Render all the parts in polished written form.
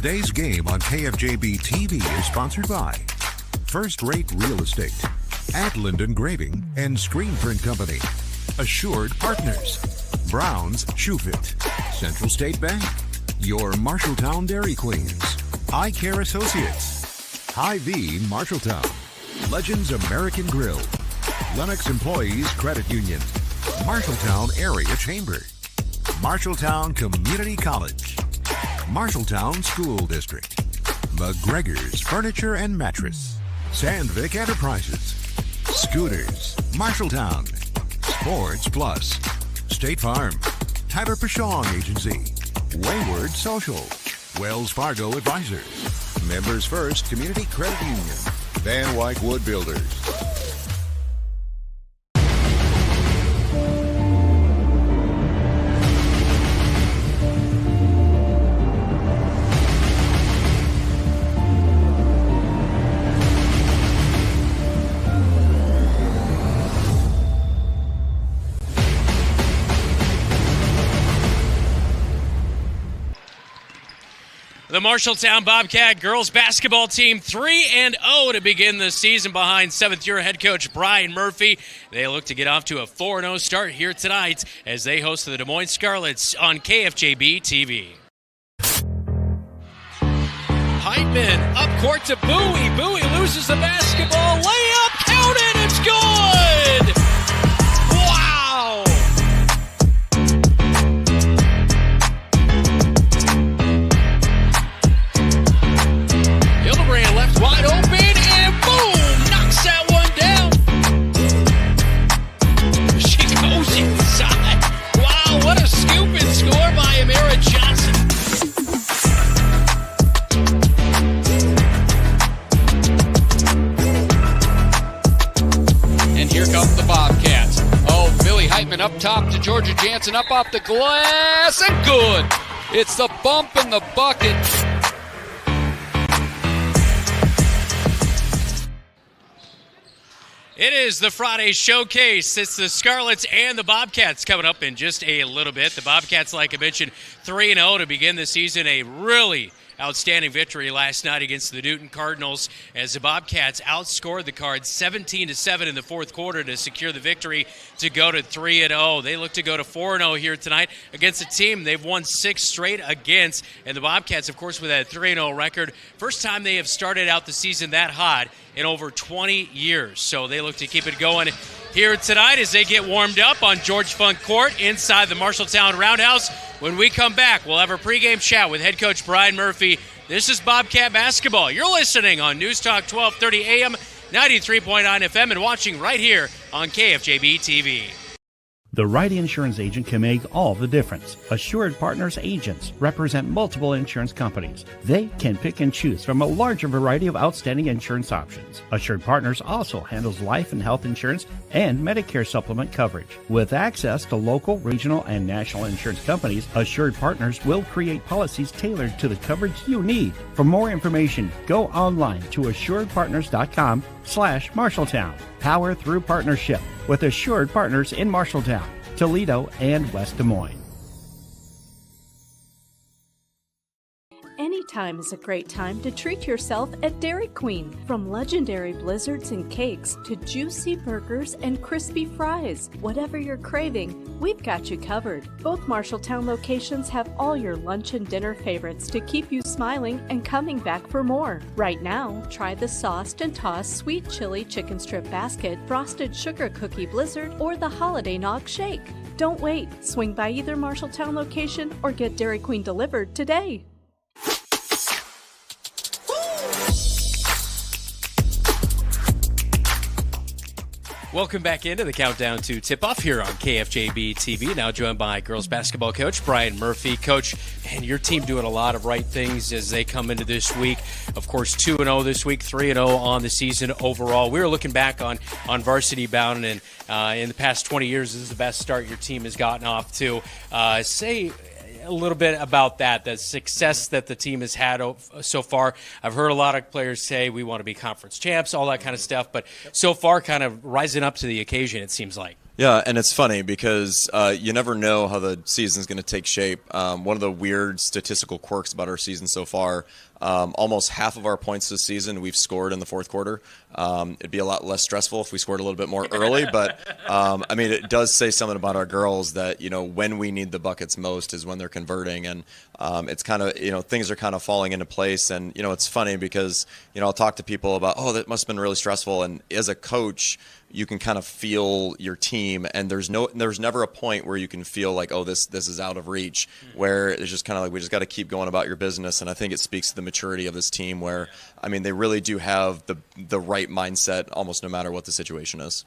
Today's game on KFJB-TV is sponsored by First Rate Real Estate, Atland Engraving and Screen Print Company, Assured Partners, Brown's Shoe Fit, Central State Bank, your Marshalltown Dairy Queens, Eye Care Associates, Hy-Vee Marshalltown, Legends American Grill, Lennox Employees Credit Union, Marshalltown Area Chamber, Marshalltown Community College, Marshalltown School District, McGregor's Furniture and Mattress, Sandvik Enterprises, Scooters, Marshalltown, Sports Plus, State Farm, Tyler Pashong Agency, Wayward Social, Wells Fargo Advisors, Members First Community Credit Union, Van Wyck Wood Builders. The Marshalltown Bobcat girls basketball team 3-0 to begin the season behind 7th-year head coach Brian Murphy. They look to get off to a 4-0 start here tonight as they host the Des Moines Scarlets on KFJB-TV. Heitman up court to Bowie. Bowie loses the basketball. Layup, count it, it's good! Wow! Hildebrand left wide open, and boom! Knocks that one down. She goes inside. Wow, what a scoop and score by Amira Johnson. And here comes the Bobcats. Oh, Billy Heitman up top to Georgia Jansen, up off the glass, and good. It's the bump in the bucket. It is the Friday Showcase. It's the Scarlets and the Bobcats coming up in just a little bit. The Bobcats, like I mentioned, 3-0 to begin the season. A really outstanding victory last night against the Newton Cardinals as the Bobcats outscored the Cards 17-7 in the fourth quarter to secure the victory to go to 3-0. They look to go to 4-0 here tonight against a team they've won 6 straight against. And the Bobcats, of course, with that 3-0 record, first time they have started out the season that hot in over 20 years. So they look to keep it going here tonight as they get warmed up on George Funk Court inside the Marshalltown Roundhouse. When we come back, we'll have a pregame chat with head coach Brian Murphy. This is Bobcat Basketball. You're listening on News Talk 1230 AM, 93.9 FM, and watching right here on KFJB-TV. The right insurance agent can make all the difference. Assured Partners agents represent multiple insurance companies. They can pick and choose from a larger variety of outstanding insurance options. Assured Partners also handles life and health insurance and Medicare supplement coverage. With access to local, regional, and national insurance companies, Assured Partners will create policies tailored to the coverage you need. For more information, go online to assuredpartners.com/Marshalltown. Power through partnership with Assured Partners in Marshalltown, Toledo, and West Des Moines. Anytime is a great time to treat yourself at Dairy Queen. From legendary blizzards and cakes to juicy burgers and crispy fries, whatever you're craving, we've got you covered. Both Marshalltown locations have all your lunch and dinner favorites to keep you smiling and coming back for more. Right now, try the sauced and tossed sweet chili chicken strip basket, frosted sugar cookie blizzard, or the holiday nog shake. Don't wait. Swing by either Marshalltown location or get Dairy Queen delivered today. Welcome back into the countdown to tip-off here on KFJB-TV. Now joined by girls basketball coach Brian Murphy. Coach, and your team doing a lot of right things as they come into this week. Of course, 2-0 this week, 3-0 on the season overall. We were looking back on Varsity Bound, and in the past 20 years, this is the best start your team has gotten off to. Say a little bit about that, the success that the team has had so far. I've heard a lot of players say we want to be conference champs, all that kind of stuff, but so far kind of rising up to the occasion, it seems like. Yeah, and it's funny because you never know how the season's going to take shape. One of the weird statistical quirks about our season so far, almost half of our points this season we've scored in the fourth quarter. It'd be a lot less stressful if we scored a little bit more early, but I mean, it does say something about our girls that, when we need the buckets most is when they're converting, and it's kind of, things are kind of falling into place. And, it's funny because, I'll talk to people about, oh, that must have been really stressful. And as a coach, you can kind of feel your team, and there's never a point where you can feel like, oh, this is out of reach, where it's just kind of like, we just got to keep going about your business. And I think it speaks to the maturity of this team where, I mean, they really do have the right mindset almost no matter what the situation is.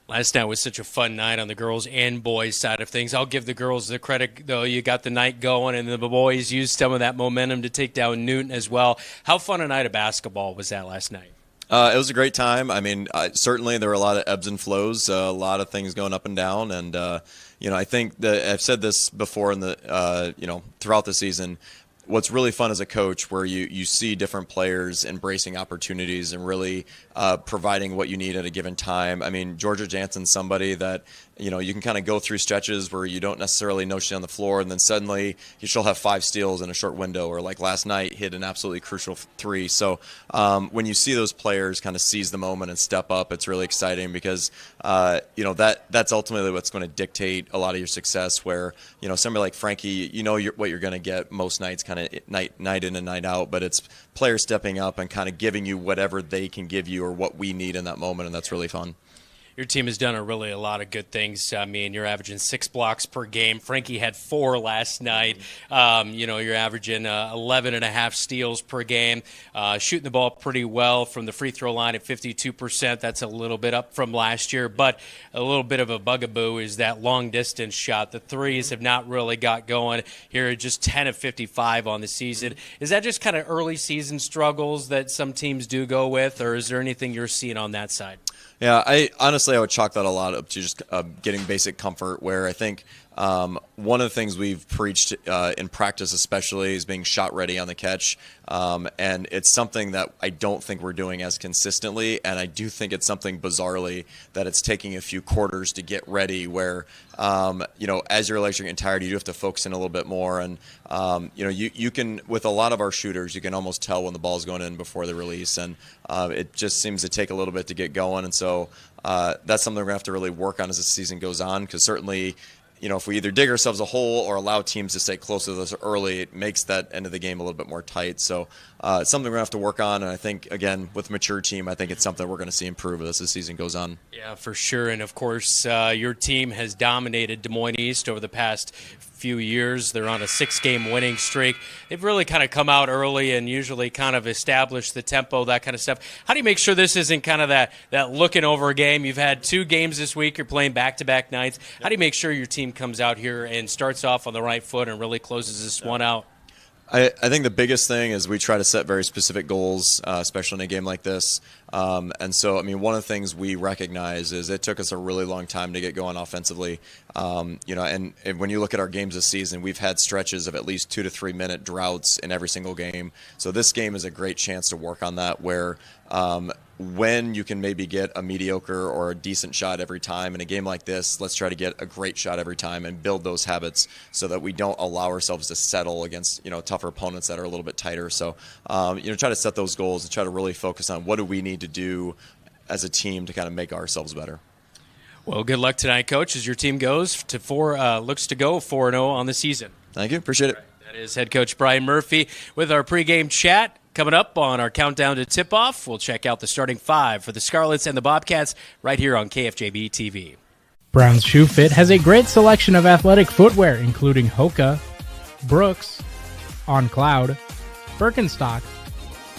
Last night was such a fun night on the girls and boys side of things. I'll give the girls the credit, though. You got the night going, and the boys used some of that momentum to take down Newton as well. How fun a night of basketball was that last night? It was a great time. I mean, certainly there were a lot of ebbs and flows, a lot of things going up and down. And, I think that I've said this before in the, throughout the season. What's really fun as a coach where you see different players embracing opportunities and really providing what you need at a given time. I mean, Georgia Jansen's somebody that, you can kind of go through stretches where you don't necessarily know she's on the floor, and then suddenly she'll have 5 steals in a short window, or like last night hit an absolutely crucial 3. So when you see those players kind of seize the moment and step up, it's really exciting because, that's ultimately what's going to dictate a lot of your success, where, somebody like Frankie, what you're going to get most nights, kind of night in and night out, but it's players stepping up and kind of giving you whatever they can give you or what we need in that moment, and that's really fun. Your team has done a lot of good things. I mean, you're averaging 6 blocks per game. Frankie had 4 last night. You're averaging 11.5 steals per game. Shooting the ball pretty well from the free throw line at 52%. That's a little bit up from last year, but a little bit of a bugaboo is that long distance shot. The threes have not really got going here, just 10 of 55 on the season. Is that just kind of early season struggles that some teams do go with, or is there anything you're seeing on that side? Yeah, I would chalk that a lot up to just getting basic comfort, where I think one of the things we've preached in practice especially is being shot ready on the catch, and it's something that I don't think we're doing as consistently, and I do think it's something bizarrely that it's taking a few quarters to get ready, where as your legs are getting tired, you do have to focus in a little bit more, and you can, with a lot of our shooters, you can almost tell when the ball's going in before the release, and it just seems to take a little bit to get going, and so that's something we're going to have to really work on as the season goes on, because certainly, if we either dig ourselves a hole or allow teams to stay close to us early, it makes that end of the game a little bit more tight. So it's something we're going to have to work on. And I think, again, with a mature team, I think it's something we're going to see improve as the season goes on. Yeah, for sure. And, of course, your team has dominated Des Moines East over the past few years. They're on a 6-game winning streak. They've really kind of come out early and usually kind of established the tempo, that kind of stuff. How do you make sure this isn't kind of that looking over game? You've had 2 games this week. You're playing back-to-back nights. How do you make sure your team comes out here and starts off on the right foot and really closes this one out? I think the biggest thing is we try to set very specific goals, especially in a game like this. And so, I mean, one of the things we recognize is it took us a really long time to get going offensively. And when you look at our games this season, we've had stretches of at least 2 to 3 minute droughts in every single game. So this game is a great chance to work on that, where when you can maybe get a mediocre or a decent shot every time in a game like this, let's try to get a great shot every time and build those habits so that we don't allow ourselves to settle against, tougher opponents that are a little bit tighter. So, try to set those goals and try to really focus on what do we need to do as a team to kind of make ourselves better. Well, good luck tonight, Coach, as your team goes to looks to go 4-0 on the season. Thank you. Appreciate it. That is head coach Brian Murphy with our pregame chat. Coming up on our countdown to tip-off, we'll check out the starting 5 for the Scarlets and the Bobcats right here on KFJB-TV. Brown's Shoe Fit has a great selection of athletic footwear, including Hoka, Brooks, On Cloud, Birkenstock,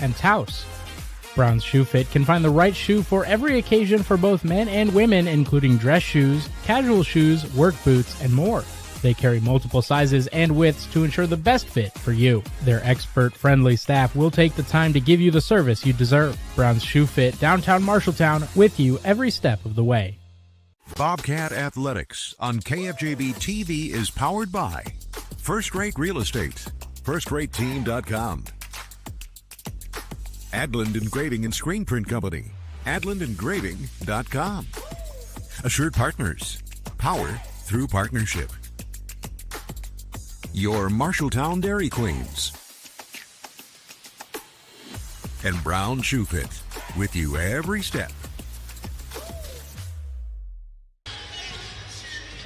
and Taos. Brown's Shoe Fit can find the right shoe for every occasion for both men and women, including dress shoes, casual shoes, work boots, and more. They carry multiple sizes and widths to ensure the best fit for you. Their expert-friendly staff will take the time to give you the service you deserve. Brown's Shoe Fit, downtown Marshalltown, with you every step of the way. Bobcat Athletics on KFJB-TV is powered by First Rate Real Estate, FirstRateTeam.com, Adland Engraving and Screen Print Company, AdlandEngraving.com, Assured Partners, power through partnership. Your Marshalltown Dairy Queens. And Brown Shoe Fit, with you every step.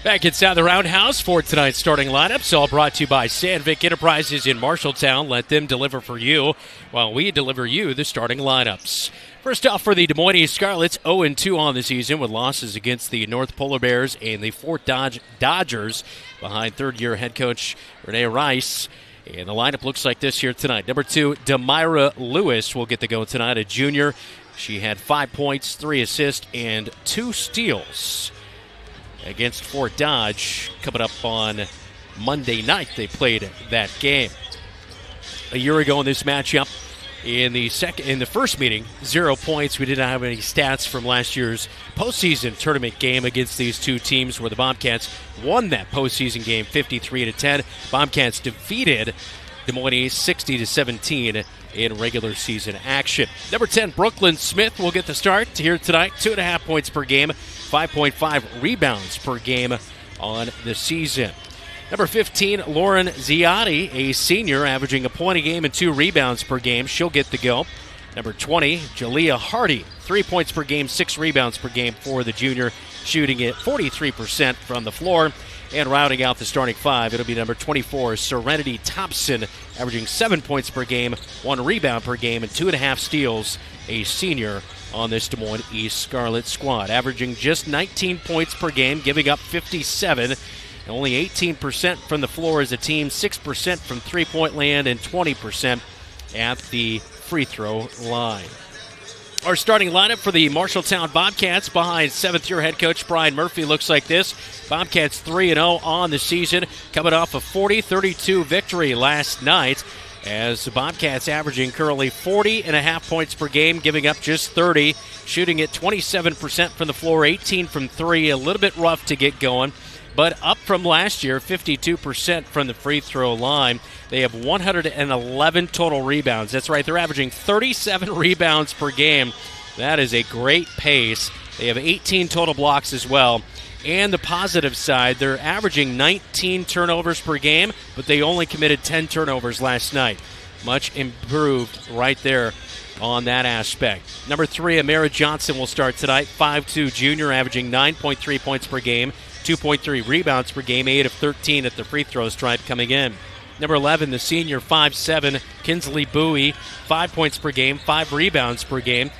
Back inside the Roundhouse for tonight's starting lineups, all brought to you by Sandvik Enterprises in Marshalltown. Let them deliver for you while we deliver you the starting lineups. First off for the Des Moines Scarlets, 0-2 on the season with losses against the North Polar Bears and the Fort Dodge Dodgers behind third-year head coach Renee Rice. And the lineup looks like this here tonight. Number 2, Demira Lewis will get the go tonight, a junior. She had 5 points, 3 assists, and 2 steals against Fort Dodge coming up on Monday night. They played that game. A year ago in this matchup, in the first meeting, 0 points. We didn't have any stats from last year's postseason tournament game against these two teams, where the Bobcats won that postseason game 53-10. Bobcats defeated Des Moines 60-17 in regular season action. Number 10, Brooklyn Smith will get the start here tonight. 2.5 points per game, 5.5 rebounds per game on the season. Number 15, Lauren Ziotti, a senior, averaging a point a game and 2 rebounds per game. She'll get the go. Number 20, Jalea Hardy, 3 points per game, 6 rebounds per game for the junior, shooting at 43% from the floor. And rounding out the starting 5, it'll be number 24, Serenity Thompson, averaging 7 points per game, 1 rebound per game, and 2.5 steals, a senior on this Des Moines East Scarlet squad, averaging just 19 points per game, giving up 57. Only 18% from the floor as a team, 6% from three-point land, and 20% at the free throw line. Our starting lineup for the Marshalltown Bobcats behind 7th-year head coach Brian Murphy looks like this. Bobcats 3-0 on the season, coming off a 40-32 victory last night, as the Bobcats averaging currently 40.5 points per game, giving up just 30, shooting at 27% from the floor, 18 from 3, a little bit rough to get going, but up from last year, 52% from the free throw line. They have 111 total rebounds. That's right, they're averaging 37 rebounds per game. That is a great pace. They have 18 total blocks as well. And the positive side, they're averaging 19 turnovers per game, but they only committed 10 turnovers last night. Much improved right there on that aspect. Number 3, Amara Johnson will start tonight. 5'2" junior, averaging 9.3 points per game, 2.3 rebounds per game, 8 of 13 at the free throw stripe coming in. Number 11, the senior, 5'7", Kinsley Bowie, 5 points per game, 5 rebounds per game.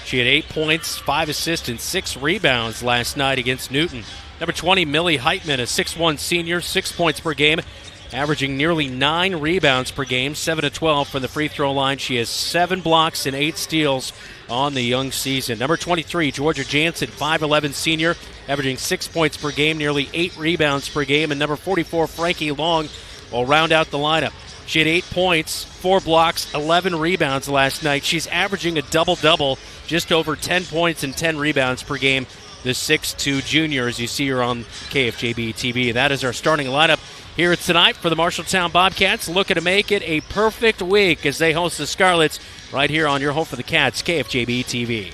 She had 8 points, 5 assists, and 6 rebounds last night against Newton. Number 20, Millie Heitman, a 6'1" senior, 6 points per game, averaging nearly 9 rebounds per game, 7 of 12 from the free throw line. She has 7 blocks and 8 steals on the young season. Number 23, Georgia Jansen, 5'11" senior, averaging 6 points per game, nearly 8 rebounds per game. And number 44, Frankie Long, will round out the lineup. She had 8 points, 4 blocks, 11 rebounds last night. She's averaging a double-double, just over 10 points and 10 rebounds per game. The 6'2" junior, as you see her on KFJB-TV. That is our starting lineup here tonight for the Marshalltown Bobcats, looking to make it a perfect week as they host the Scarlets right here on your home for the Cats, KFJB-TV.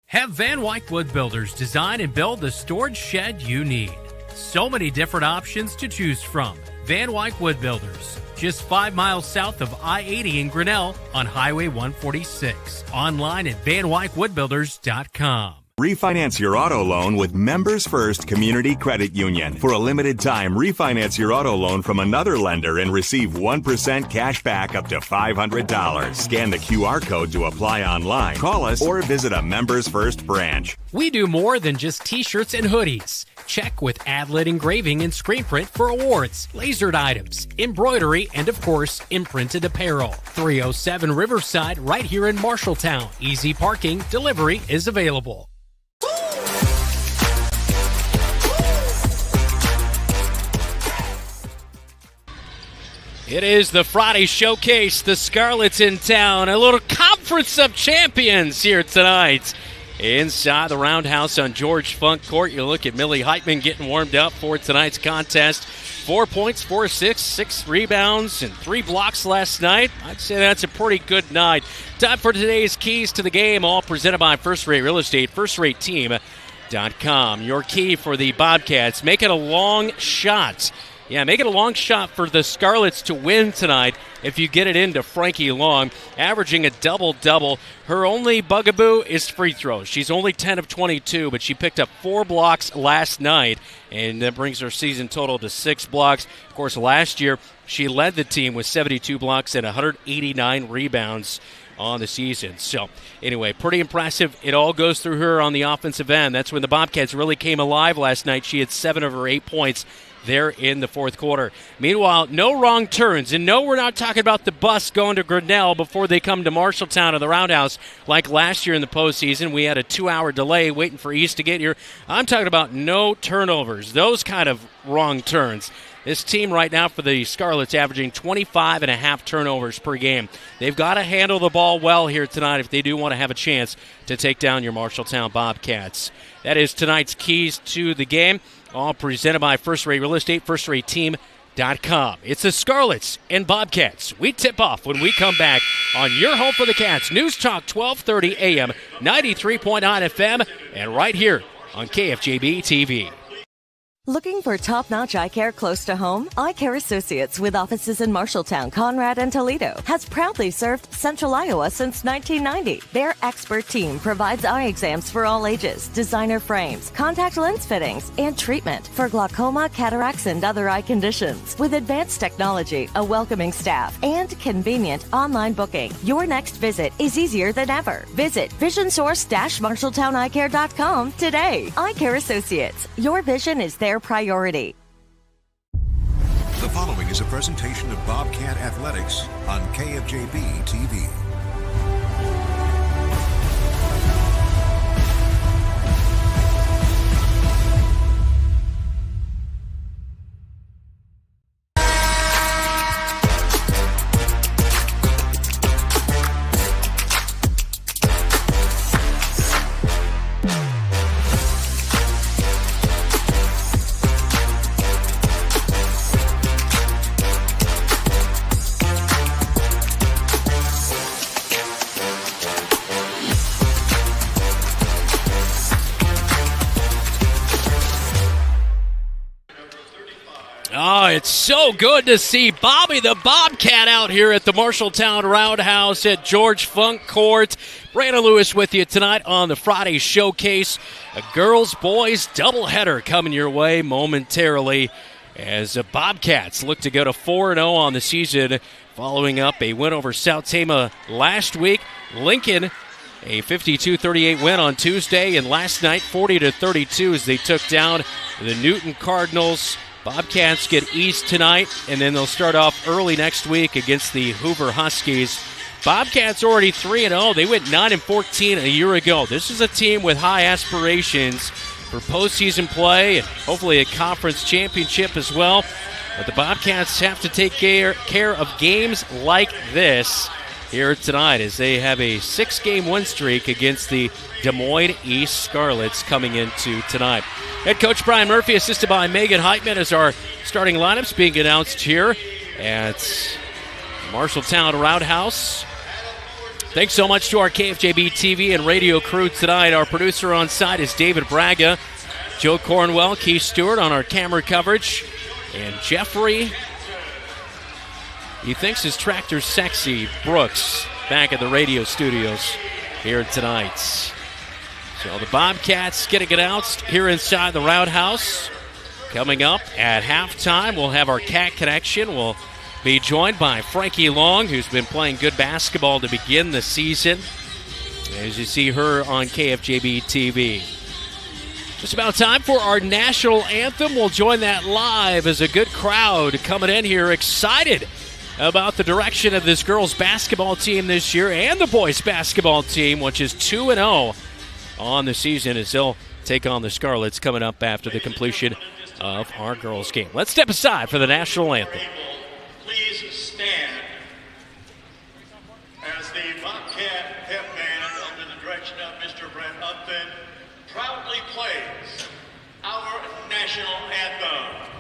Have Van Wyck Wood Builders design and build the storage shed you need. So many different options to choose from. Van Wyck Wood Builders, just 5 miles south of I-80 in Grinnell on Highway 146. Online at vanwyckwoodbuilders.com. Refinance your auto loan with Members First Community Credit Union. For a limited time, refinance your auto loan from another lender and receive 1% cash back up to $500. Scan the QR code to apply online. Call us or visit a Members First branch. We do more than just t-shirts and hoodies. Check with Adlet Engraving and Screen Print for awards, lasered items, embroidery, and of course, imprinted apparel. 307 Riverside, right here in Marshalltown. Easy parking, delivery is available. It is the Friday Showcase, the Scarlets in town, a little Conference of Champions here tonight. Inside the Roundhouse on George Funk Court, you look at Millie Heitman getting warmed up for tonight's contest. 4 points, 4 assists, 6 rebounds, and 3 blocks last night. I'd say that's a pretty good night. Time for today's Keys to the Game, all presented by First Rate Real Estate, first-rate team. KFJB-TV.com. Your key for the Bobcats, make it a long shot. Yeah, make it a long shot for the Scarlets to win tonight if you get it into Frankie Long, averaging a double-double. Her only bugaboo is free throws. She's only 10 of 22, but she picked up 4 blocks last night, and that brings her season total to 6 blocks. Of course, last year she led the team with 72 blocks and 189 rebounds on the season. So, anyway, pretty impressive. It all goes through her on the offensive end. That's when the Bobcats really came alive last night. She had 7 of her 8 points there in the fourth quarter. Meanwhile, no wrong turns. And no, we're not talking about the bus going to Grinnell before they come to Marshalltown or the Roundhouse like last year in the postseason. We had a 2-hour delay waiting for East to get here. I'm talking about no turnovers, those kind of wrong turns. This team right now for the Scarlets averaging 25.5 turnovers per game. They've got to handle the ball well here tonight if they do want to have a chance to take down your Marshalltown Bobcats. That is tonight's keys to the game, all presented by First Rate Real Estate, FirstRateTeam.com. It's the Scarlets and Bobcats. We tip off when we come back on your home for the Cats. News Talk 1230 AM, 93.9 FM, and right here on KFJB-TV. Looking for top-notch eye care close to home? Eye Care Associates, with offices in Marshalltown, Conrad, and Toledo, has proudly served Central Iowa since 1990. Their expert team provides eye exams for all ages, designer frames, contact lens fittings, and treatment for glaucoma, cataracts, and other eye conditions. With advanced technology, a welcoming staff, and convenient online booking, your next visit is easier than ever. Visit VisionSource-MarshalltownEyeCare.com today. Eye Care Associates, your vision is their priority. The following is a presentation of Bobcat Athletics on KFJB-TV. Oh, it's so good to see Bobby the Bobcat out here at the Marshalltown Roundhouse at George Funk Court. Brandon Lewis with you tonight on the Friday Showcase. A girls-boys doubleheader coming your way momentarily as the Bobcats look to go to 4-0 on the season following up a win over South Tama last week. Lincoln, a 52-38 win on Tuesday, and last night 40-32 as they took down the Newton Cardinals. Bobcats get East tonight, and then they'll start off early next week against the Hoover Huskies. Bobcats already 3-0. They went 9-14 a year ago. This is a team with high aspirations for postseason play and hopefully a conference championship as well. But the Bobcats have to take care of games like this here tonight as they have a 6-game win streak against the Des Moines East Scarlets coming into tonight. Head coach Brian Murphy, assisted by Megan Heitman, as our starting lineups being announced here at Marshalltown Roundhouse. Thanks so much to our KFJB TV and radio crew tonight. Our producer on site is David Braga, Joe Cornwell, Keith Stewart on our camera coverage, and Jeffrey, he thinks his tractor's sexy, Brooks, back at the radio studios here tonight. So the Bobcats getting announced here inside the Roundhouse. Coming up at halftime, we'll have our Cat Connection. We'll be joined by Frankie Long, who's been playing good basketball to begin the season, as you see her on KFJB TV. Just about time for our national anthem. We'll join that live as a good crowd coming in here, excited about the direction of this girls basketball team this year and the boys basketball team, which is 2-0 on the season as they'll take on the Scarlets coming up after the completion of our girls game. Let's step aside for the national anthem. Please stand as the Bobcat pep band under the direction of Mr. Brent Upton proudly plays our national anthem.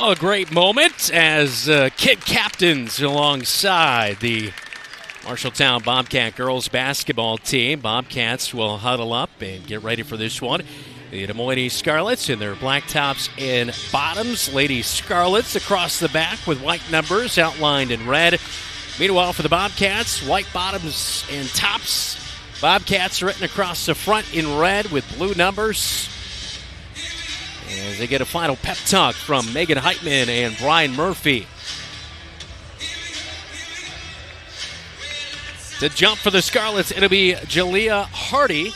Now a great moment as kid captains alongside the Marshalltown Bobcat girls basketball team. Bobcats will huddle up and get ready for this one. The Des Moines Scarlets in their black tops and bottoms. Lady Scarlets across the back with white numbers outlined in red. Meanwhile, for the Bobcats, white bottoms and tops. Bobcats written across the front in red with blue numbers. As they get a final pep talk from Megan Heitman and Brian Murphy. To jump for the Scarlets, it'll be Jalea Hardy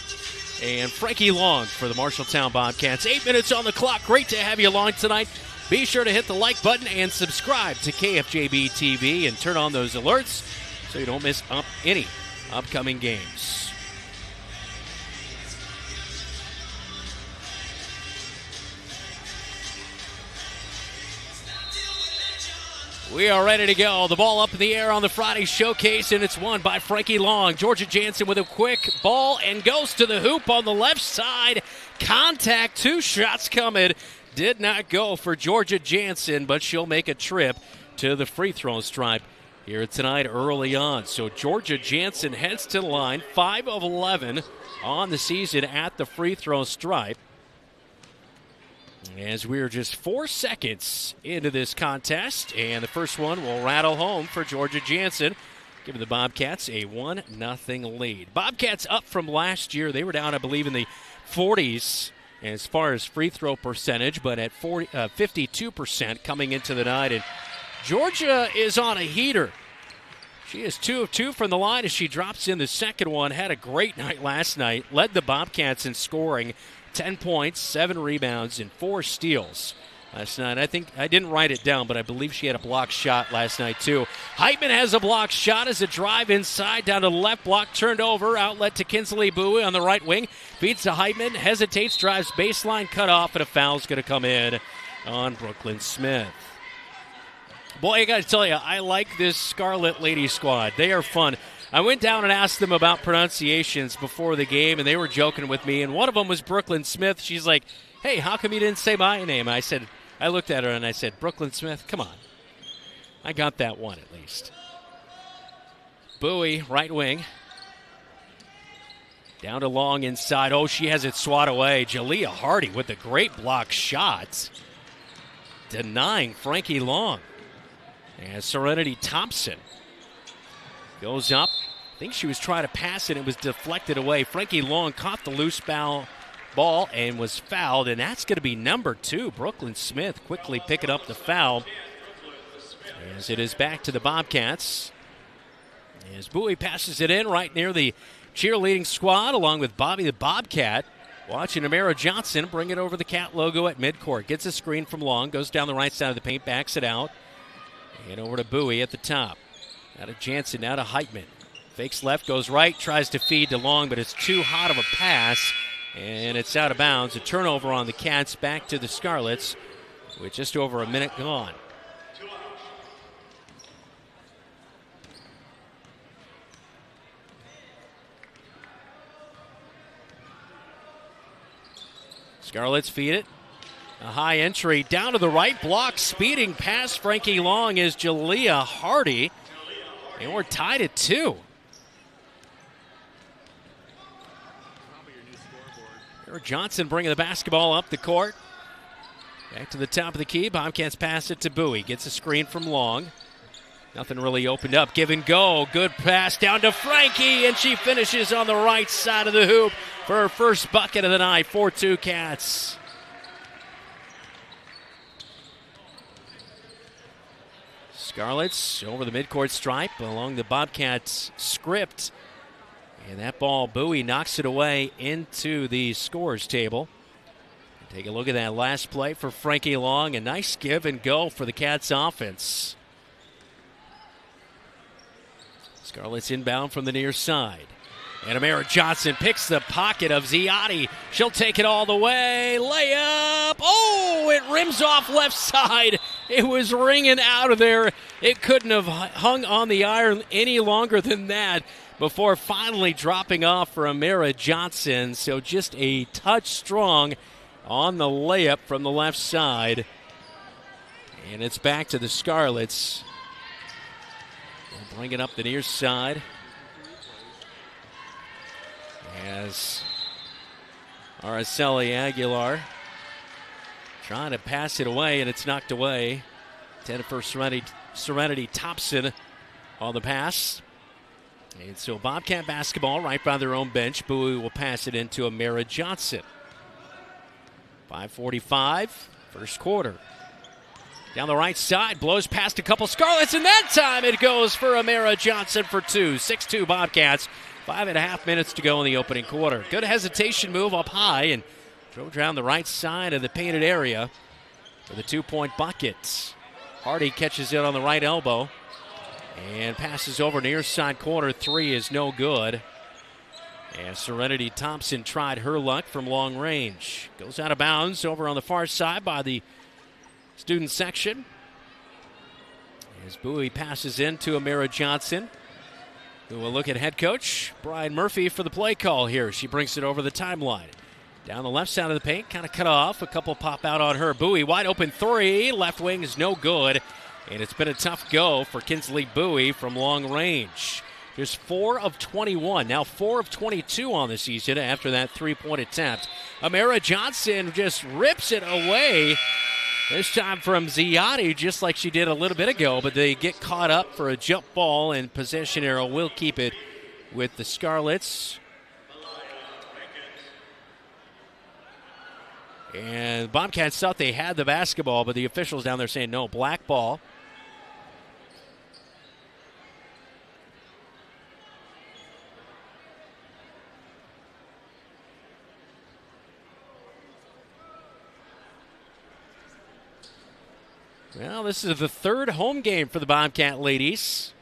and Frankie Long for the Marshalltown Bobcats. 8 minutes on the clock. Great to have you along tonight. Be sure to hit the like button and subscribe to KFJB-TV and turn on those alerts so you don't miss any upcoming games. We are ready to go. The ball up in the air on the Friday showcase, and it's won by Frankie Long. Georgia Jansen with a quick ball and goes to the hoop on the left side. Contact, 2 shots coming. Did not go for Georgia Jansen, but she'll make a trip to the free throw stripe here tonight early on. So Georgia Jansen heads to the line, 5 of 11 on the season at the free throw stripe. As we're just 4 seconds into this contest, and the first one will rattle home for Georgia Jansen, giving the Bobcats a 1-0 lead. Bobcats up from last year. They were down, I believe, in the 40s as far as free throw percentage, but at 52% coming into the night. And Georgia is on a heater. She is 2 of 2 from the line as she drops in the second one. Had a great night last night. Led the Bobcats in scoring. 10 points, 7 rebounds, and 4 steals last night. I think I didn't write it down, but I believe she had a blocked shot last night too. Heitman has a blocked shot as a drive inside down to the left block, turned over, outlet to Kinsley Bowie on the right wing. Feeds to Heitman, hesitates, drives baseline, cut off, and a foul's going to come in on Brooklyn Smith. Boy, I got to tell you, I like this Scarlet Lady squad. They are fun. I went down and asked them about pronunciations before the game, and they were joking with me. And one of them was Brooklyn Smith. She's like, "Hey, how come you didn't say my name?" I looked at her and I said, "Brooklyn Smith, come on." I got that one at least. Bowie, right wing. Down to Long inside. Oh, she has it swat away. Jalea Hardy with a great block shot. Denying Frankie Long. And Serenity Thompson goes up. I think she was trying to pass it. It was deflected away. Frankie Long caught the loose ball and was fouled, and that's going to be number 2. Brooklyn Smith quickly picking up the foul as it is back to the Bobcats. As Bowie passes it in right near the cheerleading squad along with Bobby the Bobcat. Watching Amara Johnson bring it over the Cat logo at midcourt. Gets a screen from Long, goes down the right side of the paint, backs it out. And over to Bowie at the top. Out of Jansen, now to Heitman. Fakes left, goes right, tries to feed to Long, but it's too hot of a pass, and it's out of bounds. A turnover on the Cats, back to the Scarlets with just over a minute gone. Scarlets feed it. A high entry down to the right block, speeding past Frankie Long is Jalea Hardy. And we're tied at 2. Amara Johnson bringing the basketball up the court. Back to the top of the key. Bobcats pass it to Bowie. Gets a screen from Long. Nothing really opened up. Give and go. Good pass down to Frankie, and she finishes on the right side of the hoop for her first bucket of the night. 4-2 Cats. Scarlets over the midcourt stripe along the Bobcats script. And that ball, Bowie knocks it away into the scores table. Take a look at that last play for Frankie Long. A nice give and go for the Cats offense. Scarlets inbound from the near side. And Amara Johnson picks the pocket of Ziotti. She'll take it all the way. Layup. Oh, it rims off left side. It was ringing out of there. It couldn't have hung on the iron any longer than that before finally dropping off for Amara Johnson. So just a touch strong on the layup from the left side. And it's back to the Scarlets. They'll bring it up the near side. As Araceli Aguilar trying to pass it away, and it's knocked away. 10 for Serenity Thompson on the pass. And so Bobcat basketball right by their own bench. Bowie will pass it into Amira Johnson. 5:45, first quarter. Down the right side, blows past a couple Scarlets, and that time it goes for Amira Johnson for two. 6-2 Bobcats. 5.5 minutes to go in the opening quarter. Good hesitation move up high and drove down the right side of the painted area for the 2-point bucket. Hardy catches it on the right elbow and passes over near side corner. Three is no good. And Serenity Thompson tried her luck from long range. Goes out of bounds over on the far side by the student section. As Bowie passes into Amira Johnson, who will look at head coach Brian Murphy for the play call here. She brings it over the timeline. Down the left side of the paint, kind of cut off. A couple pop out on her. Bowie, wide open three. Left wing is no good. And it's been a tough go for Kinsley Bowie from long range. Just 4 of 21. Now 4 of 22 on the season after that three-point attempt. Amira Johnson just rips it away. This time from Ziotti, just like she did a little bit ago, but they get caught up for a jump ball, and possession arrow will keep it with the Scarlets. And Bobcats thought they had the basketball, but the officials down there saying no, black ball. Well, this is the third home game for the Bobcat ladies.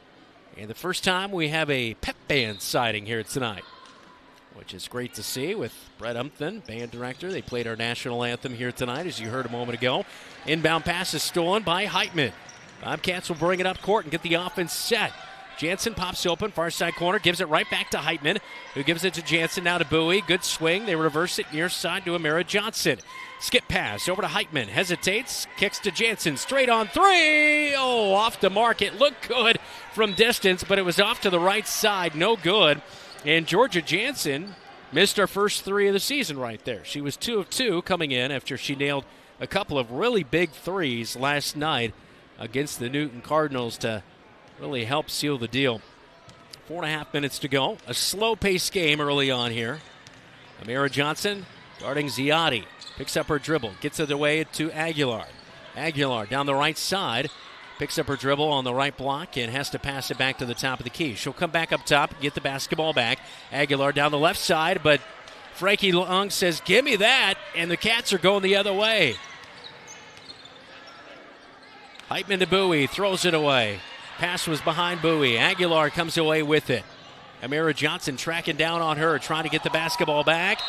And the first time we have a pep band sighting here tonight, which is great to see with Brett Umpton, band director. They played our national anthem here tonight, as you heard a moment ago. Inbound pass is stolen by Heitman. Bobcats will bring it up court and get the offense set. Jansen pops open, far side corner, gives it right back to Heitman, who gives it to Jansen, now to Bowie. Good swing. They reverse it near side to Amira Johnson. Skip pass over to Heitman. Hesitates, kicks to Jansen. Straight on three. Oh, off the mark. It looked good from distance, but it was off to the right side. No good. And Georgia Jansen missed her first three of the season right there. She was 2 of 2 coming in after she nailed a couple of really big threes last night against the Newton Cardinals to really help seal the deal. 4.5 minutes to go. A slow-paced game early on here. Amira Johnson guarding Ziotti. Picks up her dribble. Gets it away to Aguilar. Aguilar down the right side. Picks up her dribble on the right block and has to pass it back to the top of the key. She'll come back up top, get the basketball back. Aguilar down the left side, but Frankie Long says, give me that, and the Cats are going the other way. Heitman to Bowie, throws it away. Pass was behind Bowie. Aguilar comes away with it. Amira Johnson tracking down on her, trying to get the basketball back,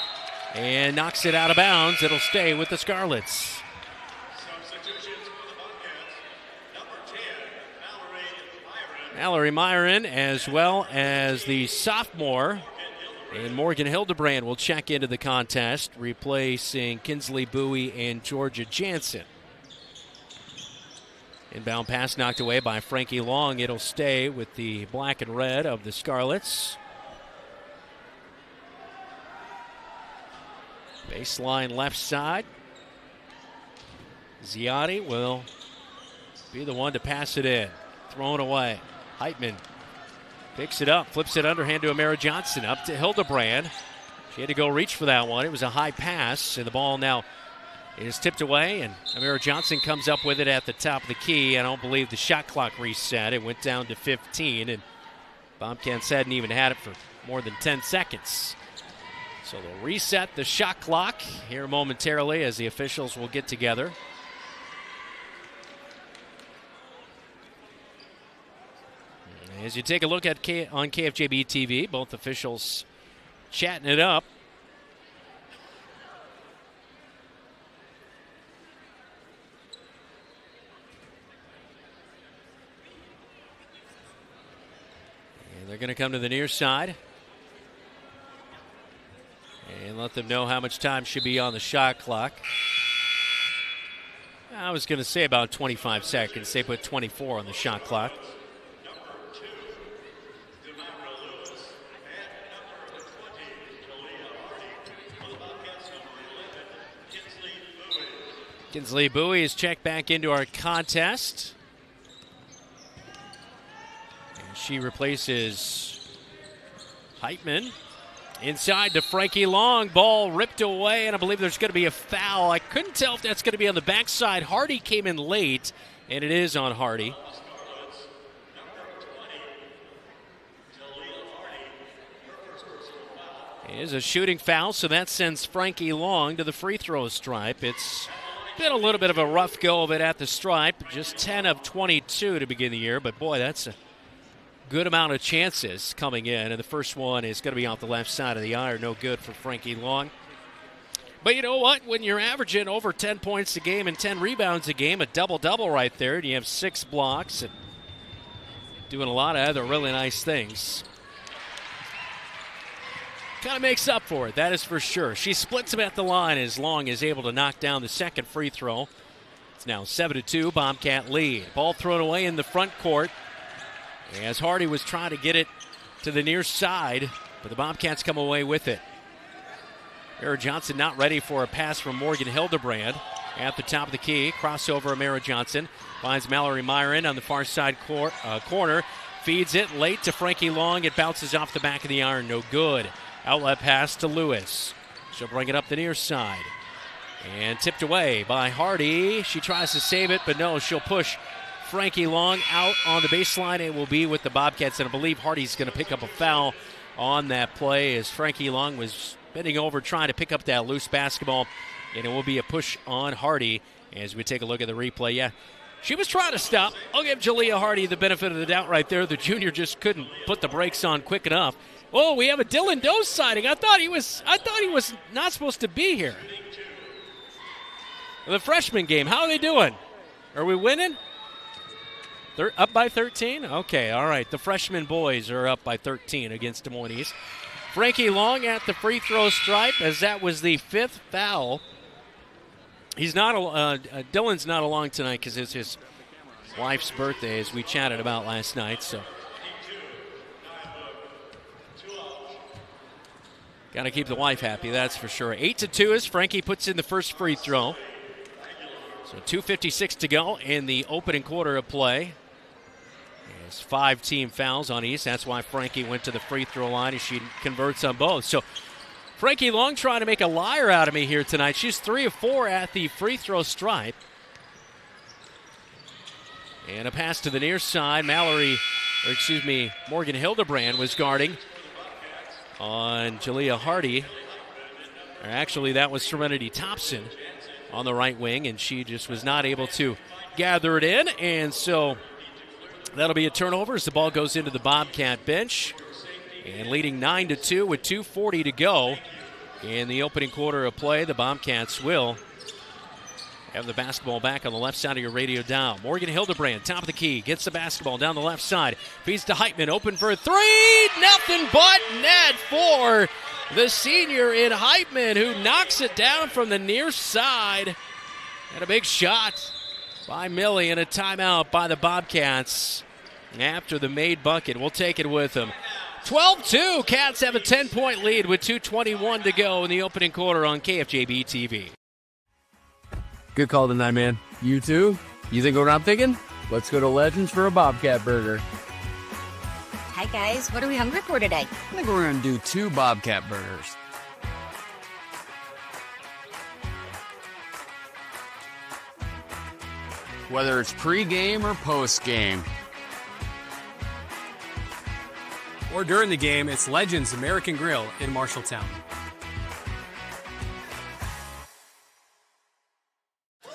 and knocks it out of bounds. It'll stay with the Scarlets. Mallory Myron, as well as the sophomore, and Morgan Hildebrand will check into the contest, replacing Kinsley Bowie and Georgia Jansen. Inbound pass knocked away by Frankie Long. It'll stay with the black and red of the Scarlets. Baseline left side. Ziotti will be the one to pass it in. Thrown away. Heitman picks it up, flips it underhand to Amira Johnson. Up to Hildebrand. She had to go reach for that one. It was a high pass, and the ball now is tipped away, and Amira Johnson comes up with it at the top of the key. I don't believe the shot clock reset. It went down to 15, and Bobcats hadn't even had it for more than 10 seconds. So they'll reset the shot clock here momentarily as the officials will get together. As you take a look at on KFJB-TV, both officials chatting it up. And they're going to come to the near side and let them know how much time should be on the shot clock. I was going to say about 25 seconds. They put 24 on the shot clock. Kinsley Bowie is checked back into our contest. And she replaces Heitman. Inside to Frankie Long. Ball ripped away, and I believe there's going to be a foul. I couldn't tell if that's going to be on the backside. Hardy came in late, and it is on Hardy. It is a shooting foul, so that sends Frankie Long to the free throw stripe. It's been a little bit of a rough go of it at the stripe. Just 10 of 22 to begin the year, but boy, that's a good amount of chances coming in. And the first one is going to be off the left side of the iron. No good for Frankie Long. But you know what? When you're averaging over 10 points a game and 10 rebounds a game, a double-double right there, and you have 6 blocks and doing a lot of other really nice things, kind of makes up for it, that is for sure. She splits him at the line as Long is able to knock down the second free throw. It's now 7-2, Bobcat lead. Ball thrown away in the front court as Hardy was trying to get it to the near side, but the Bobcats come away with it. Mara Johnson not ready for a pass from Morgan Hildebrand at the top of the key. Crossover of Mara Johnson. Finds Mallory Myron on the far side corner. Feeds it late to Frankie Long. It bounces off the back of the iron. No good. Outlet pass to Lewis. She'll bring it up the near side. And tipped away by Hardy. She tries to save it, but no, she'll push Frankie Long out on the baseline. It will be with the Bobcats, and I believe Hardy's going to pick up a foul on that play as Frankie Long was bending over trying to pick up that loose basketball, and it will be a push on Hardy as we take a look at the replay. Yeah, she was trying to stop. I'll give Jalea Hardy the benefit of the doubt right there. The junior just couldn't put the brakes on quick enough. Oh, we have a Dylan Doe sighting. I thought he was not supposed to be here. The freshman game, how are they doing? Are we winning? They're up by 13? Okay, all right. The freshman boys are up by 13 against Des Moines East. Frankie Long at the free throw stripe, as that was the 5th foul. He's not. Dylan's not along tonight because it's his wife's birthday, as we chatted about last night. So, got to keep the wife happy, that's for sure. 8-2 as Frankie puts in the first free throw. So 2:56 to go in the opening quarter of play. There's 5 team fouls on East. That's why Frankie went to the free throw line, and she converts on both. So Frankie Long trying to make a liar out of me here tonight. She's 3 of 4 at the free throw stripe. And a pass to the near side. Morgan Hildebrand was guarding on Jalea Hardy. Or actually, that was Serenity Thompson on the right wing, and she just was not able to gather it in. And so that'll be a turnover as the ball goes into the Bobcat bench. And leading 9-2 with 2:40 to go in the opening quarter of play. The Bobcats will have the basketball back on the left side of your radio dial. Morgan Hildebrand, top of the key, gets the basketball down the left side. Feeds to Heitman, open for a 3. Nothing but net for the senior in Heitman, who knocks it down from the near side. And a big shot by Millie, and a timeout by the Bobcats after the made bucket. We'll take it with them. 12-2. Cats have a 10-point lead with 2:21 to go in the opening quarter on KFJB-TV. Good call tonight, man. You too? You think what I'm thinking? Let's go to Legends for a Bobcat burger. Hi, guys. What are we hungry for today? I think we're going to do 2 Bobcat burgers. Whether it's pre-game or post-game. Or during the game, it's Legends American Grill in Marshalltown.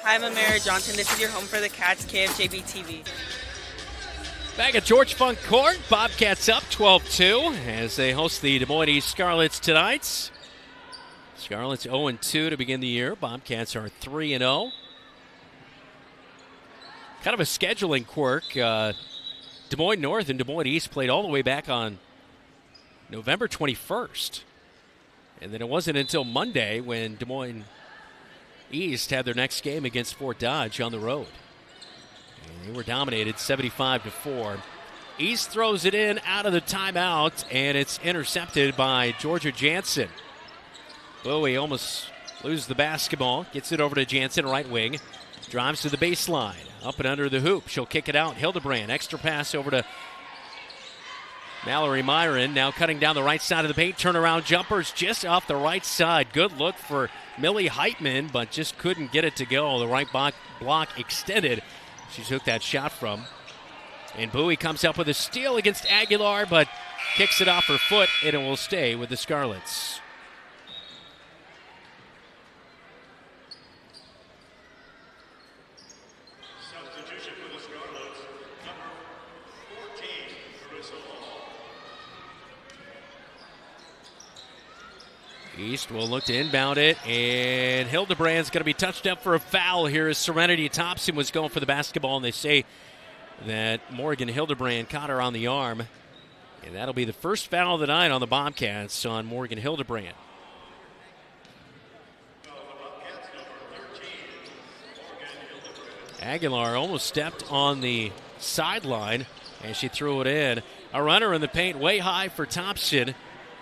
Hi, I'm Mara Johnson. This is your home for the Cats, KFJB-TV. Back at George Funk Court, Bobcats up 12-2 as they host the Des Moines East Scarlets tonight. Scarlets 0-2 to begin the year. Bobcats are 3-0. Kind of a scheduling quirk. Des Moines North and Des Moines East played all the way back on November 21st. And then it wasn't until Monday when Des Moines East had their next game against Fort Dodge on the road. And they were dominated 75-4. East throws it in out of the timeout, and it's intercepted by Georgia Jansen. Bowie almost loses the basketball, gets it over to Jansen, right wing, drives to the baseline, up and under the hoop. She'll kick it out. Hildebrand, extra pass over to Mallory Myron, now cutting down the right side of the paint. Turnaround jumpers just off the right side. Good look for Millie Heitman, but just couldn't get it to go. The right block extended. She took that shot from. And Bowie comes up with a steal against Aguilar, but kicks it off her foot, and it will stay with the Scarlets. Substitution for the Scarlets, number 14, Carissa Hall. East will look to inbound it, and Hildebrand's going to be touched up for a foul here as Serenity Thompson was going for the basketball, and they say that Morgan Hildebrand caught her on the arm, and that'll be the first foul of the night on the Bobcats on Morgan Hildebrand. Aguilar almost stepped on the sideline, and she threw it in. A runner in the paint way high for Thompson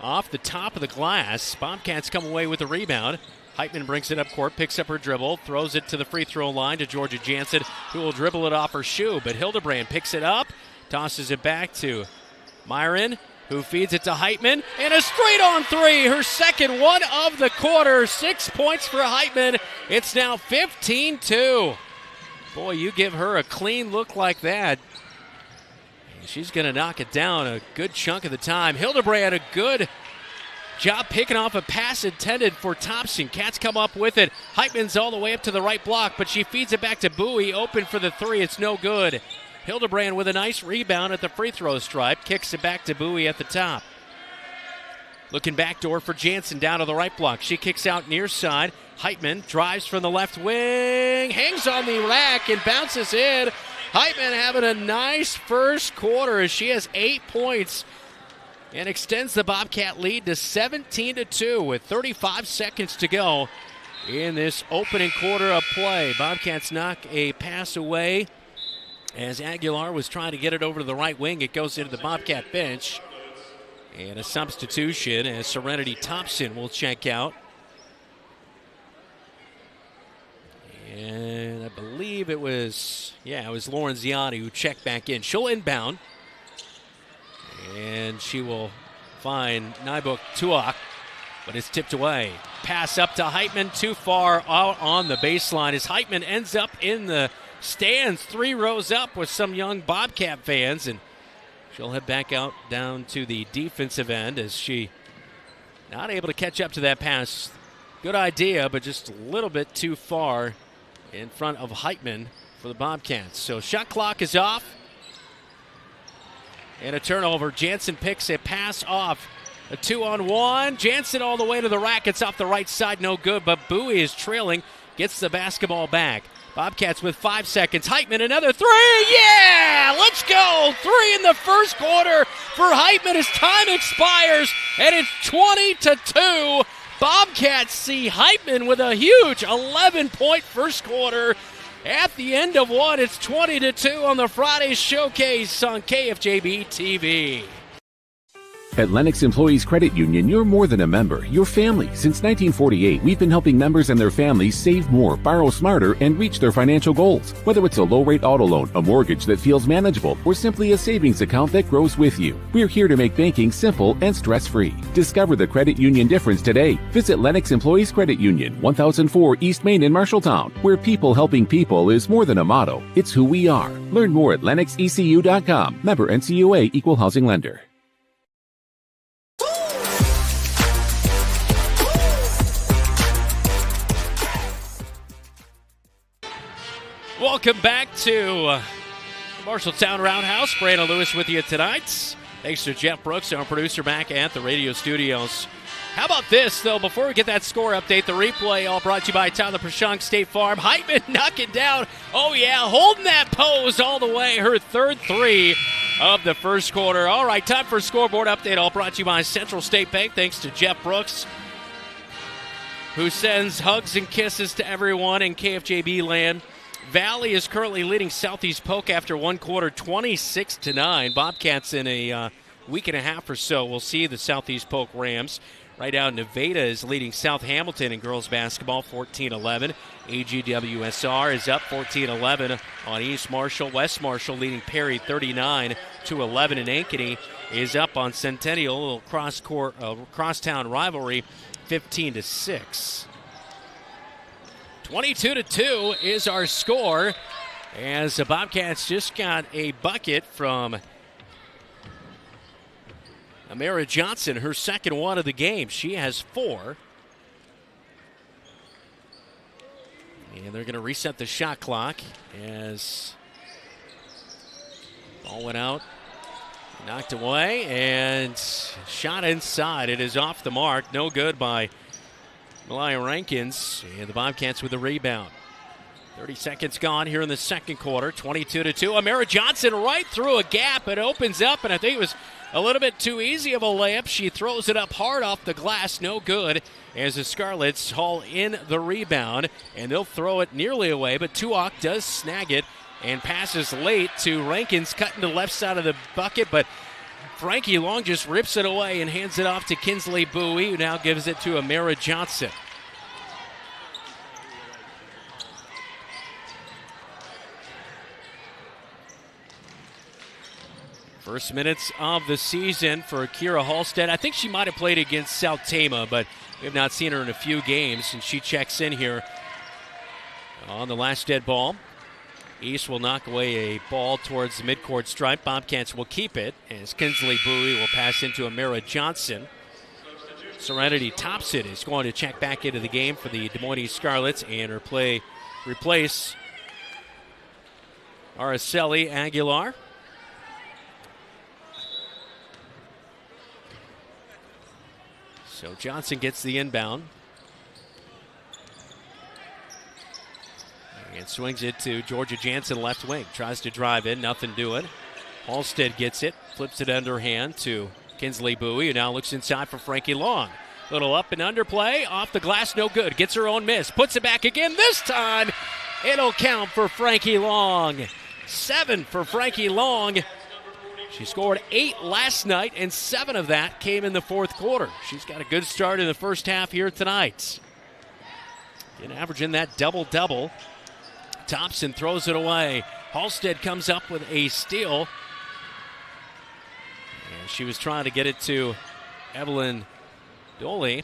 off the top of the glass. Bobcats come away with the rebound. Heitman brings it up court, picks up her dribble, throws it to the free throw line to Georgia Jansen, who will dribble it off her shoe. But Hildebrand picks it up, tosses it back to Myron, who feeds it to Heitman, and a straight-on three, her second one of the quarter. 6 points for Heitman. It's now 15-2. Boy, you give her a clean look like that, and she's going to knock it down a good chunk of the time. Hildebrand, a good job picking off a pass intended for Thompson. Cats come up with it. Heitman's all the way up to the right block, but she feeds it back to Bowie. Open for the three. It's no good. Hildebrand with a nice rebound at the free throw stripe. Kicks it back to Bowie at the top. Looking backdoor for Jansen down to the right block. She kicks out near side. Heitman drives from the left wing. Hangs on the rack and bounces in. Heitman having a nice first quarter as she has 8 points and extends the Bobcat lead to 17-2 with 35 seconds to go in this opening quarter of play. Bobcats knock a pass away as Aguilar was trying to get it over to the right wing. It goes into the Bobcat bench. And a substitution as Serenity Thompson will check out. And I believe it was Lauren Ziani who checked back in. She'll inbound. And she will find Nybuk Tuak, but it's tipped away. Pass up to Heitman, too far out on the baseline as Heitman ends up in the stands 3 rows up with some young Bobcat fans, and she'll head back out down to the defensive end as she not able to catch up to that pass. Good idea, but just a little bit too far in front of Heitman for the Bobcats. So shot clock is off. And a turnover. Jansen picks a pass off. A 2-on-1. Jansen all the way to the rack. It's off the right side. No good. But Bowie is trailing. Gets the basketball back. Bobcats with 5 seconds. Heitman, another three. Yeah! Let's go. 3 in the first quarter for Heitman as time expires. And it's 20-2. Bobcats see Heitman with a huge 11-point first quarter. At the end of one, it's 20-2 on the Friday Showcase on KFJB-TV. At Lennox Employees Credit Union, you're more than a member, you're family. Since 1948, we've been helping members and their families save more, borrow smarter, and reach their financial goals. Whether it's a low-rate auto loan, a mortgage that feels manageable, or simply a savings account that grows with you, we're here to make banking simple and stress-free. Discover the credit union difference today. Visit Lennox Employees Credit Union, 1004 East Main in Marshalltown, where people helping people is more than a motto, it's who we are. Learn more at lennoxecu.com. Member NCUA, Equal Housing Lender. Welcome back to Marshalltown Roundhouse. Brandon Lewis with you tonight. Thanks to Jeff Brooks, our producer, back at the radio studios. How about this, though? Before we get that score update, the replay all brought to you by Tyler Prashunk State Farm. Heitman knocking down. Oh, yeah, holding that pose all the way. Her third three of the first quarter. All right, time for a scoreboard update, all brought to you by Central State Bank. Thanks to Jeff Brooks. who sends hugs and kisses to everyone in KFJB land. Valley is currently leading Southeast Polk after one quarter, 26-9. Bobcats in a week and a half or so will see the Southeast Polk Rams. Right now, Nevada is leading South Hamilton in girls basketball, 14-11. AGWSR is up 14-11 on East Marshall. West Marshall leading Perry 39-11, and Ankeny is up on Centennial. A little crosstown rivalry, 15-6. 22-2 is our score, as the Bobcats just got a bucket from Amara Johnson, her second one of the game. She has 4. And they're going to reset the shot clock as ball went out, knocked away, and shot inside. It is off the mark. No good by Malaya Rankins, and the Bobcats with the rebound. 30 seconds gone here in the second quarter, 22-2. Amara Johnson right through a gap. It opens up, and I think it was a little bit too easy of a layup. She throws it up hard off the glass. No good, as the Scarlets haul in the rebound, and they'll throw it nearly away, but Tuak does snag it and passes late to Rankins, cutting the left side of the bucket, but Frankie Long just rips it away and hands it off to Kinsley Bowie, who now gives it to Amara Johnson. First minutes of the season for Kira Halstead. I think she might have played against South Tama, but we have not seen her in a few games, and she checks in here on the last dead ball. East will knock away a ball towards the midcourt stripe. Bobcats will keep it, as Kinsley Bowie will pass into Amara Johnson. Serenity Thompson is going to check back into the game for the Des Moines Scarlets and replace Araceli Aguilar. So Johnson gets the inbound and swings it to Georgia Jansen, left wing. Tries to drive in, nothing doing. Halstead gets it, flips it underhand to Kinsley Bowie, who now looks inside for Frankie Long. Little up and under play, off the glass, no good. Gets her own miss, puts it back again. This time, it'll count for Frankie Long. 7 for Frankie Long. She scored 8 last night, and 7 of that came in the fourth quarter. She's got a good start in the first half here tonight. Averaging that double-double. Thompson throws it away. Halstead comes up with a steal. And she was trying to get it to Evelyn Doley,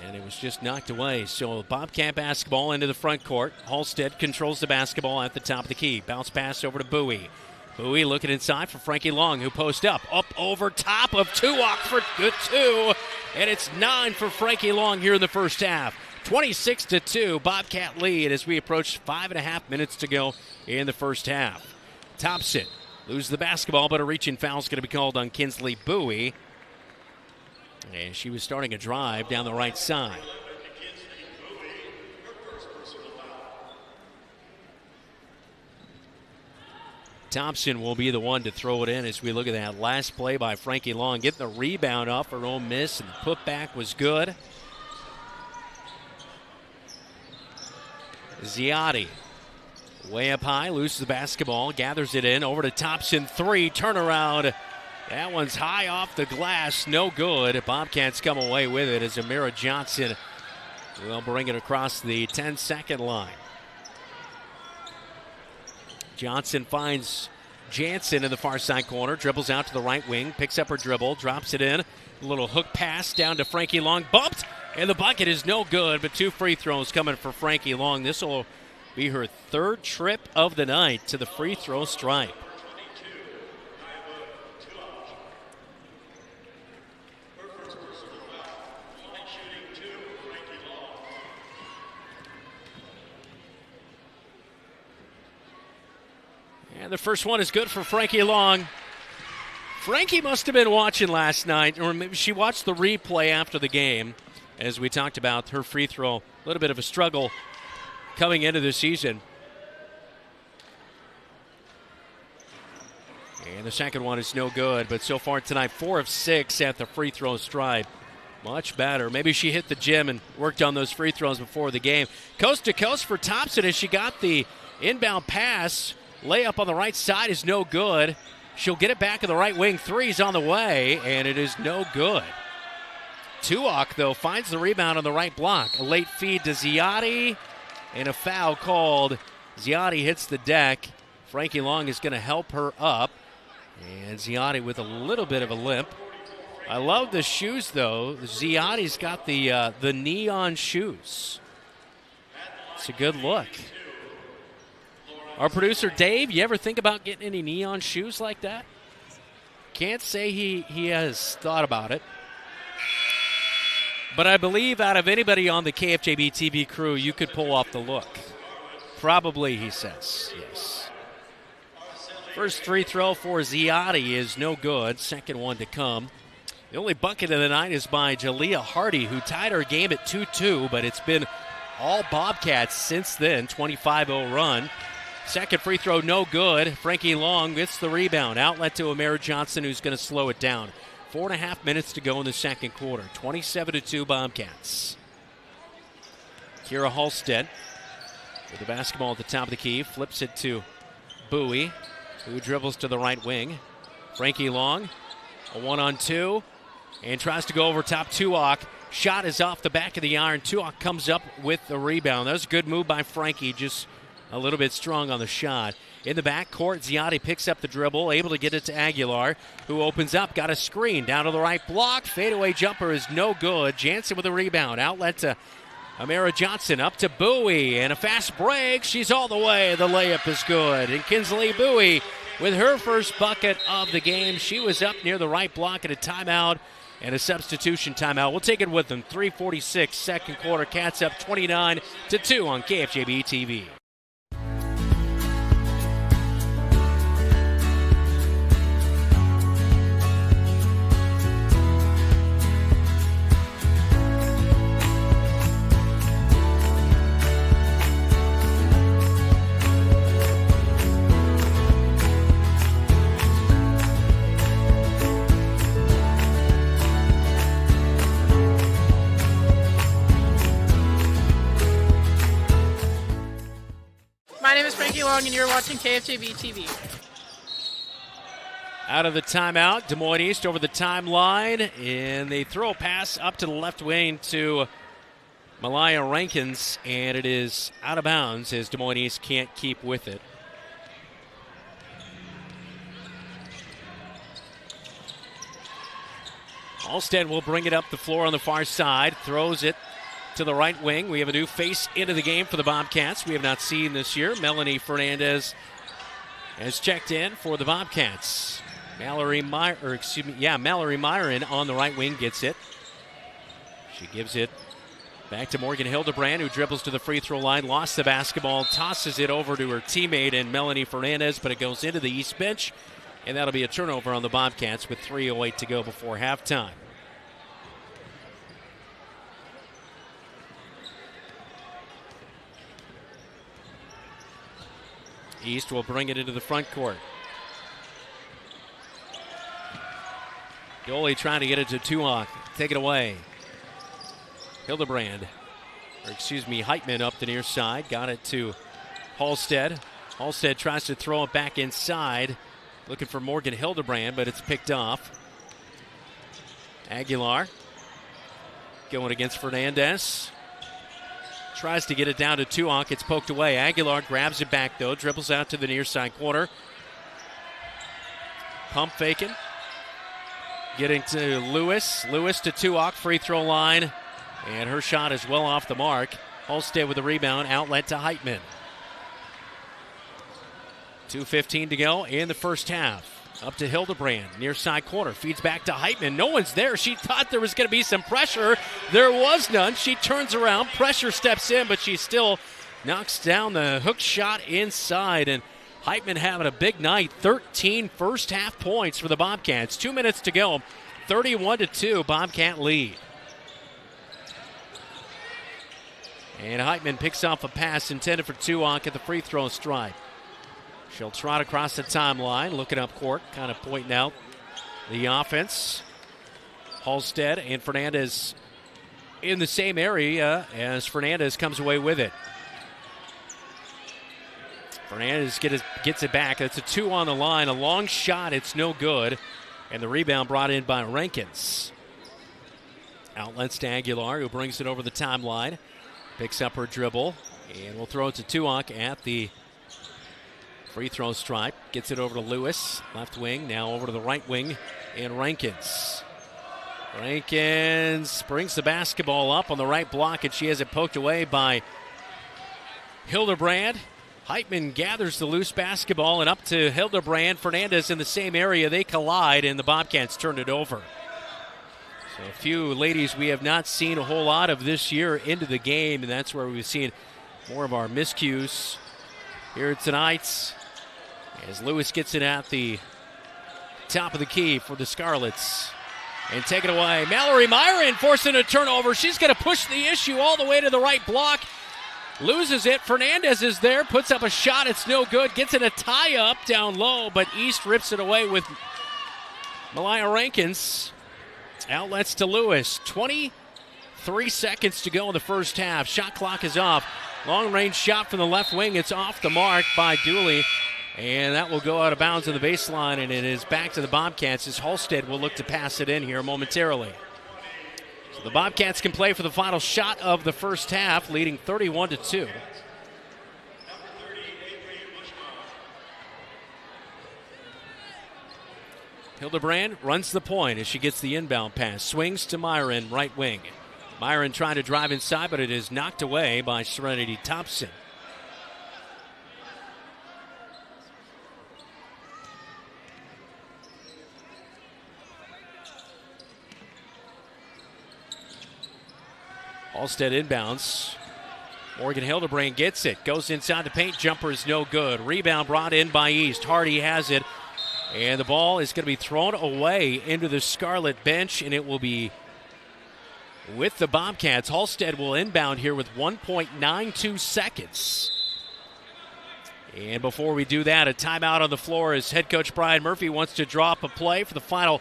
and it was just knocked away. So Bobcat basketball into the front court. Halstead controls the basketball at the top of the key. Bounce pass over to Bowie. Bowie looking inside for Frankie Long, who posts up over top of Tuak for good 2. And it's 9 for Frankie Long here in the first half. 26-2, Bobcat lead as we approach 5.5 minutes to go in the first half. Thompson loses the basketball, but a reaching foul is going to be called on Kinsley Bowie. And she was starting a drive down the right side. Thompson will be the one to throw it in as we look at that last play by Frankie Long. Getting the rebound off her own miss, and the putback was good. Ziotti way up high, loses the basketball, gathers it in, over to Thompson, 3, turnaround. That one's high off the glass, no good. Bobcats come away with it as Amira Johnson will bring it across the 10-second line. Johnson finds Jansen in the far side corner, dribbles out to the right wing, picks up her dribble, drops it in. A little hook pass down to Frankie Long, bumped, and the bucket is no good, but 2 free throws coming for Frankie Long. This will be her 3rd trip of the night to the free throw stripe. And the first one is good for Frankie Long. Frankie must have been watching last night, or maybe she watched the replay after the game. As we talked about, her free throw, a little bit of a struggle coming into the season. And the second one is no good, but so far tonight, 4 of 6 at the free throw stripe Much better. Maybe she hit the gym and worked on those free throws before the game. Coast to coast for Thompson as she got the inbound pass. Layup on the right side is no good. She'll get it back in the right wing. Three's on the way, and it is no good. Tuak, though, finds the rebound on the right block. A late feed to Ziotti, and a foul called. Ziotti hits the deck. Frankie Long is going to help her up. And Ziotti with a little bit of a limp. I love the shoes, though. Ziotti's got the neon shoes. It's a good look. Our producer, Dave, you ever think about getting any neon shoes like that? Can't say he has thought about it. But I believe out of anybody on the KFJB-TV crew, you could pull off the look. Probably, he says, yes. First free throw for Ziotti is no good. Second one to come. The only bucket of the night is by Jalea Hardy, who tied her game at 2-2, but it's been all Bobcats since then. 25-0 run. Second free throw, no good. Frankie Long gets the rebound. Outlet to Amara Johnson, who's going to slow it down. 4.5 minutes to go in the second quarter. 27-2 Bobcats. Kira Halstead with the basketball at the top of the key. Flips it to Bowie, who dribbles to the right wing. Frankie Long, a 1-on-2, and tries to go over top Tuak. Shot is off the back of the iron. Tuak comes up with the rebound. That was a good move by Frankie, just a little bit strong on the shot. In the backcourt, Ziotti picks up the dribble, able to get it to Aguilar, who opens up, got a screen down to the right block. Fadeaway jumper is no good. Jansen with a rebound. Outlet to Amara Johnson, up to Bowie, and a fast break. She's all the way. The layup is good. And Kinsley Bowie with her first bucket of the game. She was up near the right block at a timeout and a substitution timeout. We'll take it with them. 3:46, second quarter. Cats up 29-2 on KFJB-TV. My name is Frankie Long, and you're watching KFJB-TV. Out of the timeout, Des Moines East over the timeline, and they throw a pass up to the left wing to Malaya Rankins, and it is out of bounds as Des Moines East can't keep with it. Alstead will bring it up the floor on the far side, throws it to the right wing. We have a new face into the game for the Bobcats we have not seen this year. Melanie Fernandez has checked in for the Bobcats. Mallory Myron on the right wing gets it. She gives it back to Morgan Hildebrand, who dribbles to the free throw line, lost the basketball, tosses it over to her teammate and Melanie Fernandez, but it goes into the East bench, and that'll be a turnover on the Bobcats with 3:08 to go before halftime. East will bring it into the front court. Goalie trying to get it to Tuak. Take it away. Heitman up the near side. Got it to Halstead. Halstead tries to throw it back inside. Looking for Morgan Hildebrand, but it's picked off. Aguilar going against Fernandez. Tries to get it down to Tuak. It's poked away. Aguilar grabs it back, though. Dribbles out to the near side corner. Pump faking. Getting to Lewis. Lewis to Tuak. Free throw line. And her shot is well off the mark. Halstead with the rebound. Outlet to Heitman. 2:15 to go in the first half. Up to Hildebrand, near side corner, feeds back to Heitman. No one's there. She thought there was going to be some pressure. There was none. She turns around, pressure steps in, but she still knocks down the hook shot inside. And Heitman having a big night. 13 first half points for the Bobcats. 2 minutes to go. 31-2, Bobcat lead. And Heitman picks off a pass intended for Tuak at the free throw stripe. She'll trot across the timeline, looking up court, kind of pointing out the offense. Halstead and Fernandez in the same area as Fernandez comes away with it. Fernandez gets it back. That's a 2 on the line. A long shot. It's no good. And the rebound brought in by Rankins. Outlets to Aguilar, who brings it over the timeline. Picks up her dribble. And will throw it to Tuak at the free throw stripe. Gets it over to Lewis. Left wing. Now over to the right wing. And Rankins. Rankins brings the basketball up on the right block. And she has it poked away by Hildebrand. Heitman gathers the loose basketball and up to Hildebrand. Fernandez in the same area. They collide, and the Bobcats turn it over. So a few ladies we have not seen a whole lot of this year into the game, and that's where we've seen more of our miscues here tonight. As Lewis gets it at the top of the key for the Scarlets. And take it away. Mallory Myron forcing a turnover. She's going to push the issue all the way to the right block. Loses it. Fernandez is there. Puts up a shot. It's no good. Gets in a tie-up down low, but East rips it away with Malaya Rankins. Outlets to Lewis. 23 seconds to go in the first half. Shot clock is off. Long-range shot from the left wing. It's off the mark by Dooley. And that will go out of bounds on the baseline, and it is back to the Bobcats as Halstead will look to pass it in here momentarily. So the Bobcats can play for the final shot of the first half, leading 31-2. Hildebrand runs the point as she gets the inbound pass. Swings to Myron, right wing. Myron trying to drive inside, but it is knocked away by Serenity Thompson. Halstead inbounds. Morgan Hildebrand gets it. Goes inside the paint. Jumper is no good. Rebound brought in by East. Hardy has it. And the ball is going to be thrown away into the Scarlet bench, and it will be with the Bobcats. Halstead will inbound here with 1.92 seconds. And before we do that, a timeout on the floor as head coach Brian Murphy wants to draw up a play for the final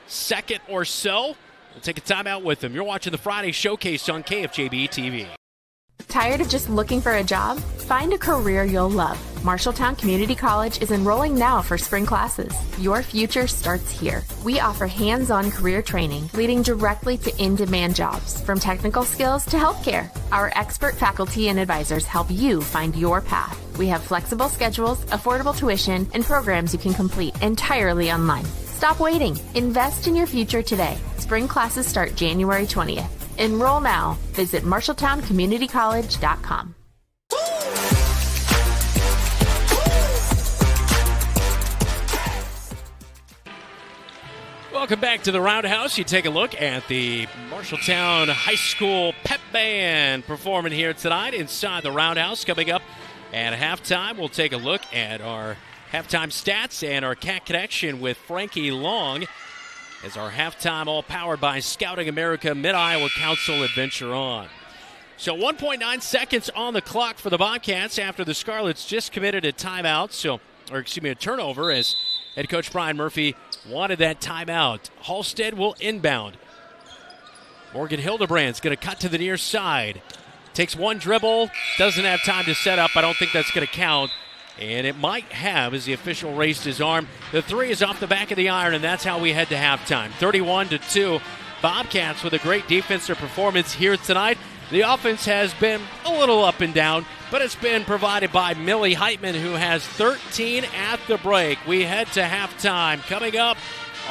second or so. We'll take a timeout with them. You're watching the Friday Showcase on KFJB-TV. Tired of just looking for a job? Find a career you'll love. Marshalltown Community College is enrolling now for spring classes. Your future starts here. We offer hands-on career training leading directly to in-demand jobs, from technical skills to healthcare. Our expert faculty and advisors help you find your path. We have flexible schedules, affordable tuition, and programs you can complete entirely online. Stop waiting. Invest in your future today. Spring classes start January 20th. Enroll now. Visit MarshalltownCommunityCollege.com. Welcome back to the Roundhouse. You take a look at the Marshalltown High School Pep Band performing here tonight inside the Roundhouse. Coming up at halftime, we'll take a look at our halftime stats and our Cat Connection with Frankie Long as our halftime all powered by Scouting America Mid-Iowa Council adventure on. So 1.9 seconds on the clock for the Bobcats after the Scarlets just committed a timeout. A turnover as head coach Brian Murphy wanted that timeout. Halstead will inbound. Morgan Hildebrand's going to cut to the near side. Takes one dribble, doesn't have time to set up. I don't think that's going to count. And it might have as the official raised his arm. The three is off the back of the iron, and that's how we head to halftime. 31-2. Bobcats with a great defensive performance here tonight. The offense has been a little up and down, but it's been provided by Millie Heitman, who has 13 at the break. We head to halftime. Coming up,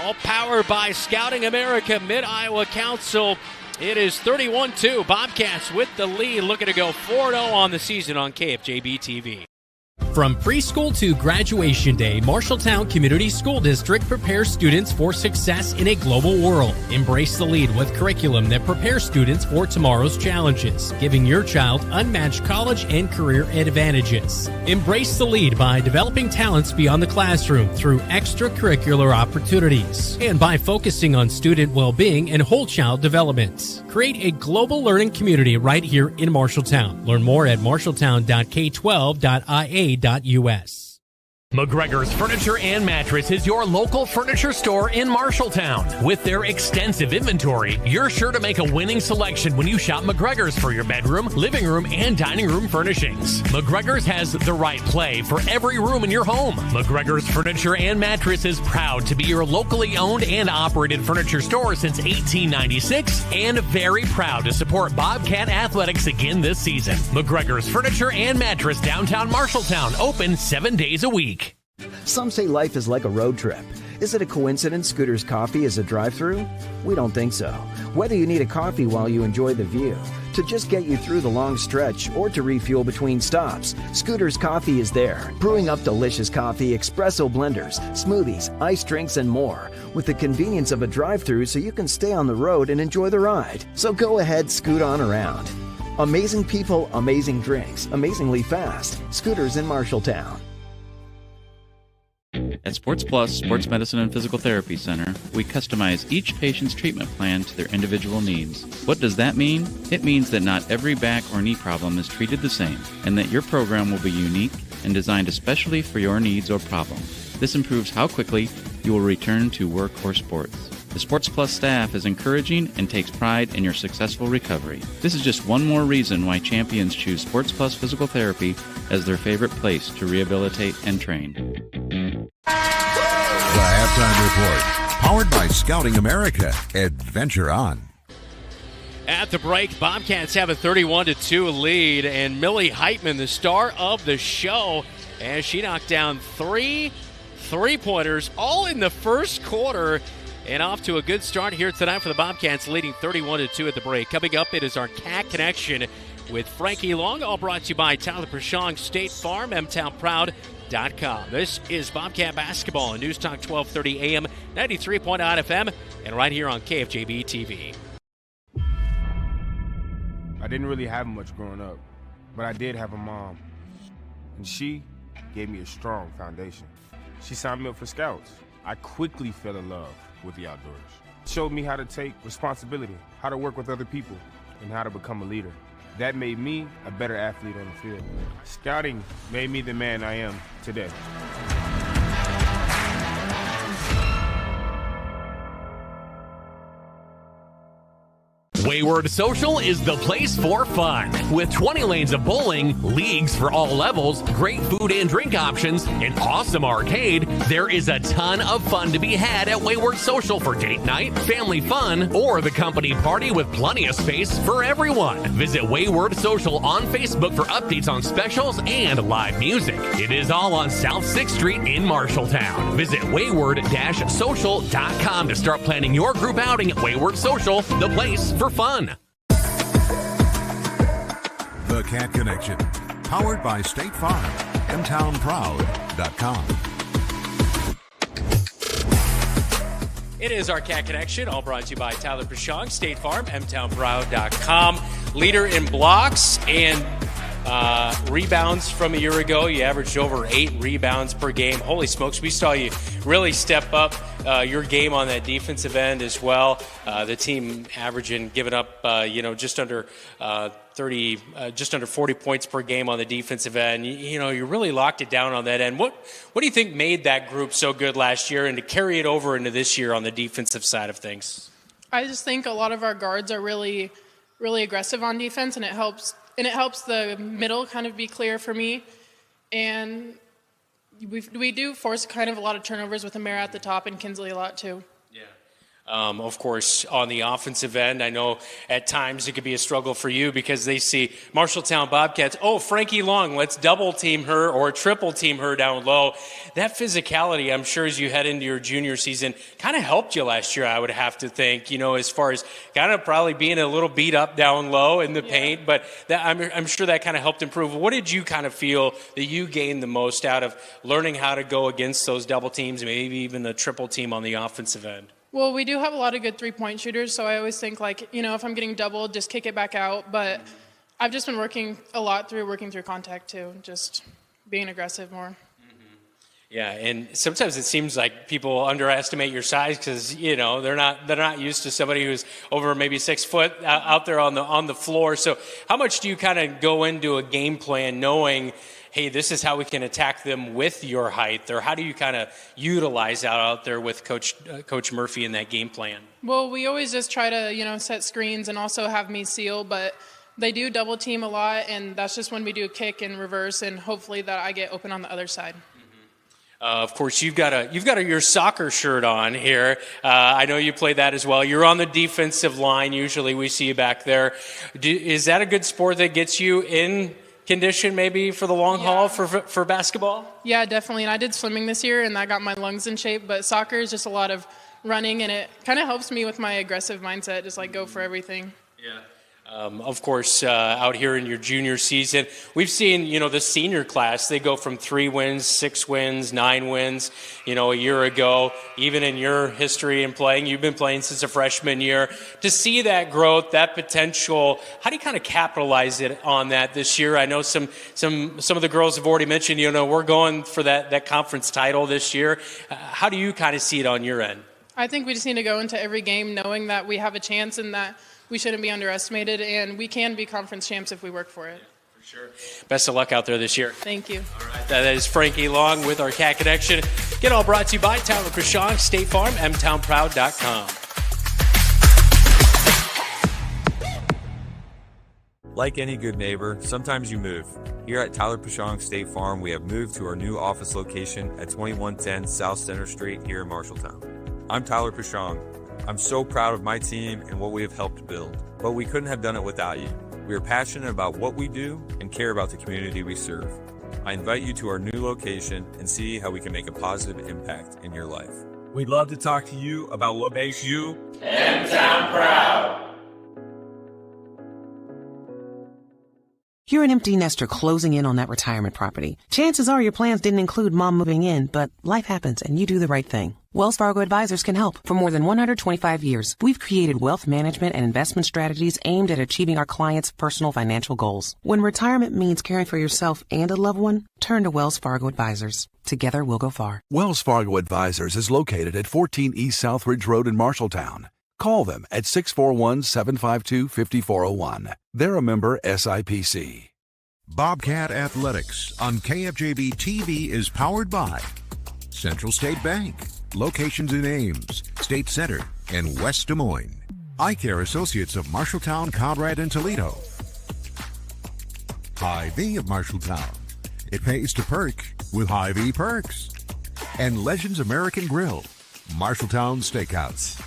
all powered by Scouting America Mid-Iowa Council. It is 31-2. Bobcats with the lead, looking to go 4-0 on the season on KFJB-TV. From preschool to graduation day, Marshalltown Community School District prepares students for success in a global world. Embrace the lead with curriculum that prepares students for tomorrow's challenges, giving your child unmatched college and career advantages. Embrace the lead by developing talents beyond the classroom through extracurricular opportunities and by focusing on student well-being and whole child development. Create a global learning community right here in Marshalltown. Learn more at marshalltown.k12.ia.us. McGregor's Furniture and Mattress is your local furniture store in Marshalltown. With their extensive inventory, you're sure to make a winning selection when you shop McGregor's for your bedroom, living room, and dining room furnishings. McGregor's has the right play for every room in your home. McGregor's Furniture and Mattress is proud to be your locally owned and operated furniture store since 1896 and very proud to support Bobcat Athletics again this season. McGregor's Furniture and Mattress, downtown Marshalltown, open 7 days a week. Some say life is like a road trip. Is it a coincidence Scooter's Coffee is a drive-thru? We don't think so. Whether you need a coffee while you enjoy the view, to just get you through the long stretch, or to refuel between stops, Scooter's Coffee is there, brewing up delicious coffee, espresso blenders, smoothies, iced drinks, and more, with the convenience of a drive-thru so you can stay on the road and enjoy the ride. So go ahead, scoot on around. Amazing people, amazing drinks, amazingly fast. Scooters in Marshalltown. At Sports Plus Sports Medicine and Physical Therapy Center, we customize each patient's treatment plan to their individual needs. What does that mean? It means that not every back or knee problem is treated the same, and that your program will be unique and designed especially for your needs or problem. This improves how quickly you will return to work or sports. The Sports Plus staff is encouraging and takes pride in your successful recovery. This is just one more reason why champions choose Sports Plus Physical Therapy as their favorite place to rehabilitate and train. The Halftime Report, powered by Scouting America. Adventure on. At the break, Bobcats have a 31-2 lead, and Millie Heitman, the star of the show, as she knocked down 3 3-pointers, all in the first quarter, and off to a good start here tonight for the Bobcats, leading 31-2 at the break. Coming up, it is our Cat Connection with Frankie Long, all brought to you by Tyler Prashong, State Farm, MTownProud.com. This is Bobcat Basketball on News Talk 1230 AM, 93.9 FM, and right here on KFJB-TV. I didn't really have much growing up, but I did have a mom, and she gave me a strong foundation. She signed me up for Scouts. I quickly fell in love with the outdoors. Showed me how to take responsibility, how to work with other people, and how to become a leader. That made me a better athlete on the field. Scouting made me the man I am today. Wayward Social is the place for fun. With 20 lanes of bowling, leagues for all levels, great food and drink options, an awesome arcade, there is a ton of fun to be had at Wayward Social for date night, family fun, or the company party with plenty of space for everyone. Visit Wayward Social on Facebook for updates on specials and live music. It is all on South 6th Street in Marshalltown. Visit wayward-social.com to start planning your group outing at Wayward Social, the place for fun. The Cat Connection, powered by State Farm, MTownProud.com. It is our Cat Connection, all brought to you by Tyler Prashong, State Farm, MTownProud.com. Leader in blocks and rebounds from a year ago. You averaged over 8 rebounds per game. Holy smokes, we saw you really step up your game on that defensive end as well. The team averaging, giving up, just under 40 points per game on the defensive end. You really locked it down on that end. What do you think made that group so good last year and to carry it over into this year on the defensive side of things? I just think a lot of our guards are really, really aggressive on defense, and it helps the middle kind of be clear for me. And we do force kind of a lot of turnovers with Amara at the top and Kinsley a lot too. Of course, on the offensive end, I know at times it could be a struggle for you because they see Marshalltown Bobcats, Frankie Long, let's double team her or triple team her down low. That physicality, I'm sure, as you head into your junior season, kind of helped you last year, I would have to think, as far as kind of probably being a little beat up down low in the paint, but I'm sure that kind of helped improve. What did you kind of feel that you gained the most out of learning how to go against those double teams, maybe even the triple team on the offensive end? Well, we do have a lot of good three-point shooters, so I always think, if I'm getting doubled, just kick it back out. But I've just been working through contact, too, just being aggressive more. Yeah, and sometimes it seems like people underestimate your size because they're not used to somebody who's over maybe 6 foot out there on the floor. So how much do you kind of go into a game plan knowing, hey, this is how we can attack them with your height? Or how do you kind of utilize that out there with Coach Murphy in that game plan? Well, we always just try to, set screens and also have me seal, but they do double team a lot, and that's just when we do a kick and reverse, and hopefully that I get open on the other side. Of course, you've got your soccer shirt on here. I know you play that as well. You're on the defensive line. Usually we see you back there. Is that a good sport that gets you in condition maybe for the long haul for basketball? Yeah, definitely. And I did swimming this year, and that got my lungs in shape. But soccer is just a lot of running, and it kind of helps me with my aggressive mindset, just go for everything. Yeah. Of course, out here in your junior season, we've seen, the senior class, they go from 3 wins, 6 wins, 9 wins, a year ago. Even in your history in playing, you've been playing since a freshman year. To see that growth, that potential, how do you kind of capitalize on that this year? I know some of the girls have already mentioned, we're going for that conference title this year. How do you kind of see it on your end? I think we just need to go into every game knowing that we have a chance and that we shouldn't be underestimated, and we can be conference champs if we work for it. For sure. Best of luck out there this year. Thank you. All right, that is Frankie Long with our Cat Connection. Get all brought to you by Tyler Prashong, State Farm, mtownproud.com. Like any good neighbor, sometimes you move. Here at Tyler Prashong State Farm, we have moved to our new office location at 2110 South Center Street here in Marshalltown. I'm Tyler Prashong. I'm so proud of my team and what we have helped build, but we couldn't have done it without you. We are passionate about what we do and care about the community we serve. I invite you to our new location and see how we can make a positive impact in your life. We'd love to talk to you about what makes you M-Town proud. You're an empty nester closing in on that retirement property. Chances are your plans didn't include mom moving in, but life happens and you do the right thing. Wells Fargo Advisors can help. For more than 125 years, we've created wealth management and investment strategies aimed at achieving our clients' personal financial goals. When retirement means caring for yourself and a loved one, turn to Wells Fargo Advisors. Together we'll go far. Wells Fargo Advisors is located at 14 East Southridge Road in Marshalltown. Call them at 641-752-5401. They're a member SIPC. Bobcat Athletics on KFJB-TV is powered by Central State Bank. Locations in Ames, State Center, and West Des Moines. Eye Care Associates of Marshalltown, Conrad, and Toledo. Hy-Vee of Marshalltown. It pays to perk with Hy-Vee Perks. And Legends American Grill, Marshalltown Steakhouse.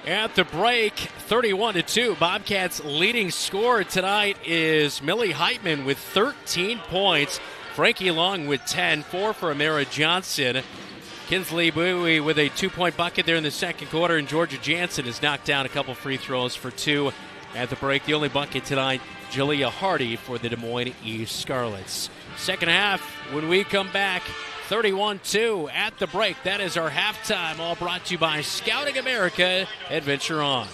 At the break, 31-2. Bobcats' leading scorer tonight is Millie Heitman with 13 points. Frankie Long with 10, 4 for Amara Johnson. Kinsley Bowie with a 2-point bucket there in the second quarter, and Georgia Jansen has knocked down a couple free throws for 2 at the break. The only bucket tonight, Jalea Hardy for the Des Moines East Scarlets. Second half, when we come back, 31-2 at the break. That is our halftime, all brought to you by Scouting America. Adventure on.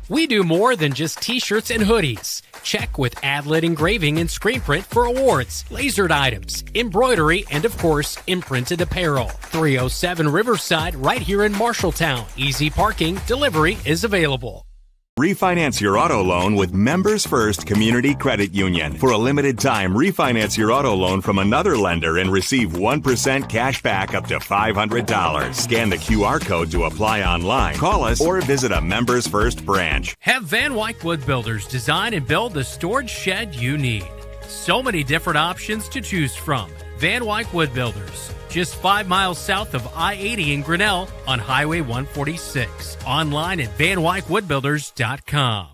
We do more than just t-shirts and hoodies. Check with Adlet Engraving and Screen Print for awards, lasered items, embroidery, and of course, imprinted apparel. 307 Riverside, right here in Marshalltown. Easy parking, delivery is available. Refinance your auto loan with Members First Community Credit Union. For a limited time, refinance your auto loan from another lender and receive 1% cash back up to $500. Scan the QR code to apply online. Call us or visit a Members First branch. Have Van Wyck Wood Builders design and build the storage shed you need. So many different options to choose from. Van Wyck Wood Builders, just 5 miles south of I-80 in Grinnell on Highway 146. Online at VanWyckWoodBuilders.com.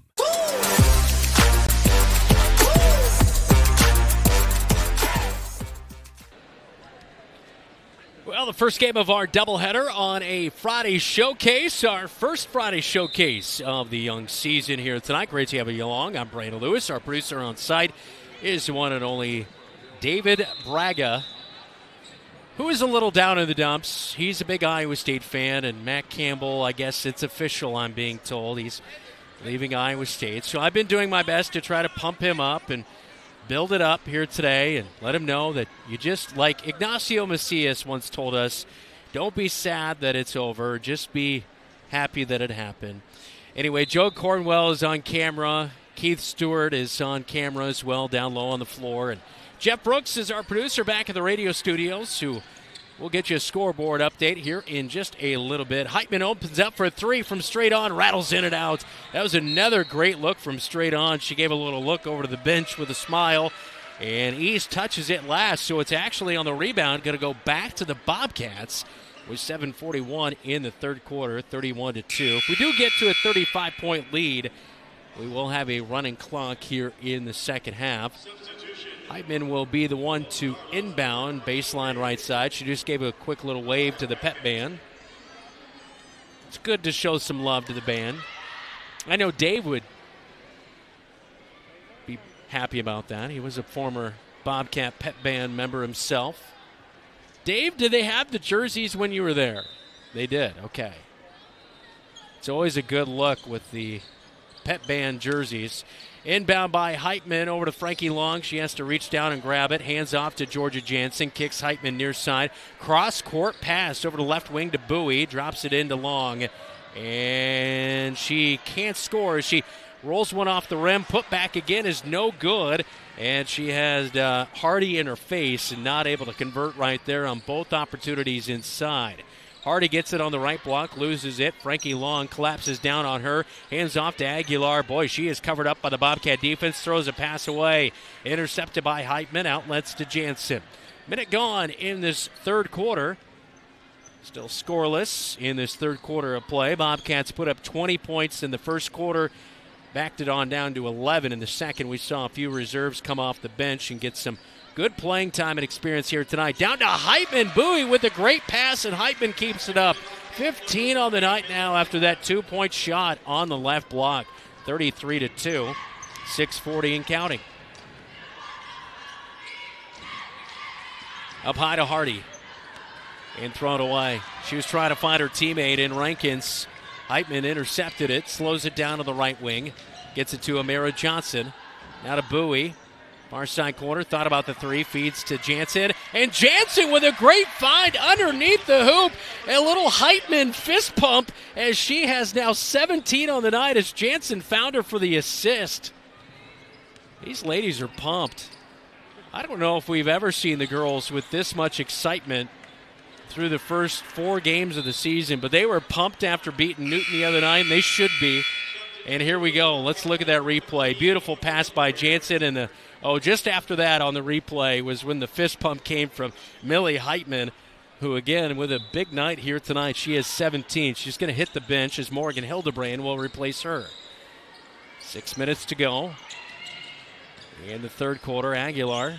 Well, the first game of our doubleheader on a Friday showcase, our first Friday showcase of the young season here tonight. Great to have you along. I'm Brandon Lewis. Our producer on site is the one and only David Braga, who is a little down in the dumps. He's a big Iowa State fan, and Matt Campbell, I guess it's official, I'm being told. He's leaving Iowa State. So I've been doing my best to try to pump him up and build it up here today and let him know that you just, like Ignacio Macias once told us, don't be sad that it's over. Just be happy that it happened. Anyway, Joe Cornwell is on camera. Keith Stewart is on camera as well, down low on the floor. And Jeff Brooks is our producer back at the radio studios, who will get you a scoreboard update here in just a little bit. Heitman opens up for a three from straight on, rattles in and out. That was another great look from straight on. She gave a little look over to the bench with a smile, and East touches it last, so it's actually on the rebound going to go back to the Bobcats with 7:41 in the third quarter, 31-2. If we do get to a 35-point lead, we will have a running clock here in the second half. Heitman will be the one to inbound, baseline right side. She just gave a quick little wave to the pep band. It's good to show some love to the band. I know Dave would be happy about that. He was a former Bobcat pep band member himself. Dave, did they have the jerseys when you were there? They did, okay. It's always a good look with the pep band jerseys. Inbound by Heitman over to Frankie Long. She has to reach down and grab it. Hands off to Georgia Jansen. Kicks Heitman near side. Cross-court pass over the left wing to Bowie. Drops it into Long. And she can't score. She rolls one off the rim. Put back again is no good. And she has Hardy in her face and not able to convert right there on both opportunities inside. Hardy gets it on the right block, loses it. Frankie Long collapses down on her. Hands off to Aguilar. Boy, she is covered up by the Bobcat defense. Throws a pass away. Intercepted by Heitman. Outlets to Jansen. Minute gone in this third quarter. Still scoreless in this third quarter of play. Bobcats put up 20 points in the first quarter. Backed it on down to 11 in the second. We saw a few reserves come off the bench and get some good playing time and experience here tonight. Down to Heitman. Bowie with a great pass, and Heitman keeps it up. 15 on the night now after that two-point shot on the left block. 33-2. 6:40 and counting. Up high to Hardy. And thrown away. She was trying to find her teammate in Rankins. Heitman intercepted it, slows it down to the right wing. Gets it to Amira Johnson. Now to Bowie. Far side corner, thought about the three, feeds to Jansen. And Jansen with a great find underneath the hoop. A little Heitman fist pump as she has now 17 on the night as Jansen found her for the assist. These ladies are pumped. I don't know if we've ever seen the girls with this much excitement through the first 4 games of the season, but they were pumped after beating Newton the other night, and they should be. And here we go. Let's look at that replay. Beautiful pass by Jansen, and just after that on the replay was when the fist pump came from Millie Heitman, who, again, with a big night here tonight. She has 17. She's going to hit the bench as Morgan Hildebrand will replace her. 6 minutes to go in the third quarter. Aguilar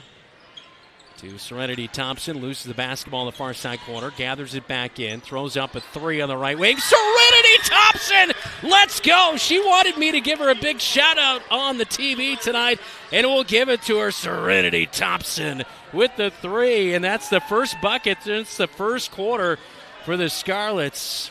to Serenity Thompson, loses the basketball in the far side corner, gathers it back in, throws up a three on the right wing. Serenity Thompson, let's go. She wanted me to give her a big shout out on the TV tonight, and we'll give it to her. Serenity Thompson with the three, and that's the first bucket since the first quarter for the Scarlets.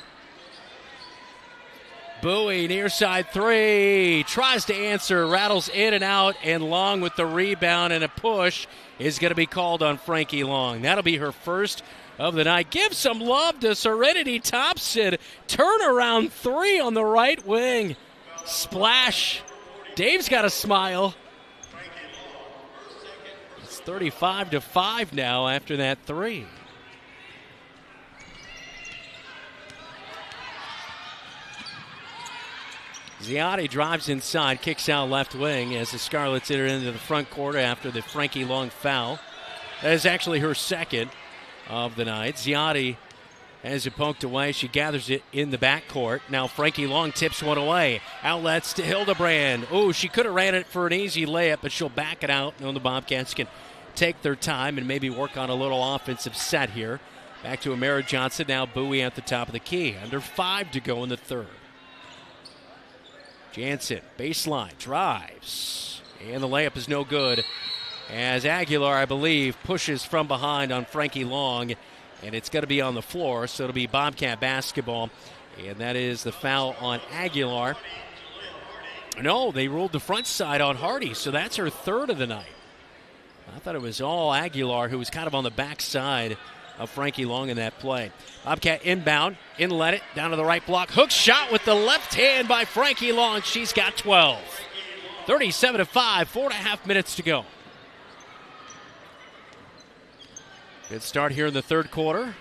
Bowie, near side three, tries to answer, rattles in and out, and Long with the rebound, and a push is going to be called on Frankie Long. That'll be her first of the night. Give some love to Serenity Thompson. Turnaround three on the right wing. Splash. Dave's got a smile. It's 35-5 now after that three. Ziotti drives inside, kicks out left wing as the Scarlets enter into the front court after the Frankie Long foul. That is actually her second of the night. Ziotti has it poked away. She gathers it in the backcourt. Now Frankie Long tips one away. Outlets to Hildebrand. Oh, she could have ran it for an easy layup, but she'll back it out. The Bobcats can take their time and maybe work on a little offensive set here. Back to Amira Johnson. Now Bowie at the top of the key. Under 5 to go in the third. Jansen, baseline, drives, and the layup is no good as Aguilar, I believe, pushes from behind on Frankie Long, and it's going to be on the floor, so it'll be Bobcat basketball, and that is the foul on Aguilar. No, they ruled the front side on Hardy, so that's her third of the night. I thought it was all Aguilar, who was kind of on the back side of Frankie Long in that play. Bobcat inbound, inlet it, down to the right block. Hook shot with the left hand by Frankie Long. She's got 12. 37-5, 4.5 minutes to go. Good start here in the third quarter.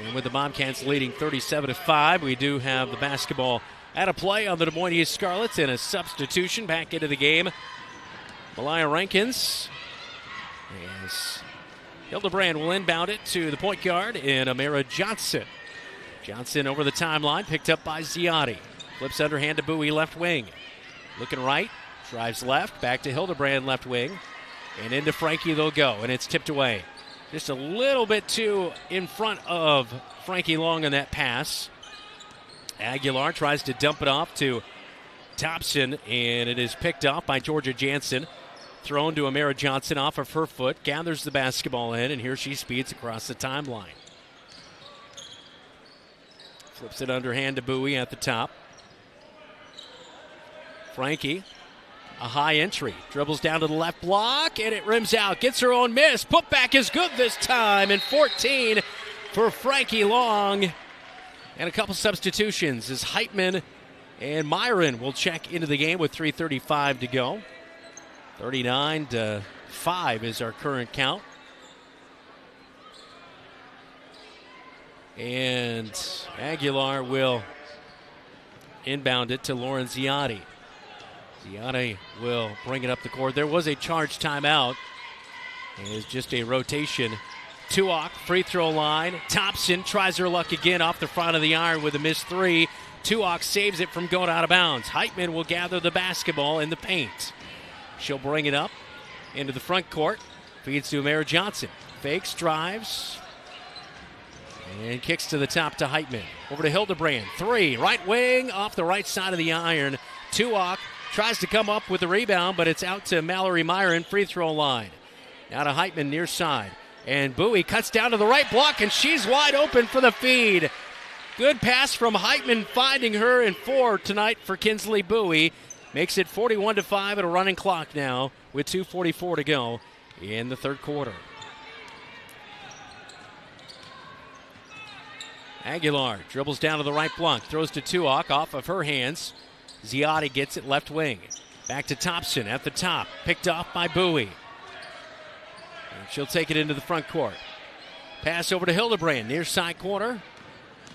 And with the Bobcats leading 37-5, we do have the basketball at a play on the Des Moines East Scarlets and a substitution back into the game. Malaya Rankins. As Hildebrand will inbound it to the point guard in Amira Johnson. Johnson over the timeline, picked up by Ziotti. Flips underhand to Bowie, left wing. Looking right, drives left, back to Hildebrand, left wing. And into Frankie they'll go, and it's tipped away. Just a little bit too in front of Frankie Long on that pass. Aguilar tries to dump it off to Thompson, and it is picked off by Georgia Jansen. Thrown to Amira Johnson off of her foot, gathers the basketball in, and here she speeds across the timeline. Flips it underhand to Bowie at the top. Frankie, a high entry, dribbles down to the left block, and it rims out, gets her own miss. Putback is good this time, and 14 for Frankie Long. And a couple substitutions as Heitman and Myron will check into the game with 3:35 to go. 39-5 is our current count. And Aguilar will inbound it to Lauren Ziotti. Ziotti will bring it up the court. There was a charged timeout. It's just a rotation. Tuak, free throw line. Thompson tries her luck again off the front of the iron with a missed three. Tuak saves it from going out of bounds. Heitman will gather the basketball in the paint. She'll bring it up into the front court. Feeds to Amira Johnson. Fakes, drives, and kicks to the top to Heitman. Over to Hildebrand. Three, right wing, off the right side of the iron. Tuak tries to come up with the rebound, but it's out to Mallory Myron, free throw line. Now to Heitman near side. And Bowie cuts down to the right block, and she's wide open for the feed. Good pass from Heitman, finding her in 4 tonight for Kinsley Bowie. Makes it 41-5 at a running clock now with 2:44 to go in the third quarter. Aguilar dribbles down to the right block, throws to Tuak off of her hands. Ziotti gets it left wing. Back to Thompson at the top, picked off by Bowie. And she'll take it into the front court. Pass over to Hildebrand, near side corner.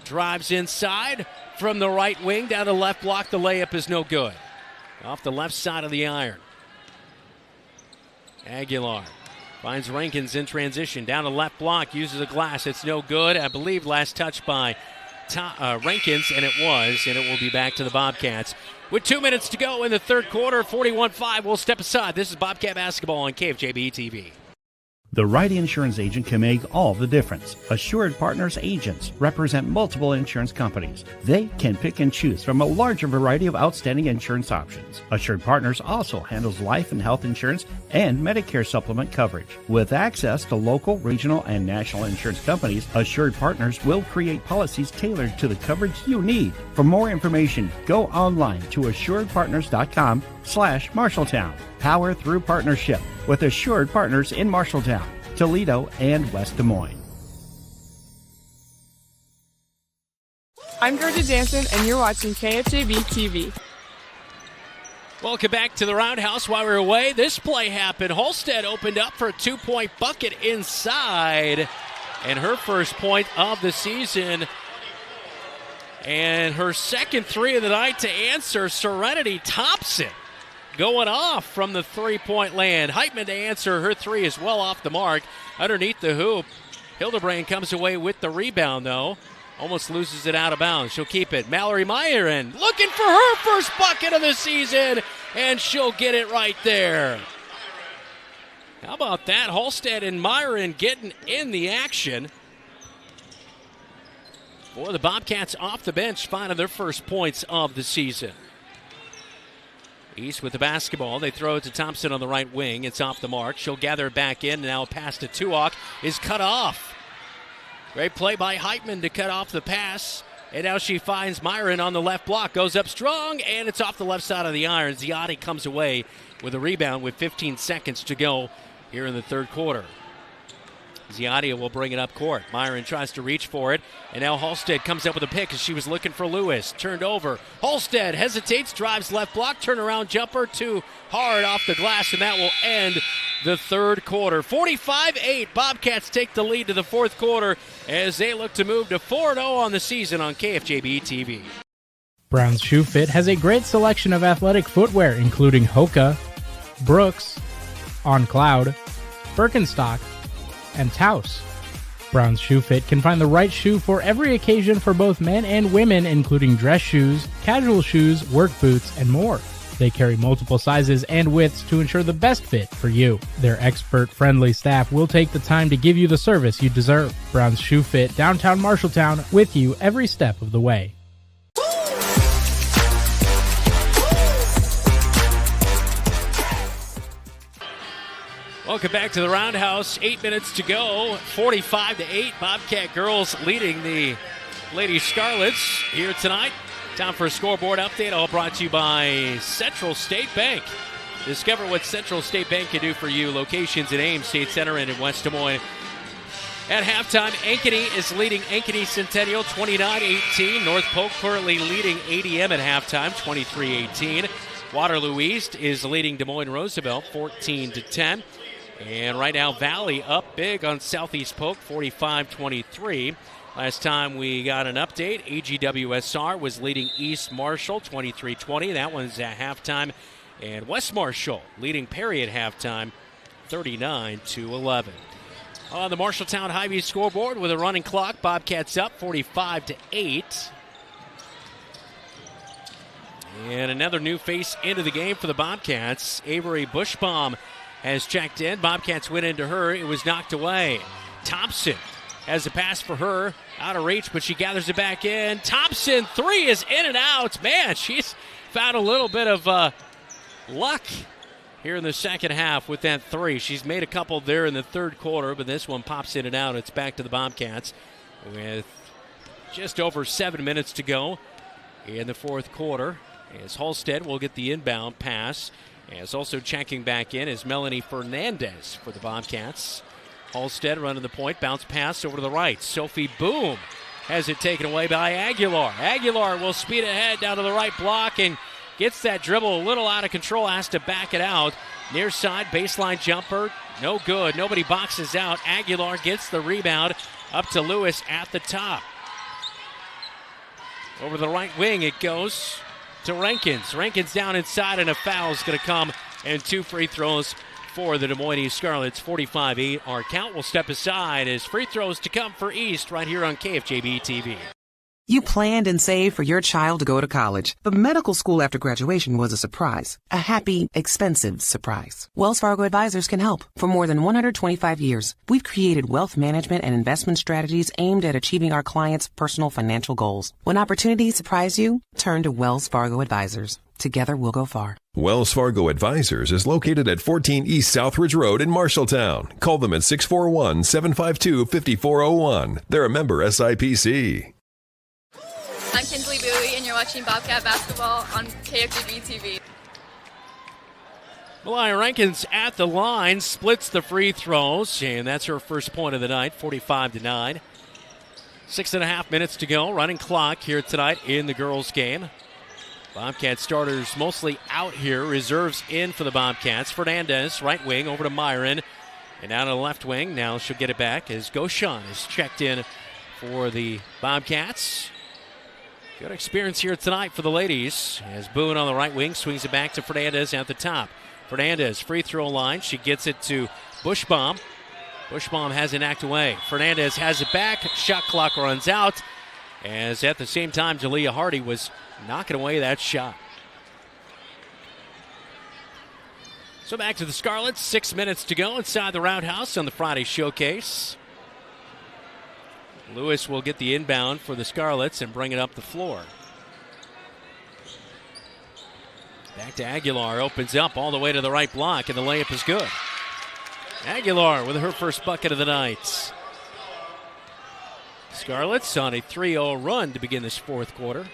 Drives inside from the right wing down to left block. The layup is no good. Off the left side of the iron. Aguilar finds Rankins in transition. Down to left block, uses a glass. It's no good. I believe last touch by Rankins, and it was. And it will be back to the Bobcats. With 2 minutes to go in the third quarter, 41-5. We'll step aside. This is Bobcat Basketball on KFJB-TV. The right insurance agent can make all the difference. Assured Partners agents represent multiple insurance companies. They can pick and choose from a larger variety of outstanding insurance options. Assured Partners also handles life and health insurance and Medicare supplement coverage. With access to local, regional, and national insurance companies, Assured Partners will create policies tailored to the coverage you need. For more information, go online to assuredpartners.com/Marshalltown. Power through partnership with Assured Partners in Marshalltown, Toledo, and West Des Moines. I'm Georgia Jansen, and you're watching KFJB-TV. Welcome back to the Roundhouse. While we're away, this play happened. Holstead opened up for a 2-point bucket inside, and her first point of the season. And her second three of the night to answer, Serenity Thompson going off from the three-point land. Heitman to answer. Her three is well off the mark. Underneath the hoop, Hildebrand comes away with the rebound, though. Almost loses it out of bounds. She'll keep it. Mallory Myron looking for her first bucket of the season, and she'll get it right there. How about that? Holstead and Myron getting in the action. For the Bobcats off the bench, finding their first points of the season. East with the basketball. They throw it to Thompson on the right wing. It's off the mark. She'll gather it back in. Now a pass to Tuak is cut off. Great play by Heitman to cut off the pass. And now she finds Myron on the left block. Goes up strong, and it's off the left side of the iron. Ziotti comes away with a rebound with 15 seconds to go here in the third quarter. Ziotti will bring it up court. Myron tries to reach for it, and now Halstead comes up with a pick as she was looking for Lewis. Turned over. Halstead hesitates, drives left block, turnaround jumper too hard off the glass, and that will end the third quarter. 45-8, Bobcats take the lead to the fourth quarter as they look to move to 4-0 on the season on KFJB-TV. Brown's Shoe Fit has a great selection of athletic footwear, including Hoka, Brooks, On Cloud, Birkenstock, and Taos. Brown's Shoe Fit can find the right shoe for every occasion for both men and women, including dress shoes, casual shoes, work boots, and more. They carry multiple sizes and widths to ensure the best fit for you. Their expert-friendly staff will take the time to give you the service you deserve. Brown's Shoe Fit, downtown Marshalltown, with you every step of the way. Welcome back to the Roundhouse. 8 minutes to go. 45-8. Bobcat girls leading the Lady Scarlets here tonight. Time for a scoreboard update, all brought to you by Central State Bank. Discover what Central State Bank can do for you. Locations in Ames, State Center, and in West Des Moines. At halftime, Ankeny is leading Ankeny Centennial 29-18. North Polk currently leading ADM at halftime 23-18. Waterloo East is leading Des Moines Roosevelt 14-10. And right now, Valley up big on Southeast Polk, 45-23. Last time we got an update, AGWSR was leading East Marshall, 23-20. That one's at halftime. And West Marshall leading Perry at halftime, 39-11. On the Marshalltown Hy-Vee scoreboard with a running clock, Bobcats up 45-8. And another new face into the game for the Bobcats. Avery Bushbaum has checked in. Bobcats went into her. It was knocked away. Thompson has a pass for her. Out of reach, but she gathers it back in. Thompson, three is in and out. Man, she's found a little bit of luck here in the second half with that three. She's made a couple there in the third quarter, but this one pops in and out. It's back to the Bobcats with just over 7 minutes to go in the fourth quarter. As Halstead will get the inbound pass. As also checking back in is Melanie Fernandez for the Bobcats. Halstead running the point, bounce pass over to the right. Sophie Boom has it taken away by Aguilar. Aguilar will speed ahead down to the right block and gets that dribble a little out of control, has to back it out. Near side, baseline jumper, no good. Nobody boxes out. Aguilar gets the rebound up to Lewis at the top. Over the right wing it goes to Rankins. Rankins down inside, and a foul is going to come, and two free throws for the Des Moines Scarlets. 45-8. Our count will step aside as free throws to come for East right here on KFJB-TV. You planned and saved for your child to go to college, but medical school after graduation was a surprise. A happy, expensive surprise. Wells Fargo Advisors can help. For more than 125 years, we've created wealth management and investment strategies aimed at achieving our clients' personal financial goals. When opportunities surprise you, turn to Wells Fargo Advisors. Together we'll go far. Wells Fargo Advisors is located at 14 East Southridge Road in Marshalltown. Call them at 641-752-5401. They're a member SIPC. I'm Kinsley Bowie, and you're watching Bobcat Basketball on KFJB-TV. Malaya Rankins at the line, splits the free throws, and that's her first point of the night, 45-9. 6.5 minutes to go, running clock here tonight in the girls' game. Bobcat starters mostly out here, reserves in for the Bobcats. Fernandez, right wing, over to Myron, and out of the left wing. Now she'll get it back as Gauchon is checked in for the Bobcats. Good experience here tonight for the ladies as Boone on the right wing swings it back to Fernandez at the top. Fernandez, free throw line. She gets it to Bushbaum. Bushbaum has it knocked away. Fernandez has it back. Shot clock runs out as at the same time Jalea Hardy was knocking away that shot. So back to the Scarlets. 6 minutes to go inside the Roundhouse on the Friday showcase. Lewis will get the inbound for the Scarlets and bring it up the floor. Back to Aguilar, opens up all the way to the right block, and the layup is good. Aguilar with her first bucket of the night. Scarlets on a 3-0 run to begin this fourth quarter.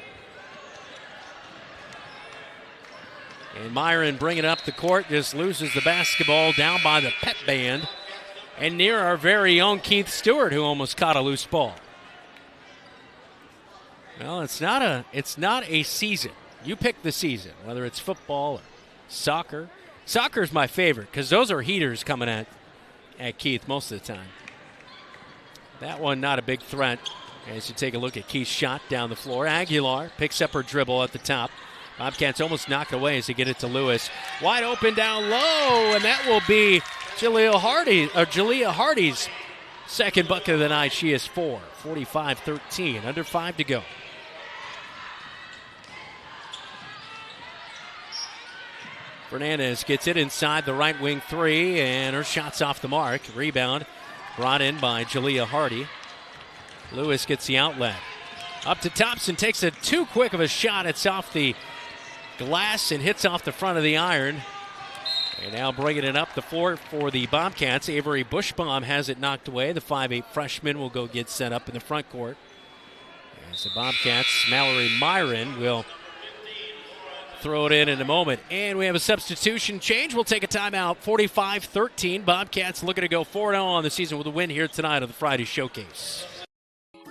And Myron bringing up the court, just loses the basketball down by the pep band. And near our very own Keith Stewart, who almost caught a loose ball. Well, it's not a season. You pick the season, whether it's football or soccer. Soccer's my favorite because those are heaters coming at Keith most of the time. That one not a big threat as you take a look at Keith's shot down the floor. Aguilar picks up her dribble at the top. Bobcats almost knock it away as they get it to Lewis. Wide open down low, and that will be Jalea Hardy's second bucket of the night. She is 4, 45-13, under 5 to go. Fernandez gets it inside the right wing three, and her shot's off the mark. Rebound brought in by Jalea Hardy. Lewis gets the outlet. Up to Thompson, takes it too quick of a shot. It's off the glass and hits off the front of the iron. And now bringing it up the floor for the Bobcats. Avery Bushbaum has it knocked away. The 5'8 freshman will go get set up in the front court. As the Bobcats, Mallory Myron will throw it in a moment. And we have a substitution change. We'll take a timeout. 45-13. Bobcats looking to go 4-0 on the season with a win here tonight on the Friday Showcase.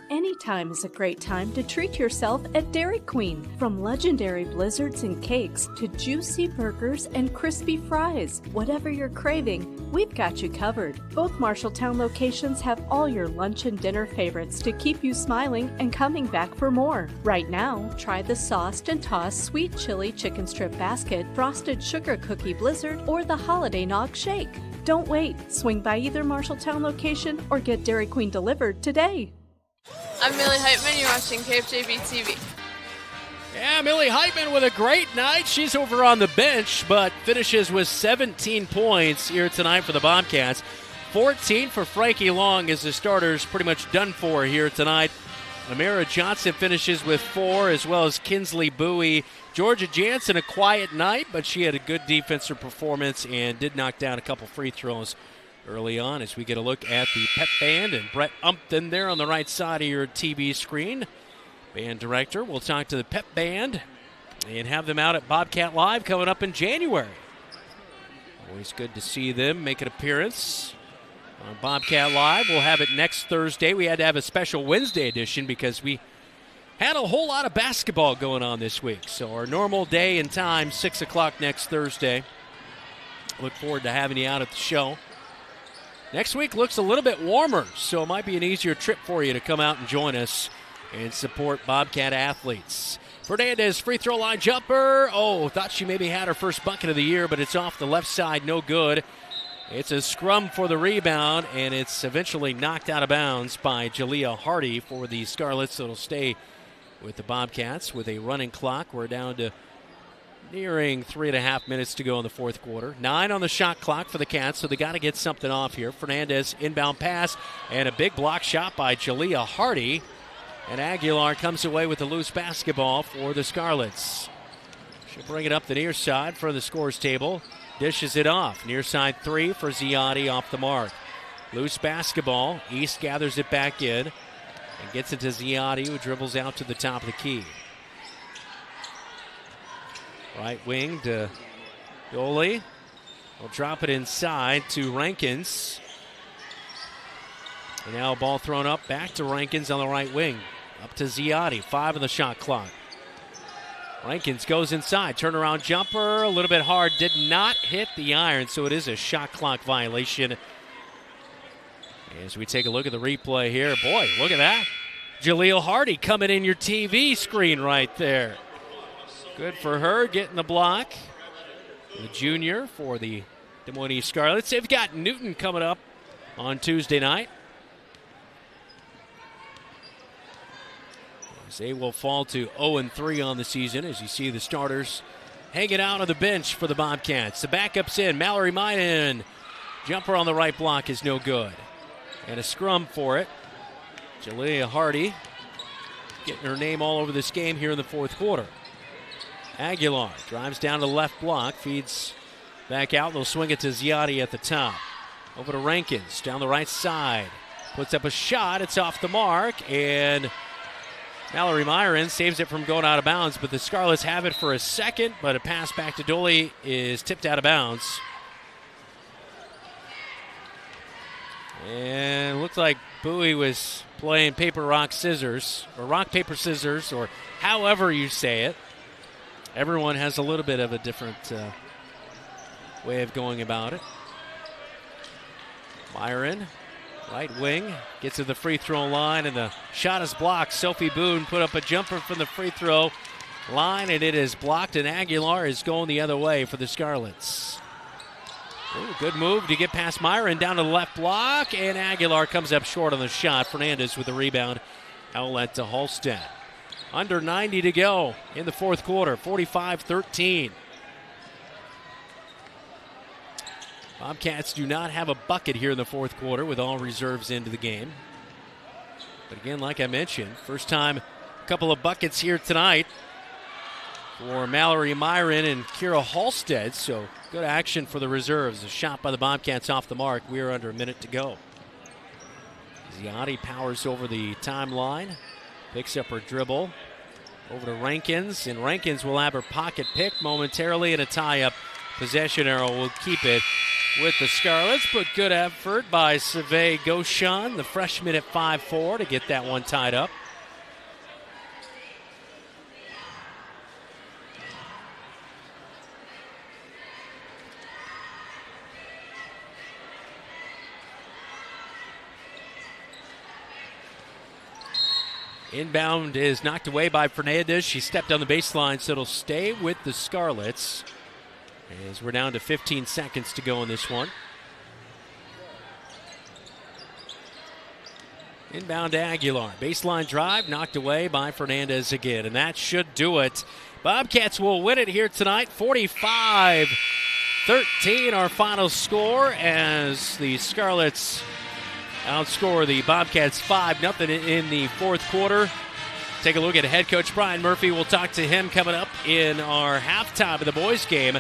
Anytime is a great time to treat yourself at Dairy Queen. From legendary blizzards and cakes to juicy burgers and crispy fries. Whatever you're craving, we've got you covered. Both Marshalltown locations have all your lunch and dinner favorites to keep you smiling and coming back for more. Right now, try the sauced and tossed sweet chili chicken strip basket, frosted sugar cookie blizzard, or the holiday nog shake. Don't wait. Swing by either Marshalltown location or get Dairy Queen delivered today. I'm Millie Heitman. You're watching KFJB-TV. Yeah, Millie Heitman with a great night. She's over on the bench, but finishes with 17 points here tonight for the Bobcats. 14 for Frankie Long as the starters pretty much done for here tonight. Amira Johnson finishes with 4, as well as Kinsley Bowie. Georgia Jansen, a quiet night, but she had a good defensive performance and did knock down a couple free throws early on as we get a look at the pep band and Brett Umpton there on the right side of your TV screen. Band director will talk to the pep band and have them out at Bobcat Live coming up in January. Always good to see them make an appearance on Bobcat Live. We'll have it next Thursday. We had to have a special Wednesday edition because we had a whole lot of basketball going on this week. So our normal day and time, 6 o'clock next Thursday. Look forward to having you out at the show. Next week looks a little bit warmer, so it might be an easier trip for you to come out and join us and support Bobcat athletes. Fernandez, free throw line jumper. Oh, thought she maybe had her first bucket of the year, but it's off the left side, no good. It's a scrum for the rebound, and it's eventually knocked out of bounds by Jalea Hardy for the Scarlets. So it'll stay with the Bobcats with a running clock. We're down to nearing 3.5 minutes to go in the fourth quarter. 9 on the shot clock for the Cats, so they got to get something off here. Fernandez, inbound pass, and a big block shot by Jalea Hardy. And Aguilar comes away with a loose basketball for the Scarlets. She'll bring it up the near side for the scores table. Dishes it off. Near side 3 for Ziotti off the mark. Loose basketball. East gathers it back in and gets it to Ziotti, who dribbles out to the top of the key. Right wing to Yoli. Will drop it inside to Rankins. And now a ball thrown up back to Rankins on the right wing. Up to Ziotti, 5 on the shot clock. Rankins goes inside, turnaround jumper, a little bit hard, did not hit the iron, so it is a shot clock violation. As we take a look at the replay here, boy, look at that. Jalea Hardy coming in your TV screen right there. Good for her, getting the block. The junior for the Des Moines East Scarlets. They've got Newton coming up on Tuesday night. As they will fall to 0-3 on the season as you see the starters hanging out on the bench for the Bobcats. The backup's in. Mallory Myron. Jumper on the right block is no good. And a scrum for it. Jalea Hardy getting her name all over this game here in the fourth quarter. Aguilar drives down to the left block, feeds back out. They'll swing it to Ziotti at the top. Over to Rankins, down the right side. puts up a shot. It's off the mark, and Mallory Myron saves it from going out of bounds, but the Scarlets have it for a second, but a pass back to Dooley is tipped out of bounds. And looks like Bowie was playing paper, rock, scissors, or rock, paper, scissors, or however you say it. Everyone has a little bit of a different way of going about it. Myron, right wing, gets to the free throw line, and the shot is blocked. Sophie Boone put up a jumper from the free throw line, and it is blocked, and Aguilar is going the other way for the Scarlets. Ooh, good move to get past Myron down to the left block, and Aguilar comes up short on the shot. Fernandez with the rebound. Outlet to Halstead. Under 90 to go in the fourth quarter, 45-13. Bobcats do not have a bucket here in the fourth quarter with all reserves into the game. But again, like I mentioned, first time a couple of buckets here tonight for Mallory Myron and Kira Halstead, so good action for the reserves. A shot by the Bobcats off the mark. We are under a minute to go. Ziotti powers over the timeline, picks up her dribble over to Rankins, and Rankins will have her pocket pick momentarily, and a tie-up possession arrow will keep it with the Scarlets, but good effort by Save Gauchon, the freshman at 5'4", to get that one tied up. Inbound is knocked away by Fernandez. She stepped on the baseline, so it'll stay with the Scarlets as we're down to 15 seconds to go in this one. Inbound to Aguilar. Baseline drive knocked away by Fernandez again, and that should do it. Bobcats will win it here tonight, 45-13 our final score, as the Scarlets outscore the Bobcats 5-0 in the fourth quarter. Take a look at head coach Brian Murphy. We'll talk to him coming up in our halftime of the boys game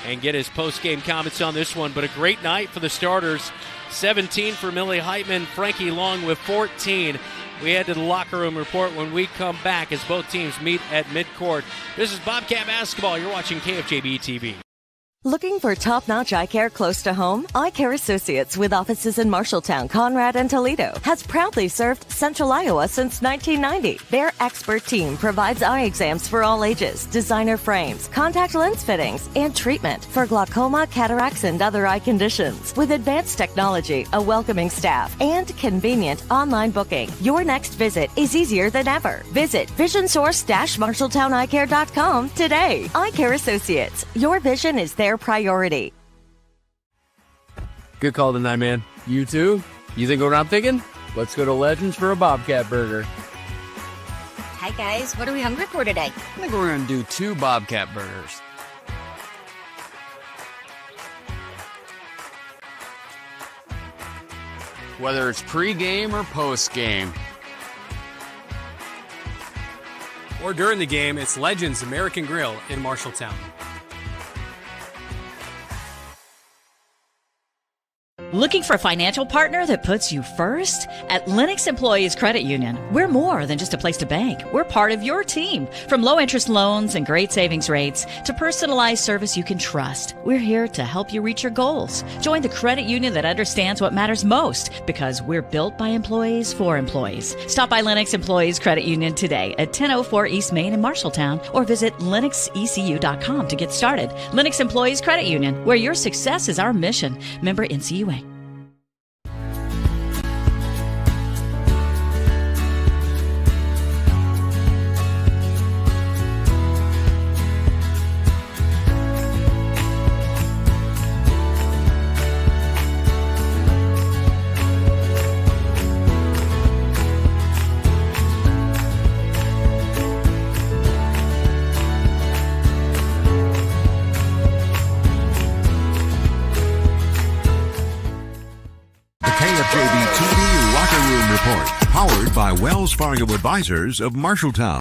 and get his post-game comments on this one. But a great night for the starters. 17 for Millie Heitman, Frankie Long with 14. We head to the locker room report when we come back as both teams meet at midcourt. This is Bobcat Basketball. You're watching KFJB-TV. Looking for top-notch eye care close to home? Eye Care Associates, with offices in Marshalltown, Conrad, and Toledo, has proudly served Central Iowa since 1990. Their expert team provides eye exams for all ages, designer frames, contact lens fittings, and treatment for glaucoma, cataracts, and other eye conditions. With advanced technology, a welcoming staff, and convenient online booking, your next visit is easier than ever. Visit VisionSource-MarshalltownEyeCare.com today. Eye Care Associates, your vision is their priority. Good call tonight, man. You too? You think what I'm thinking? Let's go to Legends for a Bobcat Burger. Hi, guys. What are we hungry for today? I think we're going to do 2 Bobcat Burgers. Whether it's pre-game or post-game. Or during the game, it's Legends American Grill in Marshalltown. Looking for a financial partner that puts you first? At Lennox Employees Credit Union, we're more than just a place to bank. We're part of your team. From low-interest loans and great savings rates to personalized service you can trust, we're here to help you reach your goals. Join the credit union that understands what matters most, because we're built by employees for employees. Stop by Lennox Employees Credit Union today at 1004 East Main in Marshalltown, or visit lennoxecu.com to get started. Lennox Employees Credit Union, where your success is our mission. Member NCUA. KFJB-TV Locker Room Report, powered by Wells Fargo Advisors of Marshalltown.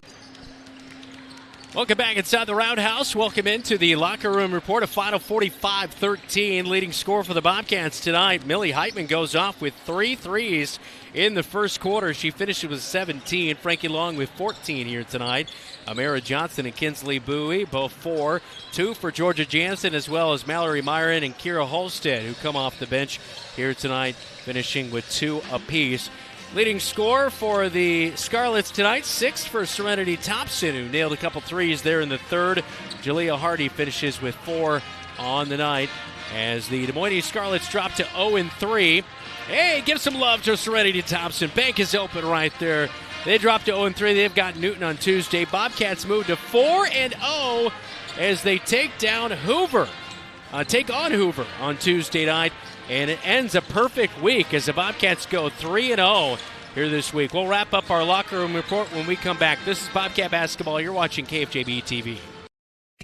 Welcome back inside the Roundhouse. Welcome into the locker room report. A final 45-13. Leading score for the Bobcats tonight. Millie Heitman goes off with 3 threes in the first quarter. She finishes with 17. Frankie Long with 14 here tonight. Amara Johnson and Kinsley Bowie, both 4. 2 for Georgia Jansen, as well as Mallory Myron and Kira Holstead, who come off the bench here tonight, finishing with 2 apiece. Leading scorer for the Scarlets tonight, 6 for Serenity Thompson, who nailed a couple threes there in the third. Jalea Hardy finishes with 4 on the night as the Des Moines Scarlets drop to 0-3. Hey, give some love to Serenity Thompson. Bank is open right there. They dropped to 0-3. They've got Newton on Tuesday. Bobcats move to 4-0 as they take on Hoover on Tuesday night. And it ends a perfect week as the Bobcats go 3-0 here this week. We'll wrap up our locker room report when we come back. This is Bobcat Basketball. You're watching KFJB-TV.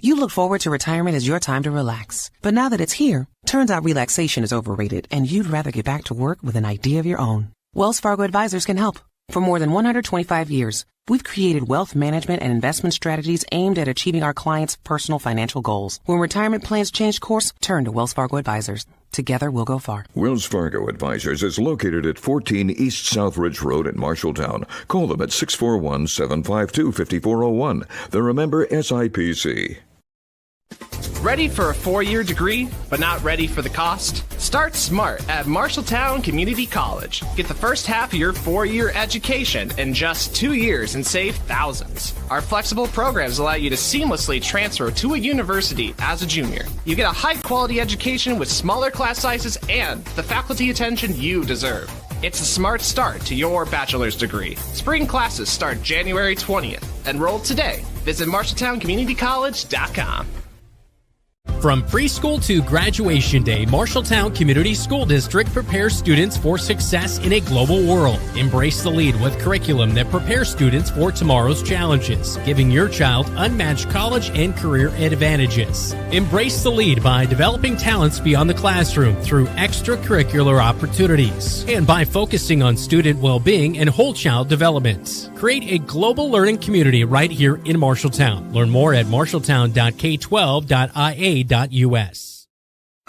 You look forward to retirement as your time to relax. But now that it's here, turns out relaxation is overrated and you'd rather get back to work with an idea of your own. Wells Fargo Advisors can help. For more than 125 years, we've created wealth management and investment strategies aimed at achieving our clients' personal financial goals. When retirement plans change course, turn to Wells Fargo Advisors. Together, we'll go far. Wells Fargo Advisors is located at 14 East Southridge Road in Marshalltown. Call them at 641-752-5401. They're a member SIPC. Ready for a 4-year degree, but not ready for the cost? Start smart at Marshalltown Community College. Get the first half of your 4-year education in just 2 years and save thousands. Our flexible programs allow you to seamlessly transfer to a university as a junior. You get a high-quality education with smaller class sizes and the faculty attention you deserve. It's a smart start to your bachelor's degree. Spring classes start January 20th. Enroll today. Visit MarshalltownCommunityCollege.com. From preschool to graduation day, Marshalltown Community School District prepares students for success in a global world. Embrace the lead with curriculum that prepares students for tomorrow's challenges, giving your child unmatched college and career advantages. Embrace the lead by developing talents beyond the classroom through extracurricular opportunities and by focusing on student well-being and whole child development. Create a global learning community right here in Marshalltown. Learn more at marshalltown.k12.ia.us.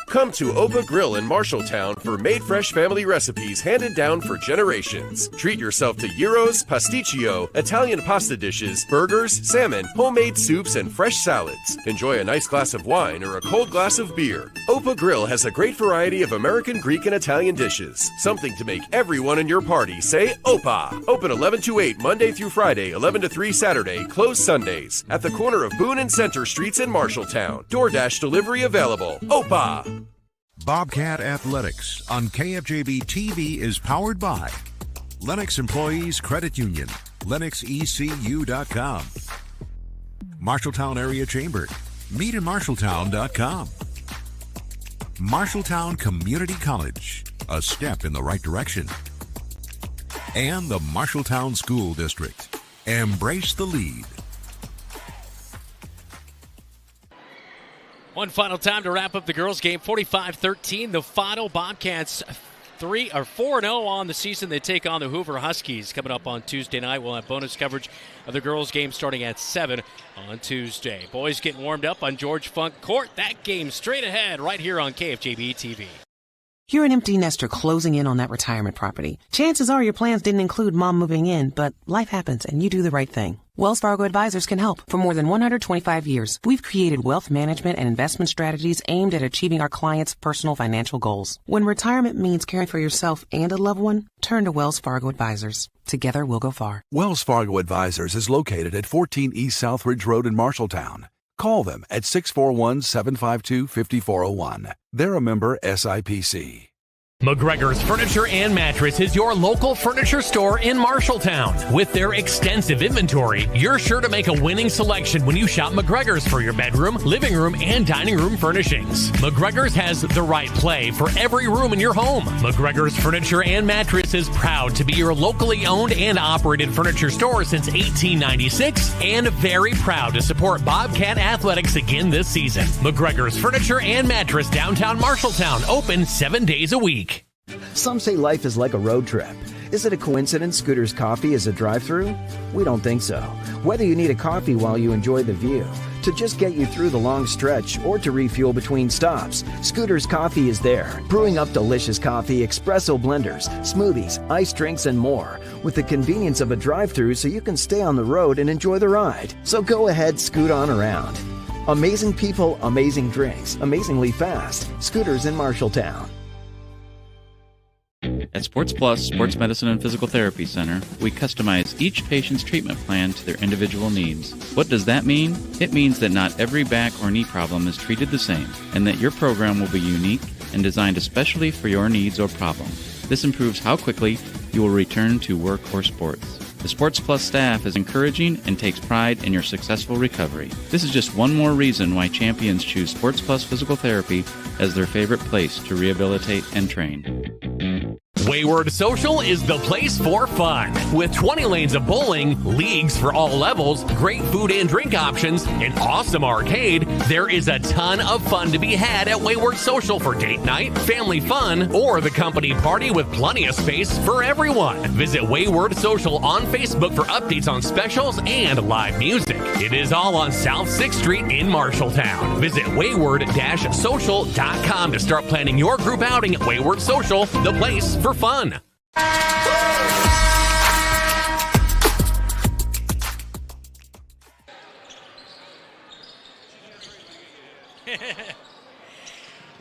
Come to Opa Grill in Marshalltown for made fresh family recipes handed down for generations. Treat yourself to gyros, pasticcio, Italian pasta dishes, burgers, salmon, homemade soups, and fresh salads. Enjoy a nice glass of wine or a cold glass of beer. Opa Grill has a great variety of American, Greek, and Italian dishes. Something to make everyone in your party say Opa. Open 11 to 8 Monday through Friday, 11 to 3 Saturday, closed Sundays. At the corner of Boone and Center Streets in Marshalltown. DoorDash delivery available. Opa. Bobcat Athletics on KFJB-TV is powered by Lennox Employees Credit Union, LennoxECU.com, Marshalltown Area Chamber, meetinmarshalltown.com, Marshalltown Community College, a step in the right direction, and the Marshalltown School District. Embrace the lead. One final time to wrap up the girls' game, 45-13. The final. Bobcats 4-0 on the season. They take on the Hoover Huskies coming up on Tuesday night. We'll have bonus coverage of the girls' game starting at 7 on Tuesday. Boys getting warmed up on George Funk Court. That game straight ahead right here on KFJB-TV. You're an empty nester closing in on that retirement property. Chances are your plans didn't include mom moving in, but life happens and you do the right thing. Wells Fargo Advisors can help. For more than 125 years, we've created wealth management and investment strategies aimed at achieving our clients' personal financial goals. When retirement means caring for yourself and a loved one, turn to Wells Fargo Advisors. Together, we'll go far. Wells Fargo Advisors is located at 14 East Southridge Road in Marshalltown. Call them at 641-752-5401. They're a member SIPC. McGregor's Furniture and Mattress is your local furniture store in Marshalltown. With their extensive inventory, you're sure to make a winning selection when you shop McGregor's for your bedroom, living room, and dining room furnishings. McGregor's has the right play for every room in your home. McGregor's Furniture and Mattress is proud to be your locally owned and operated furniture store since 1896 and very proud to support Bobcat Athletics again this season. McGregor's Furniture and Mattress, downtown Marshalltown, open 7 days a week. Some say life is like a road trip. Is it a coincidence Scooter's Coffee is a drive-thru? We don't think so. Whether you need a coffee while you enjoy the view, to just get you through the long stretch, or to refuel between stops, Scooter's Coffee is there, brewing up delicious coffee, espresso blenders, smoothies, iced drinks, and more, with the convenience of a drive-thru so you can stay on the road and enjoy the ride. So go ahead, scoot on around. Amazing people, amazing drinks, amazingly fast. Scooters in Marshalltown. At Sports Plus Sports Medicine and Physical Therapy Center, we customize each patient's treatment plan to their individual needs. What does that mean? It means that not every back or knee problem is treated the same, and that your program will be unique and designed especially for your needs or problem. This improves how quickly you will return to work or sports. The Sports Plus staff is encouraging and takes pride in your successful recovery. This is just one more reason why champions choose Sports Plus Physical Therapy as their favorite place to rehabilitate and train. Wayward Social is the place for fun. With 20 lanes of bowling, leagues for all levels, great food and drink options, an awesome arcade, there is a ton of fun to be had at Wayward Social for date night, family fun, or the company party with plenty of space for everyone. Visit Wayward Social on Facebook for updates on specials and live music. It is all on South 6th Street in Marshalltown. Visit wayward-social.com to start planning your group outing at Wayward Social, the place for fun.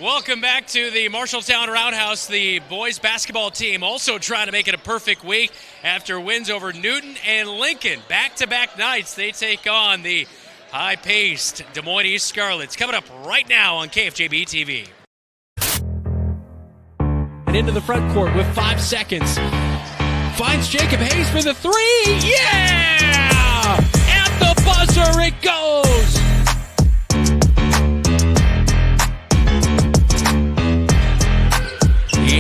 Welcome back to the Marshalltown Roundhouse. The boys basketball team also trying to make it a perfect week after wins over Newton and Lincoln. Back-to-back nights, they take on the high-paced Des Moines East Scarlets. Coming up right now on KFJB-TV. And into the front court with 5 seconds. Finds Jacob Hayes for the three. Yeah! At the buzzer it goes.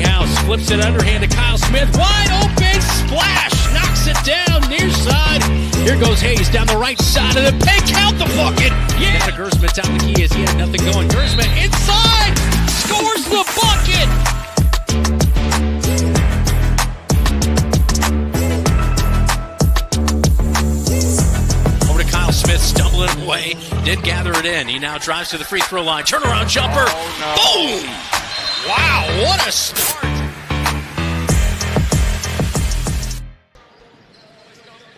House flips it underhand to Kyle Smith. Wide open. Splash. Knocks it down near side. Here goes Hayes down the right side of the paint. Count the bucket. Yeah! Gersman down the key as he had nothing going. Gersman inside. Scores the bucket. Smith stumbling away, did gather it in. He now drives to the free throw line. Turnaround jumper. Boom! Wow, what a start.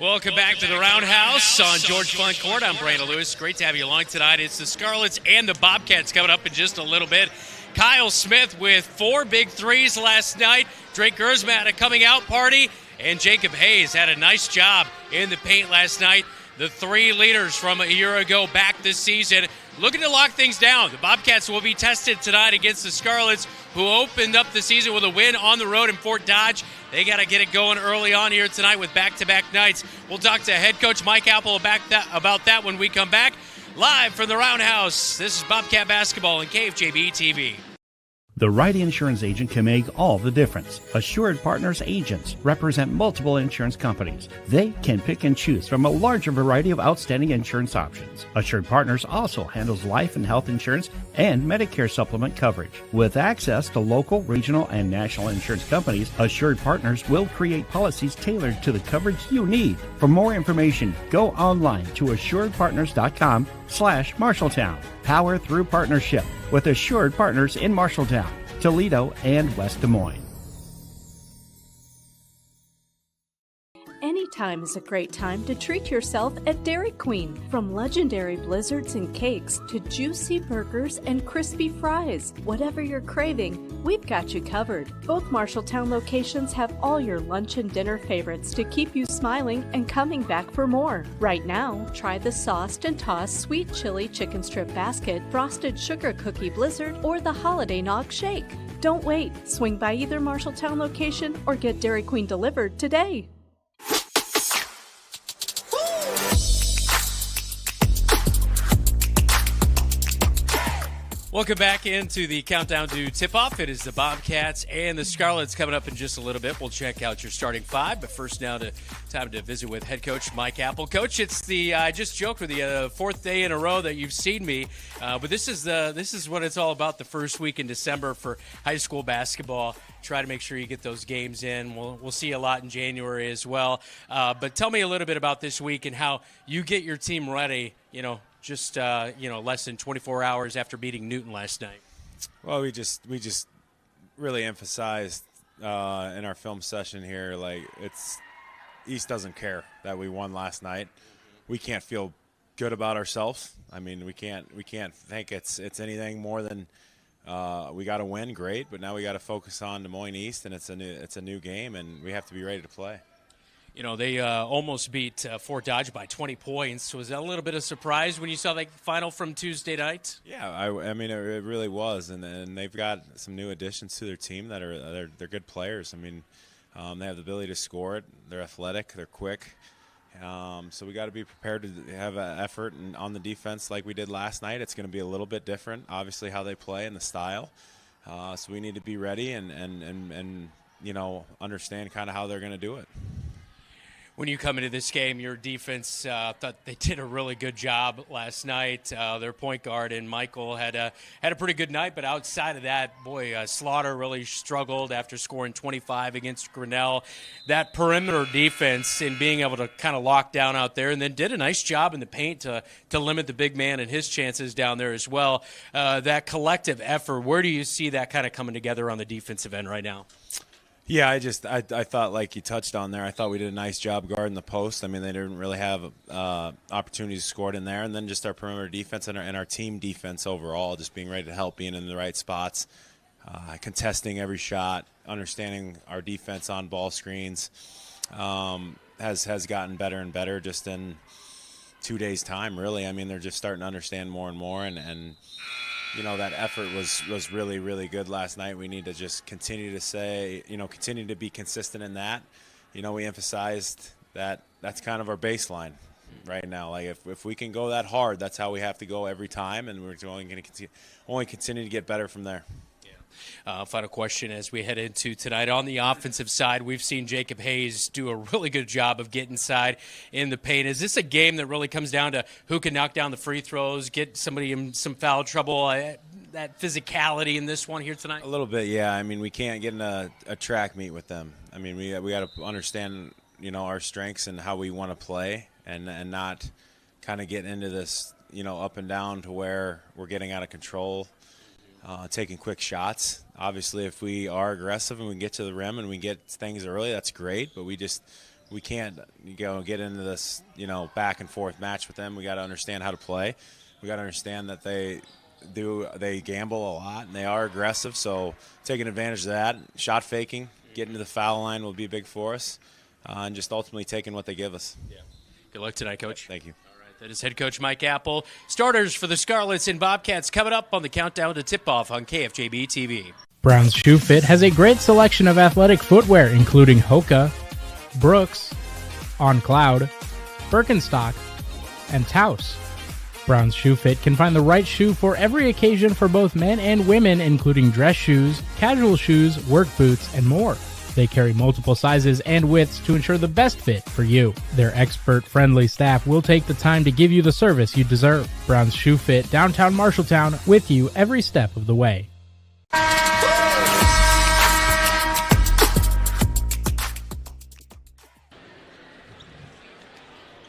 Welcome back to the Roundhouse on George Fund Court. I'm Brandon Lewis. Great to have you along tonight. It's the Scarlets and the Bobcats coming up in just a little bit. Kyle Smith with 4 big threes last night. Drake Gersman had a coming out party. And Jacob Hayes had a nice job in the paint last night. The 3 leaders from a year ago back this season looking to lock things down. The Bobcats will be tested tonight against the Scarlets, who opened up the season with a win on the road in Fort Dodge. They got to get it going early on here tonight with back-to-back nights. We'll talk to head coach Mike Apple about that when we come back. Live from the Roundhouse, this is Bobcat Basketball and KFJB-TV. The right insurance agent can make all the difference. Assured Partners agents represent multiple insurance companies. They can pick and choose from a larger variety of outstanding insurance options. Assured Partners also handles life and health insurance and Medicare supplement coverage. With access to local, regional, and national insurance companies, Assured Partners will create policies tailored to the coverage you need. For more information, go online to assuredpartners.com/Marshalltown. Power through partnership with Assured Partners in Marshalltown, Toledo, and West Des Moines. Anytime is a great time to treat yourself at Dairy Queen. From legendary blizzards and cakes to juicy burgers and crispy fries, whatever you're craving, we've got you covered. Both Marshalltown locations have all your lunch and dinner favorites to keep you smiling and coming back for more. Right now, try the sauced and tossed sweet chili chicken strip basket, frosted sugar cookie blizzard, or the holiday nog shake. Don't wait. Swing by either Marshalltown location or get Dairy Queen delivered today. Welcome back into the countdown to tip-off. It is the Bobcats and the Scarlets coming up in just a little bit. We'll check out your starting five, but first now time to visit with head coach Mike Apple. Coach, it's I just joked with you, fourth day in a row that you've seen me, but this is what it's all about. The first week in December for high school basketball. Try to make sure you get those games in. We'll see a lot in January as well. But tell me a little bit about this week and how you get your team ready. Just less than 24 hours after beating Newton last night. Well, we just really emphasized in our film session here, like East doesn't care that we won last night. We can't feel good about ourselves. I mean, we can't think it's anything more than we got to win, great, but now we got to focus on Des Moines East, and it's a new game, and we have to be ready to play. They almost beat Fort Dodge by 20 points. Was that a little bit of surprise when you saw the final from Tuesday night? Yeah, I mean, it really was, and they've got some new additions to their team that they're good players. I mean, they have the ability to score it. They're athletic. They're quick. So we got to be prepared to have an effort on the defense like we did last night. It's going to be a little bit different, obviously, how they play and the style. So we need to be ready and understand kind of how they're going to do it. When you come into this game, your defense thought they did a really good job last night. Their point guard and Michael had a pretty good night, but outside of that, boy, Slaughter really struggled after scoring 25 against Grinnell. That perimeter defense and being able to kind of lock down out there, and then did a nice job in the paint to limit the big man and his chances down there as well. That collective effort, where do you see that kind of coming together on the defensive end right now? Yeah, I thought, like you touched on there, I thought we did a nice job guarding the post. I mean, they didn't really have opportunities scored in there. And then just our perimeter defense and our team defense overall, just being ready to help, being in the right spots, contesting every shot, understanding our defense on ball screens has gotten better and better just in 2 days' time, really. I mean, they're just starting to understand more and more. And that effort was really, really good last night. We need to just continue to be consistent in that. We emphasized that that's kind of our baseline right now. Like if we can go that hard, that's how we have to go every time, and we're only going to continue to get better from there. Final question as we head into tonight. On the offensive side, we've seen Jacob Hayes do a really good job of getting inside in the paint. Is this a game that really comes down to who can knock down the free throws, get somebody in some foul trouble, that physicality in this one here tonight? A little bit, yeah. I mean, we can't get in a track meet with them. I mean, we got to understand, our strengths and how we want to play and not kind of get into this, up and down to where we're getting out of control. Taking quick shots. Obviously, if we are aggressive and we get to the rim and we get things early, that's great. But we can't get into this back and forth match with them. We got to understand how to play. We got to understand that they gamble a lot and they are aggressive. So taking advantage of that, shot faking, getting to the foul line will be big for us, and just ultimately taking what they give us. Yeah. Good luck tonight, Coach. Thank you. That is head coach Mike Apple. Starters for the Scarlets and Bobcats coming up on the countdown to tip-off on KFJB-TV. Brown's Shoe Fit has a great selection of athletic footwear, including Hoka, Brooks, On Cloud, Birkenstock, and Taos. Brown's Shoe Fit can find the right shoe for every occasion for both men and women, including dress shoes, casual shoes, work boots, and more. They carry multiple sizes and widths to ensure the best fit for you. Their expert-friendly staff will take the time to give you the service you deserve. Brown's Shoe Fit, downtown Marshalltown, with you every step of the way.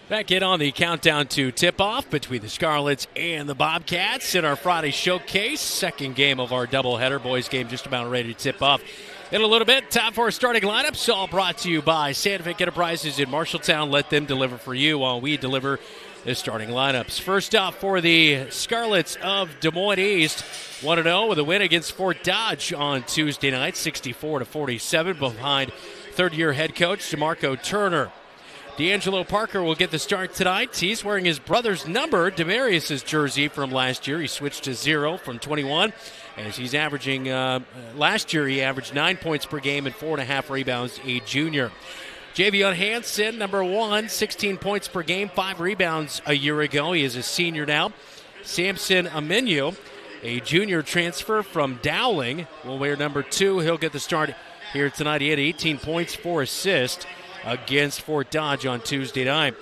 Back in on the countdown to tip-off between the Scarlets and the Bobcats in our Friday showcase. Second game of our doubleheader. Boys game just about ready to tip off. In a little bit, time for our starting lineups, all brought to you by Sandvik Enterprises in Marshalltown. Let them deliver for you while we deliver the starting lineups. First up for the Scarlets of Des Moines East, 1-0 with a win against Fort Dodge on Tuesday night, 64-47, behind third-year head coach DeMarco Turner. D'Angelo Parker will get the start tonight. He's wearing his brother's number, Demarius's jersey from last year. He switched to 0 from 21. As he's averaging, last year he averaged 9 points per game and 4.5 rebounds, a junior. Javion Hansen, number 1, 16 points per game, 5 rebounds a year ago. He is a senior now. Samson Aminu, a junior transfer from Dowling, will wear number 2. He'll get the start here tonight. He had 18 points, 4 assists against Fort Dodge on Tuesday night.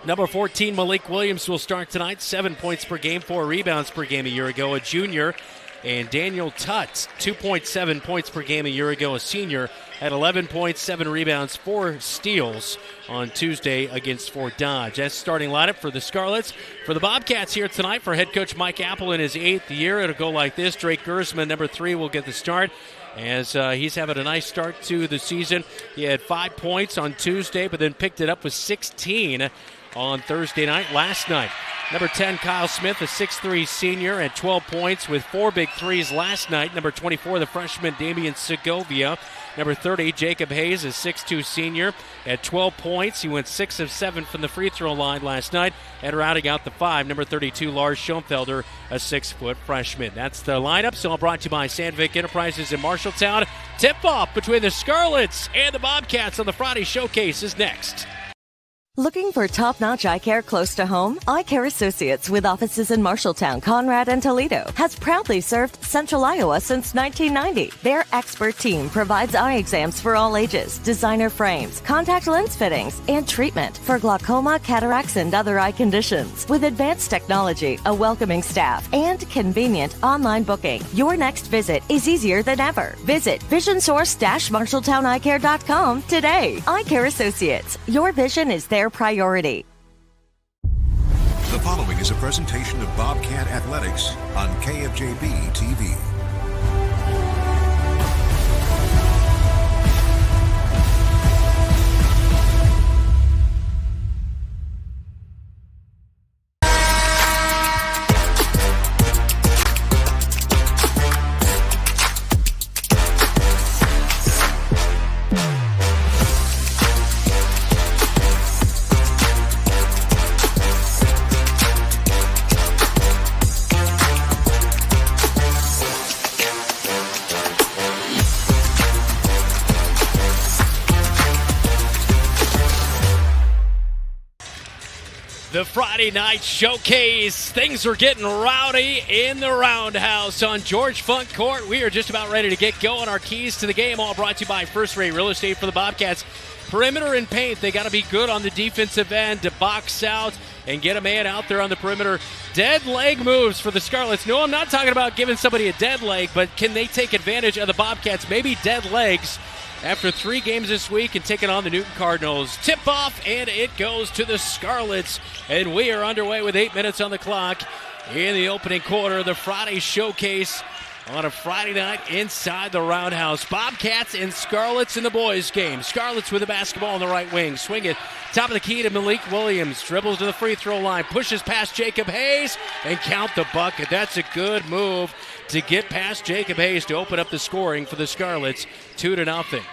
Number 14, Malik Williams, will start tonight. 7 points per game, 4 rebounds per game a year ago, a junior. And Daniel Tutts, 2.7 points per game a year ago, a senior, had 11 points, 7 rebounds, 4 steals on Tuesday against Fort Dodge. That's starting lineup for the Scarlets. For the Bobcats here tonight, for head coach Mike Apple in his 8th year, it'll go like this. Drake Gersman, number 3, will get the start, as he's having a nice start to the season. He had 5 points on Tuesday, but then picked it up with 16 on Thursday night last night. Number 10, Kyle Smith, a 6'3 senior, had 12 points with 4 big threes last night. Number 24, the freshman Damian Segovia. Number 30, Jacob Hayes, a 6'2 senior, had 12 points. He went 6 of 7 from the free throw line last night, and rounding out the 5, number 32, Lars Schoenfelder, a 6-foot freshman. That's the lineup. So all brought to you by Sandvik Enterprises in Marshalltown. Tip-off between the Scarlets and the Bobcats on the Friday Showcase is next. Looking for top-notch eye care close to home? Eye Care Associates, with offices in Marshalltown, Conrad, and Toledo, has proudly served Central Iowa since 1990. Their expert team provides eye exams for all ages, designer frames, contact lens fittings, and treatment for glaucoma, cataracts, and other eye conditions. With advanced technology, a welcoming staff, and convenient online booking, your next visit is easier than ever. Visit visionsource-marshalltowneyecare.com today. Eye Care Associates, your vision is their priority. The following is a presentation of Bobcat Athletics on KFJB-TV. The Friday night showcase. Things are getting rowdy in the Roundhouse on George Funk Court. We are just about ready to get going. Our keys to the game all brought to you by First Rate Real Estate for the Bobcats. Perimeter and paint. They got to be good on the defensive end to box out and get a man out there on the perimeter. Dead leg moves for the Scarlets. No, I'm not talking about giving somebody a dead leg, but can they take advantage of the Bobcats? Maybe dead legs after 3 games this week and taking on the Newton Cardinals. Tip off, and it goes to the Scarlets. And we are underway with 8 minutes on the clock in the opening quarter. The Friday showcase on a Friday night inside the Roundhouse. Bobcats and Scarlets in the boys' game. Scarlets with the basketball on the right wing. Swing it. Top of the key to Malik Williams. Dribbles to the free throw line. Pushes past Jacob Hayes and count the bucket. That's a good move to get past Jacob Hayes to open up the scoring for the Scarlets. 2-0.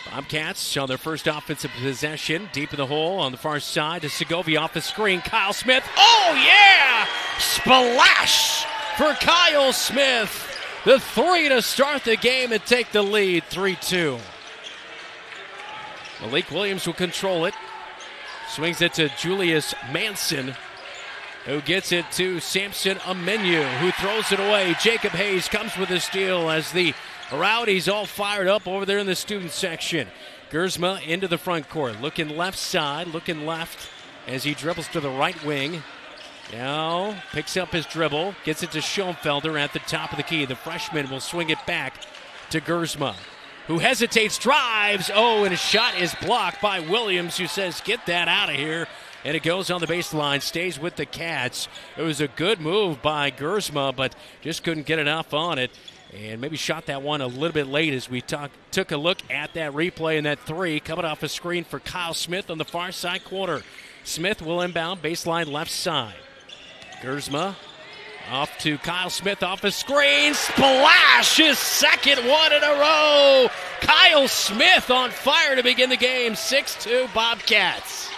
Bobcats on their first offensive possession. Deep in the hole on the far side to Segovia off the screen. Kyle Smith. Oh, yeah! Splash for Kyle Smith. The 3 to start the game and take the lead, 3-2. Malik Williams will control it. Swings it to Julius Manson, who gets it to Samson Amenu, who throws it away. Jacob Hayes comes with a steal as the Rowdies all fired up over there in the student section. Gersma into the front court, looking left side, looking left as he dribbles to the right wing. Now picks up his dribble, gets it to Schoenfelder at the top of the key. The freshman will swing it back to Gersma, who hesitates, drives. Oh, and his shot is blocked by Williams, who says, get that out of here. And it goes on the baseline, stays with the Cats. It was a good move by Gersma, but just couldn't get enough on it. And maybe shot that one a little bit late as we took a look at that replay, and that 3 coming off a screen for Kyle Smith on the far side corner. Smith will inbound, baseline left side. Gersma off to Kyle Smith off a screen. Splash! His second one in a row. Kyle Smith on fire to begin the game. 6-2 Bobcats.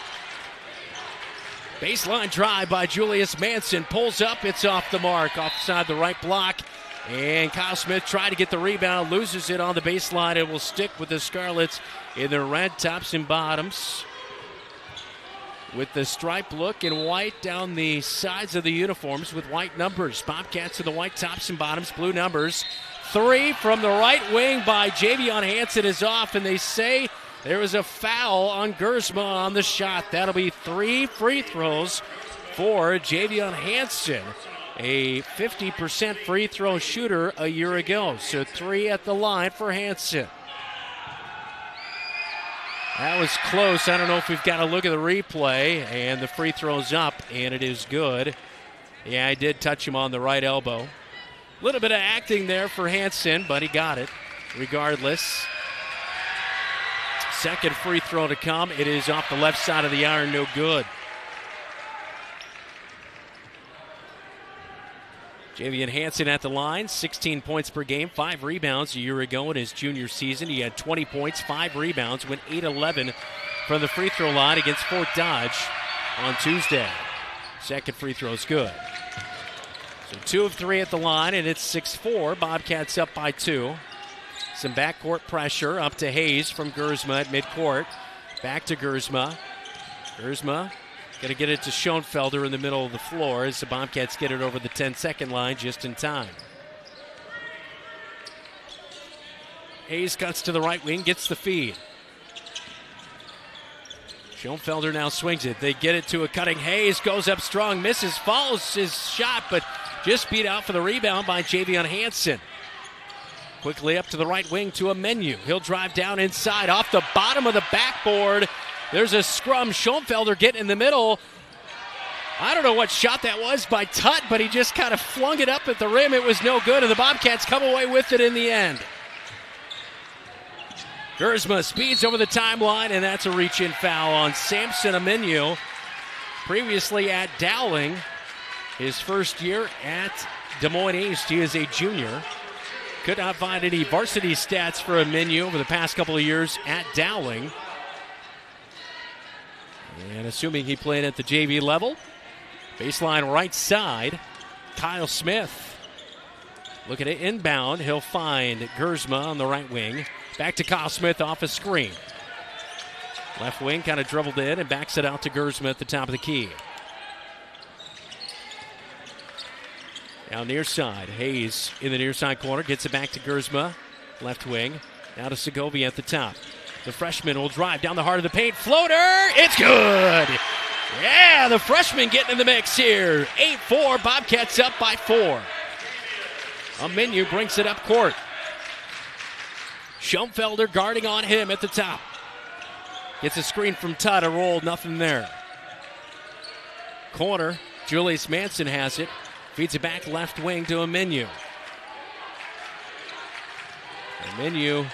Baseline drive by Julius Manson. Pulls up. It's off the mark. Offside the right block. And Kyle Smith tried to get the rebound. Loses it on the baseline. It will stick with the Scarlets in their red tops and bottoms. with the stripe look in white down the sides of the uniforms with white numbers. Bobcats in the white tops and bottoms, blue numbers. 3 from the right wing by Javion Hansen is off, and they say there was a foul on Gersma on the shot. That'll be 3 free throws for Javion Hansen, a 50% free throw shooter a year ago. So 3 at the line for Hansen. That was close. I don't know if we've got to look at the replay, and the free throw's up, and it is good. Yeah, I did touch him on the right elbow. A little bit of acting there for Hansen, but he got it regardless. Second free throw to come. It is off the left side of the iron, no good. Javion Hansen at the line, 16 points per game, 5 rebounds a year ago in his junior season. He had 20 points, 5 rebounds, went 8-11 from the free throw line against Fort Dodge on Tuesday. Second free throw is good. So 2 of 3 at the line, and it's 6-4. Bobcats up by 2. Some backcourt pressure up to Hayes from Gersma at midcourt. Back to Gersma. Gersma going to get it to Schoenfelder in the middle of the floor as the Bobcats get it over the 10-second line just in time. Hayes cuts to the right wing, gets the feed. Schoenfelder now swings it. They get it to a cutting Hayes, goes up strong, misses, follows his shot, but just beat out for the rebound by Javion Hansen. Quickly up to the right wing to a Menu. He'll drive down inside off the bottom of the backboard. There's a scrum. Schoenfelder getting in the middle. I don't know what shot that was by Tutt, but he just kind of flung it up at the rim. It was no good, and the Bobcats come away with it in the end. Gersma speeds over the timeline, and that's a reach-in foul on Samson Amenu. Previously at Dowling, his first year at Des Moines East. He is a junior. Could not find any varsity stats for Amenu over the past couple of years at Dowling. And assuming he played at the JV level, baseline right side, Kyle Smith. Looking at inbound, he'll find Gersma on the right wing. Back to Kyle Smith off a screen. Left wing kind of dribbled in and backs it out to Gersma at the top of the key. Now near side, Hayes in the near side corner, gets it back to Gersma, left wing. Now to Segovia at the top. The freshman will drive down the heart of the paint. Floater, it's good. Yeah, the freshman getting in the mix here. 8-4, Bobcats up by 4. Amenu brings it up court. Schoenfelder guarding on him at the top. Gets a screen from Tutt, a roll, nothing there. Corner, Julius Manson has it. Feeds it back left wing to Amenu. Amenu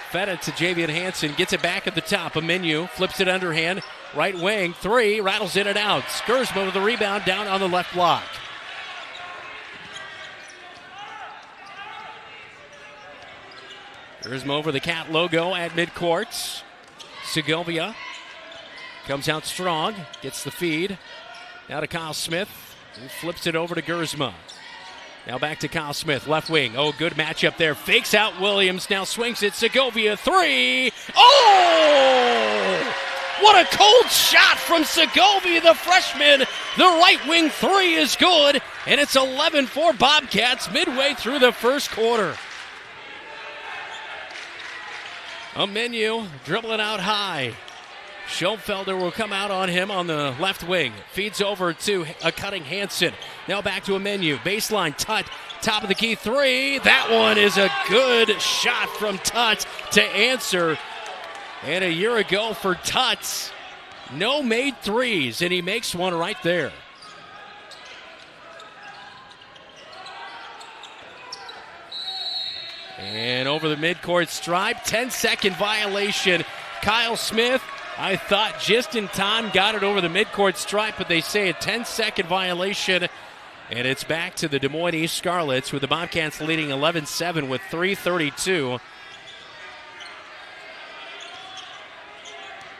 fed it to Javion Hansen, gets it back at the top. Amenu flips it underhand, right wing, 3, rattles in and out. Gersma with the rebound down on the left block. Gersma over the Cat logo at midcourt. Segovia comes out strong, gets the feed. Now to Kyle Smith, who flips it over to Gersma. Now back to Kyle Smith, left wing. Oh, good matchup there. Fakes out Williams, now swings it. Segovia, 3. Oh! What a cold shot from Segovia, the freshman. The right wing 3 is good, and it's 11-4 Bobcats midway through the first quarter. Amenu dribbling out high. Schoenfelder will come out on him on the left wing. Feeds over to a cutting Hansen. Now back to Amenu. Baseline, Tutt. Top of the key, 3. That one is a good shot from Tutt to answer. And a year ago for Tutt, no made threes, and he makes one right there. And over the midcourt stripe, 10-second violation. Kyle Smith, I thought just in time, got it over the midcourt stripe, but they say a 10-second violation. And it's back to the Des Moines East Scarlets with the Bobcats leading 11-7 with 3:32.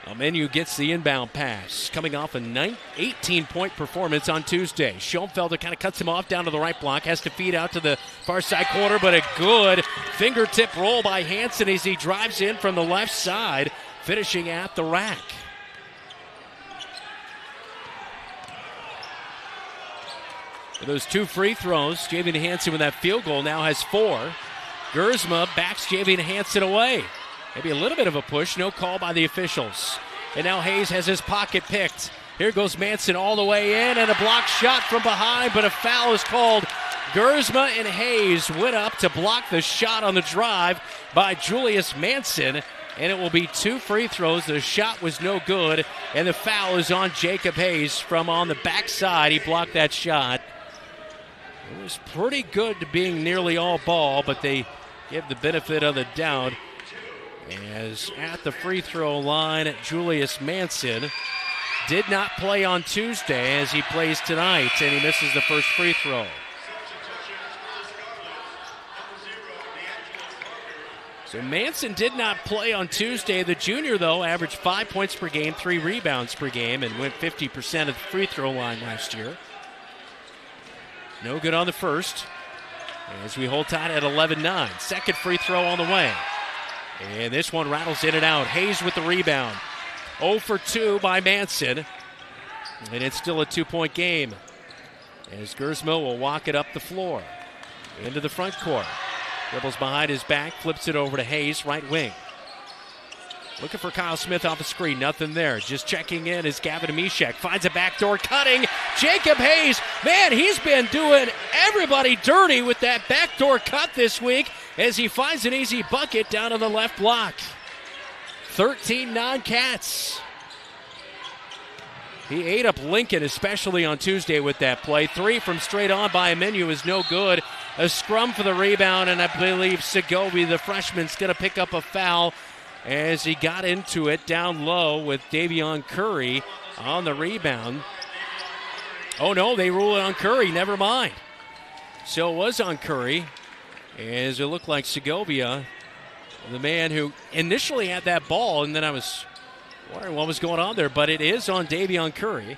Amenu gets the inbound pass, coming off a 18-point performance on Tuesday. Schoenfelder kind of cuts him off down to the right block, has to feed out to the far side corner, but a good fingertip roll by Hansen as he drives in from the left side, finishing at the rack. With those 2 free throws, Javian Hansen with that field goal now has 4. Gersma backs Javian Hansen away. Maybe a little bit of a push, no call by the officials. And now Hayes has his pocket picked. Here goes Manson all the way in, and a blocked shot from behind, but a foul is called. Gersma and Hayes went up to block the shot on the drive by Julius Manson, and it will be 2 free throws. The shot was no good, and the foul is on Jacob Hayes from on the backside. He blocked that shot. It was pretty good to being nearly all ball, but they give the benefit of the doubt. As at the free throw line, Julius Manson did not play on Tuesday as he plays tonight, and he misses the first free throw. So Manson did not play on Tuesday. The junior, though, averaged 5 points per game, 3 rebounds per game, and went 50% of the free throw line last year. No good on the first, as we hold tight at 11-9. Second free throw on the way. And this one rattles in and out. Hayes with the rebound. 0 for 2 by Manson. And it's still a 2-point game, as Gersma will walk it up the floor into the front court. Dribbles behind his back, flips it over to Hayes, right wing. Looking for Kyle Smith off the screen, nothing there. Just checking in is Gavin Mishek. Finds a backdoor cutting. Jacob Hayes, man, he's been doing everybody dirty with that backdoor cut this week as he finds an easy bucket down on the left block. 13-9 Cats. He ate up Lincoln, especially on Tuesday with that play. 3 from straight on by Aminu is no good. A scrum for the rebound, and I believe Segovia, the freshman, is going to pick up a foul as he got into it down low with Davion Curry on the rebound. Oh, no, they rule it on Curry. Never mind. So it was on Curry, as it looked like Segovia, the man who initially had that ball, and then I was wondering what was going on there, but it is on Davion Curry.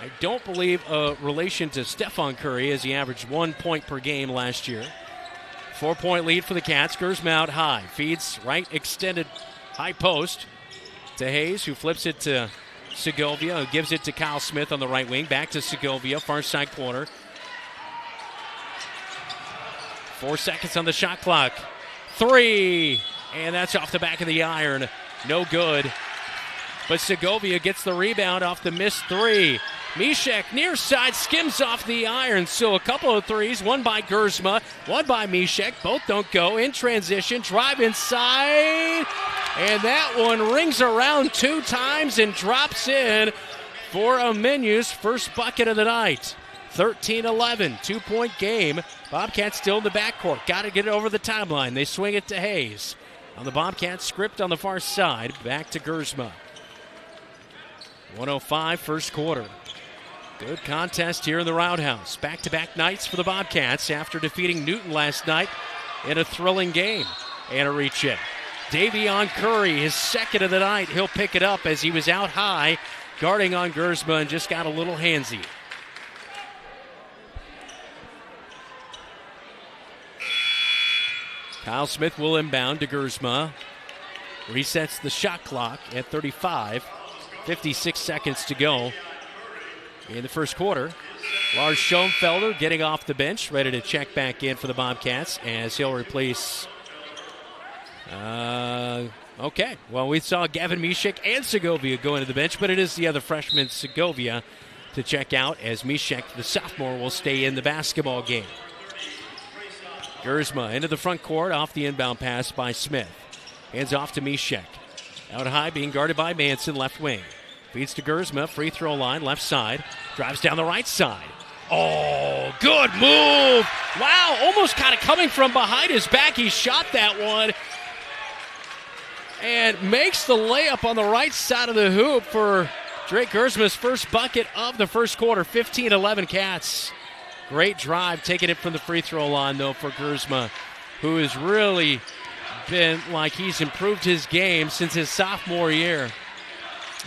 I don't believe a relation to Stephon Curry, as he averaged 1 point per game last year. 4-point lead for the Cats. Gersma out high. Feeds right extended high post to Hayes, who flips it to Segovia, who gives it to Kyle Smith on the right wing. Back to Segovia, far side corner. 4 seconds on the shot clock. 3, and that's off the back of the iron. No good. But Segovia gets the rebound off the missed 3. Mishek near side skims off the iron. So a couple of threes, one by Gersma, one by Mishek. Both don't go. In transition, drive inside. And that one rings around 2 times and drops in for Aminu's first bucket of the night. 13-11, 2-point game. Bobcats still in the backcourt. Got to get it over the timeline. They swing it to Hayes. On the Bobcats script on the far side, back to Gersma. 1:05 first quarter. Good contest here in the Roundhouse. Back-to-back nights for the Bobcats after defeating Newton last night in a thrilling game. And a reach in. Davion Curry, his second of the night. He'll pick it up as he was out high, guarding on Gersma and just got a little handsy. Kyle Smith will inbound to Gersma. Resets the shot clock at 35. 56 seconds to go in the first quarter. Lars Schoenfelder getting off the bench, ready to check back in for the Bobcats as he'll replace... okay, well, we saw Gavin Mishek and Segovia go into the bench, but it is the other freshman, Segovia, to check out as Mishek, the sophomore, will stay in the basketball game. Gersma into the front court off the inbound pass by Smith. Hands off to Mishek. Out high, being guarded by Manson, left wing. Feeds to Gersma, free throw line, left side. Drives down the right side. Oh, good move. Wow, almost kind of coming from behind his back. He shot that one and makes the layup on the right side of the hoop for Drake Gersma's first bucket of the first quarter. 15-11 Cats. Great drive, taking it from the free throw line, though, for Gersma, who has really been like he's improved his game since his sophomore year.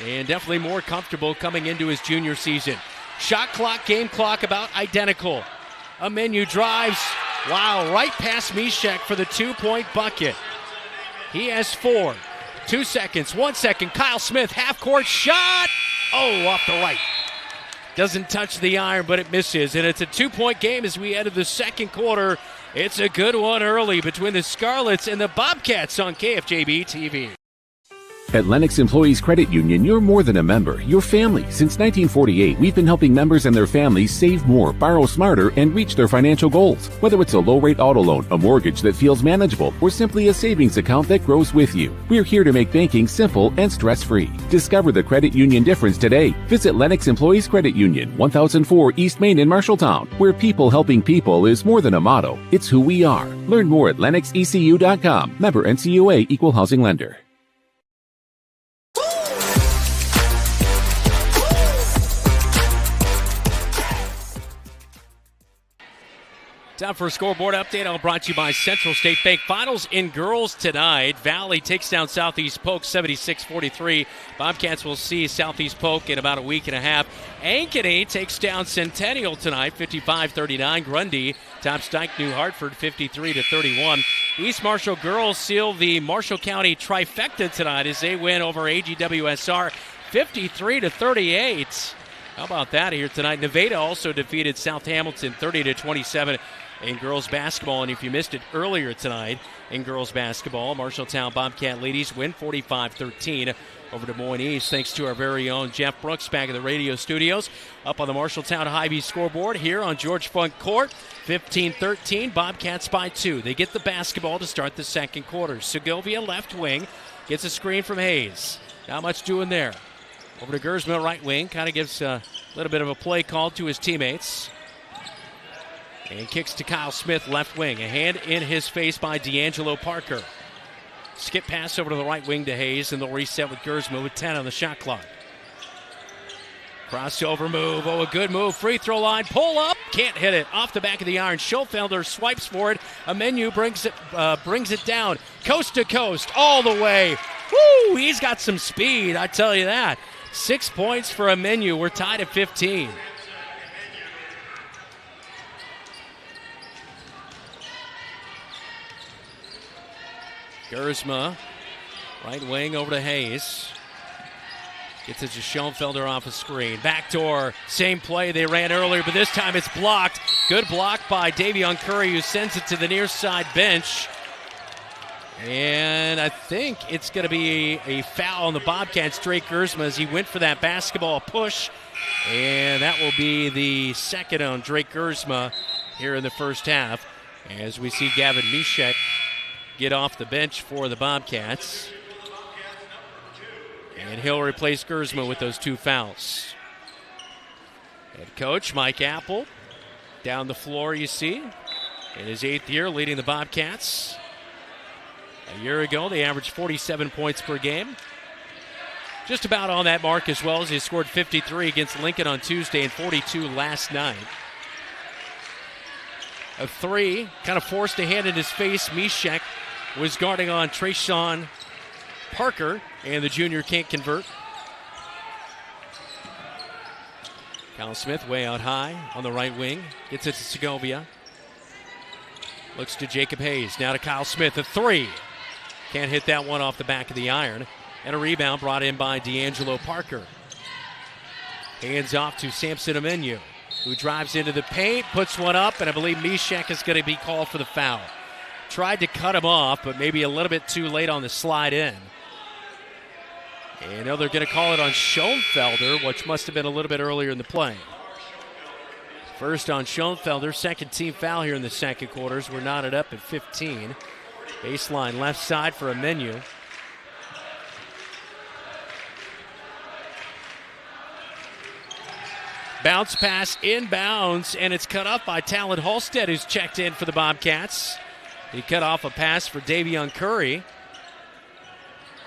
And definitely more comfortable coming into his junior season. Shot clock, game clock about identical. Aminu drives, wow, right past Mishek for the 2-point bucket. He has 4. 2 seconds, 1 second. Kyle Smith, half-court shot. Oh, off the right. Doesn't touch the iron, but it misses. And it's a 2-point game as we enter the second quarter. It's a good one early between the Scarlets and the Bobcats on KFJB-TV. At Lennox Employees Credit Union, you're more than a member, you're family. Since 1948, we've been helping members and their families save more, borrow smarter, and reach their financial goals. Whether it's a low-rate auto loan, a mortgage that feels manageable, or simply a savings account that grows with you, we're here to make banking simple and stress-free. Discover the credit union difference today. Visit Lennox Employees Credit Union, 1004 East Main in Marshalltown, where people helping people is more than a motto. It's who we are. Learn more at lennoxecu.com. Member NCUA, Equal Housing Lender. Time for a scoreboard update. All brought to you by Central State Bank. Finals in girls tonight. Valley takes down Southeast Polk 76-43. Bobcats will see Southeast Polk in about a week and a half. Ankeny takes down Centennial tonight 55-39. Grundy tops Dyke New Hartford 53-31. East Marshall girls seal the Marshall County trifecta tonight as they win over AGWSR 53-38. How about that here tonight? Nevada also defeated South Hamilton 30-27 in girls basketball. And if you missed it earlier tonight in girls basketball, Marshalltown Bobcat ladies win 45-13 over Des Moines East, thanks to our very own Jeff Brooks back in the radio studios. Up on the Marshalltown Hy-Vee scoreboard here on George Funk Court, 15-13, Bobcats by 2. They get the basketball to start the second quarter. Segovia left wing gets a screen from Hayes. Not much doing there. Over to Gersma, right wing, kind of gives a little bit of a play call to his teammates. And kicks to Kyle Smith, left wing. A hand in his face by D'Angelo Parker. Skip pass over to the right wing to Hayes, and they'll reset with Gersma with 10 on the shot clock. Crossover move. Oh, a good move. Free throw line. Pull up. Can't hit it. Off the back of the iron. Schofelder swipes for it. A menu brings it down. Coast to coast. All the way. Woo! He's got some speed, I tell you that. 6 points for a menu. We're tied at 15. Gersma, right wing over to Hayes. Gets it to Schoenfelder off a screen. Backdoor, same play they ran earlier, but this time it's blocked. Good block by Davion Curry, who sends it to the near side bench. And I think it's going to be a foul on the Bobcats, Drake Gersma, as he went for that basketball push. And that will be the second on Drake Gersma here in the first half, as we see Gavin Mishek get off the bench for the Bobcats. And he'll replace Gersma with those 2 fouls. Head coach Mike Apple down the floor, you see, in his 8th year leading the Bobcats. A year ago, they averaged 47 points per game. Just about on that mark as well, as they scored 53 against Lincoln on Tuesday and 42 last night. A 3, kind of forced a hand in his face. Mishek was guarding on Trayshawn Parker, and the junior can't convert. Kyle Smith way out high on the right wing. Gets it to Segovia. Looks to Jacob Hayes. Now to Kyle Smith. A 3. Can't hit that one off the back of the iron. And a rebound brought in by D'Angelo Parker. Hands off to Samson Amenu, who drives into the paint, puts one up, and I believe Mishek is going to be called for the foul. Tried to cut him off, but maybe a little bit too late on the slide in. And now they're going to call it on Schoenfelder, which must have been a little bit earlier in the play. First on Schoenfelder, second team foul here in the second quarters. We're knotted up at 15. Baseline left side for a menu. Bounce pass inbounds, and it's cut off by Talon Halstead, who's checked in for the Bobcats. He cut off a pass for Davion Curry.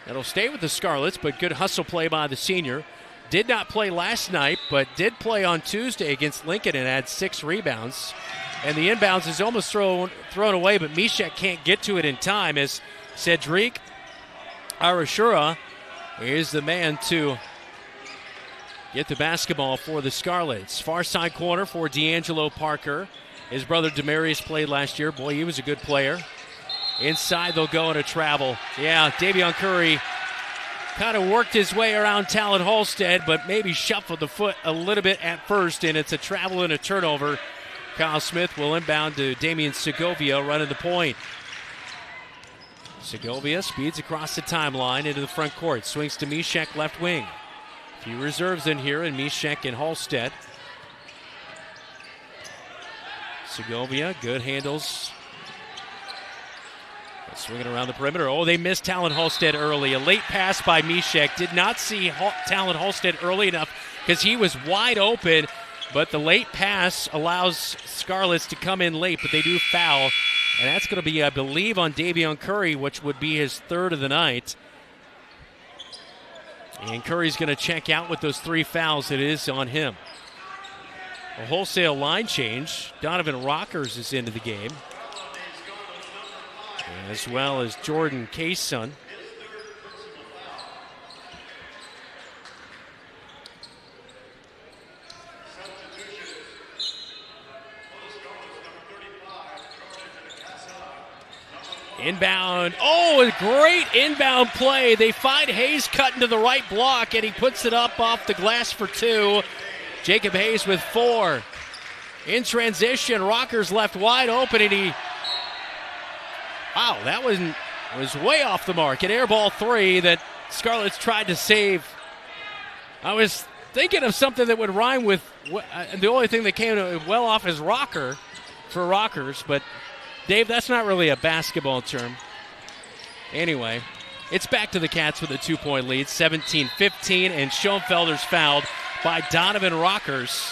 It'll stay with the Scarlets, but good hustle play by the senior. Did not play last night, but did play on Tuesday against Lincoln and had 6 rebounds. And the inbounds is almost thrown away, but Mishek can't get to it in time, as Cedric Arashura is the man to get the basketball for the Scarlets. Far side corner for D'Angelo Parker. His brother Demarius played last year. Boy, he was a good player. Inside they'll go in a travel. Yeah, Davion Curry kind of worked his way around Talon Halstead, but maybe shuffled the foot a little bit at first, and it's a travel and a turnover. Kyle Smith will inbound to Damian Segovia running the point. Segovia speeds across the timeline into the front court. Swings to Mishek, left wing. A few reserves in here, and Mishek and Halstead. Segovia, good handles. Swinging around the perimeter. Oh, they missed Talon Halstead early. A late pass by Mishek. Did not see Talon Halstead early enough because he was wide open. But the late pass allows Scarlets to come in late, but they do foul. And that's going to be, I believe, on Davion Curry, which would be his third of the night. And Curry's going to check out with those 3 fouls. It is on him. A wholesale line change. Donovan Rockers is into the game, as well as Jordan Kayson. Inbound. Oh, a great inbound play. They find Hayes cutting to the right block, and he puts it up off the glass for 2. Jacob Hayes with 4. In transition, Rockers left wide open, and wow, that was way off the mark. An air ball 3 that Scarlets tried to save. I was thinking of something that would rhyme with, the only thing that came well off is rocker for Rockers, but Dave, that's not really a basketball term. Anyway, it's back to the Cats with a 2-point lead, 17-15, and Schoenfelder's fouled by Donovan Rockers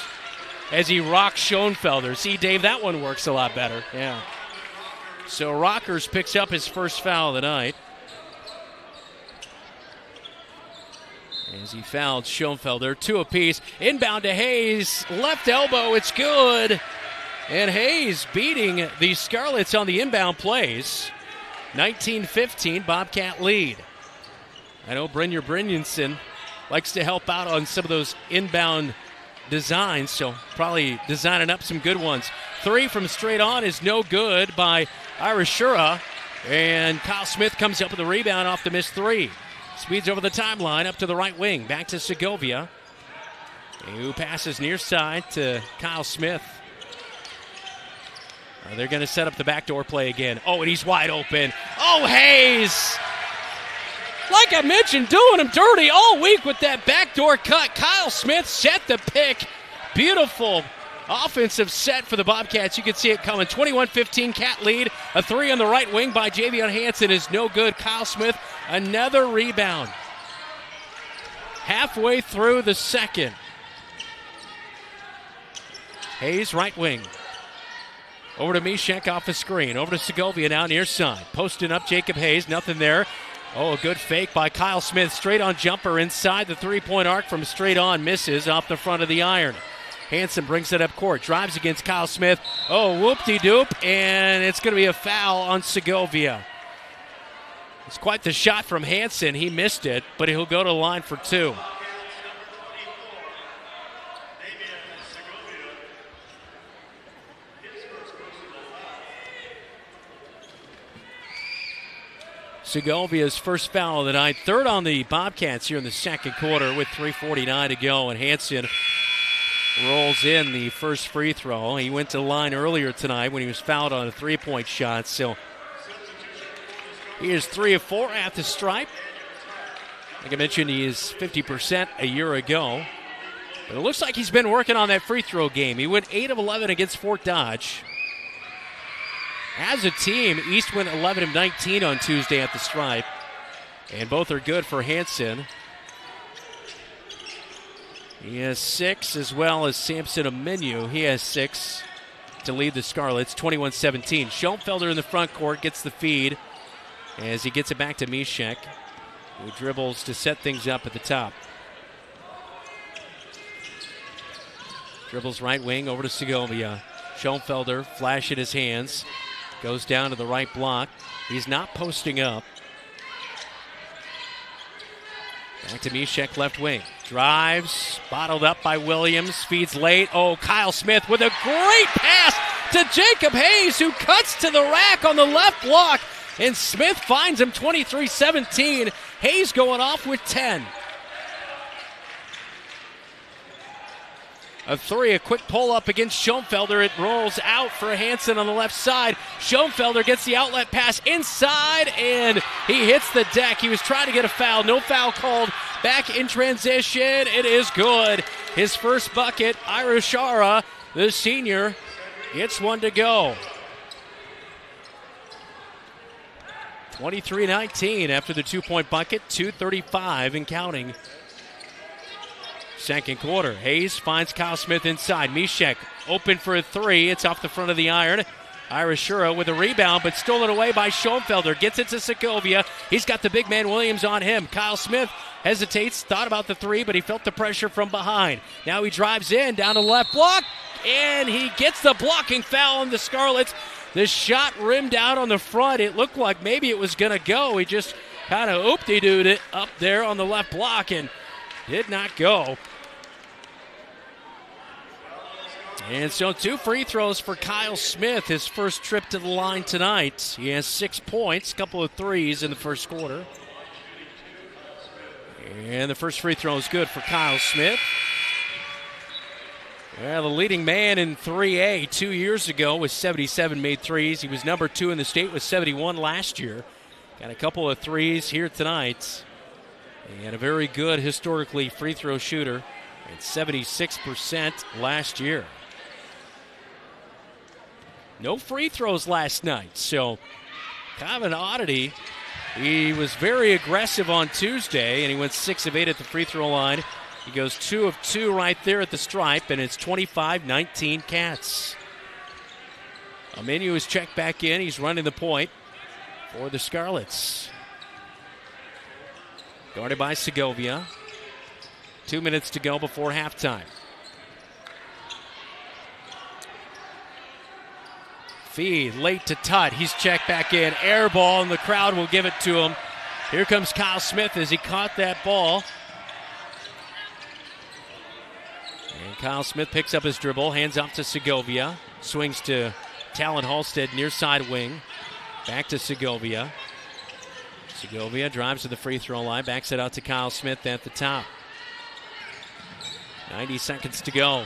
as he rocks Schoenfelder. See, Dave, that one works a lot better. Yeah. So Rockers picks up his first foul of the night as he fouled Schoenfelder. 2 apiece. Inbound to Hayes. Left elbow. It's good. And Hayes beating the Scarlets on the inbound plays. 19-15, Bobcat lead. I know Brynjar Brynjolfsson likes to help out on some of those inbound designs, so probably designing up some good ones. 3 from straight on is no good by Ira Shura, and Kyle Smith comes up with a rebound off the missed 3. Speeds over the timeline up to the right wing, back to Segovia, who passes near side to Kyle Smith. They're going to set up the backdoor play again. Oh, and he's wide open. Oh, Hayes! Like I mentioned, doing him dirty all week with that backdoor cut. Kyle Smith set the pick. Beautiful offensive set for the Bobcats. You can see it coming. 21-15 Cat lead. A 3 on the right wing by Javion Hanson is no good. Kyle Smith, another rebound. Halfway through the second. Hayes, right wing. Over to Mishek off the screen. Over to Segovia now near side. Posting up Jacob Hayes. Nothing there. Oh, a good fake by Kyle Smith. Straight on jumper inside the 3-point arc from straight on. Misses off the front of the iron. Hanson brings it up court. Drives against Kyle Smith. Oh, whoop-de-doop. And it's going to be a foul on Segovia. It's quite the shot from Hanson. He missed it, but he'll go to the line for 2. Segovia's first foul of the night. 3rd on the Bobcats here in the second quarter with 3:49 to go. And Hanson rolls in the first free throw. He went to the line earlier tonight when he was fouled on a 3-point shot. So he is 3 of 4 at the stripe. Like I mentioned, he is 50% a year ago. But it looks like he's been working on that free throw game. He went 8 of 11 against Fort Dodge. As a team, East went 11 of 19 on Tuesday at the stripe. And both are good for Hanson. He has 6, as well as Samson Aminu. He has 6 to lead the Scarlets, 21-17. Schoenfelder in the front court gets the feed as he gets it back to Mishek, who dribbles to set things up at the top. Dribbles right wing over to Segovia. Schoenfelder flashing his hands. Goes down to the right block. He's not posting up. Back to Mishek, left wing. Drives, bottled up by Williams. Feeds late. Oh, Kyle Smith with a great pass to Jacob Hayes, who cuts to the rack on the left block. And Smith finds him 23-17. Hayes going off with 10. A three, a quick pull-up against Schoenfelder. It rolls out for Hansen on the left side. Schoenfelder gets the outlet pass inside, and he hits the deck. He was trying to get a foul. No foul called. Back in transition. It is good. His first bucket, Ira Shara, the senior, gets one to go. 23-19 after the two-point bucket. 2:35 and counting. Second quarter. Hayes finds Kyle Smith inside. Mishek open for a three. It's off the front of the iron. Ira Shura with a rebound, but stolen away by Schoenfelder. Gets it to Segovia. He's got the big man Williams on him. Kyle Smith hesitates, thought about the three, but he felt the pressure from behind. Now he drives in, down to left block, and he gets the blocking foul on the Scarlets. The shot rimmed out on the front. It looked like maybe it was going to go. He just kind of oopty-dooed it up there on the left block and did not go. And so 2 free throws for Kyle Smith, his first trip to the line tonight. He has 6 points, a couple of threes in the first quarter. And the first free throw is good for Kyle Smith. Yeah, the leading man in 3A 2 years ago with 77 made threes. He was number 2 in the state with 71 last year. Got a couple of threes here tonight. And a very good historically free throw shooter at 76% last year. No free throws last night, so kind of an oddity. He was very aggressive on Tuesday, and he went 6 of 8 at the free throw line. He goes 2 of 2 right there at the stripe, and it's 25-19 Cats. Aminu is checked back in. He's running the point for the Scarlets. Guarded by Segovia. 2 minutes to go before halftime. Feed late to Tutt. He's checked back in. Air ball, and the crowd will give it to him. Here comes Kyle Smith as he caught that ball. And Kyle Smith picks up his dribble, hands off to Segovia. Swings to Talon Halstead, near side wing. Back to Segovia. Segovia drives to the free throw line, backs it out to Kyle Smith at the top. 90 seconds to go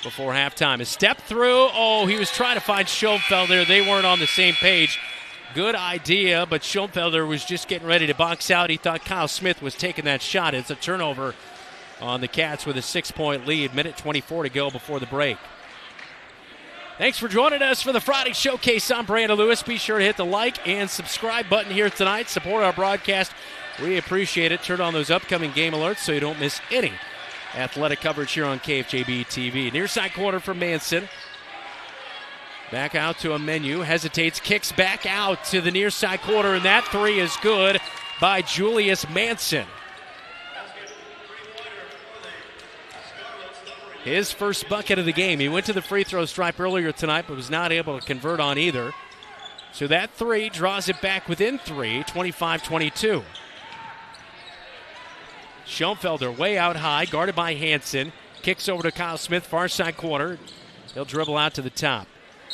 before halftime. A step through. Oh, he was trying to find Schoenfelder. They weren't on the same page. Good idea, but Schoenfelder was just getting ready to box out. He thought Kyle Smith was taking that shot. It's a turnover on the Cats with a 6-point lead. Minute 24 to go before the break. Thanks for joining us for the Friday Showcase. I'm Brandon Lewis. Be sure to hit the like and subscribe button here tonight. Support our broadcast. We appreciate it. Turn on those upcoming game alerts so you don't miss any athletic coverage here on KFJB-TV. Near side corner from Manson. Back out to a Menu. Hesitates, kicks back out to the near side corner, and that three is good by Julius Manson. His first bucket of the game. He went to the free throw stripe earlier tonight, but was not able to convert on either. So that three draws it back within 3, 25-22. Schoenfelder way out high, guarded by Hansen. Kicks over to Kyle Smith, far side corner. He'll dribble out to the top.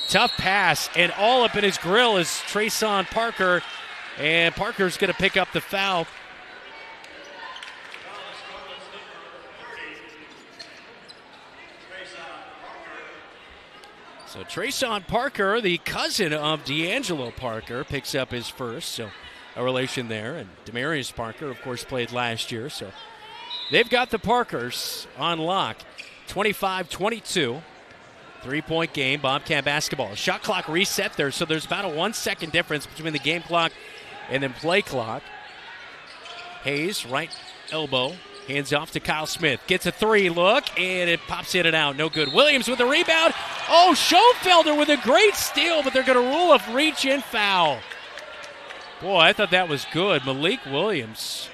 Tough pass, and all up in his grill is Trayson Parker. And Parker's going to pick up the foul. So Trayson Parker, the cousin of D'Angelo Parker, picks up his first. So a relation there. And Demarius Parker, of course, played last year. So they've got the Parkers on lock. 25-22. 3-point game, Bobcat basketball. Shot clock reset there, so there's about a 1-second difference between the game clock and then play clock. Hayes, right elbow, hands off to Kyle Smith. Gets a three look, and it pops in and out. No good. Williams with the rebound. Oh, Schoenfelder with a great steal, but they're going to rule a reach-in foul. Boy, I thought that was good. Malik Williams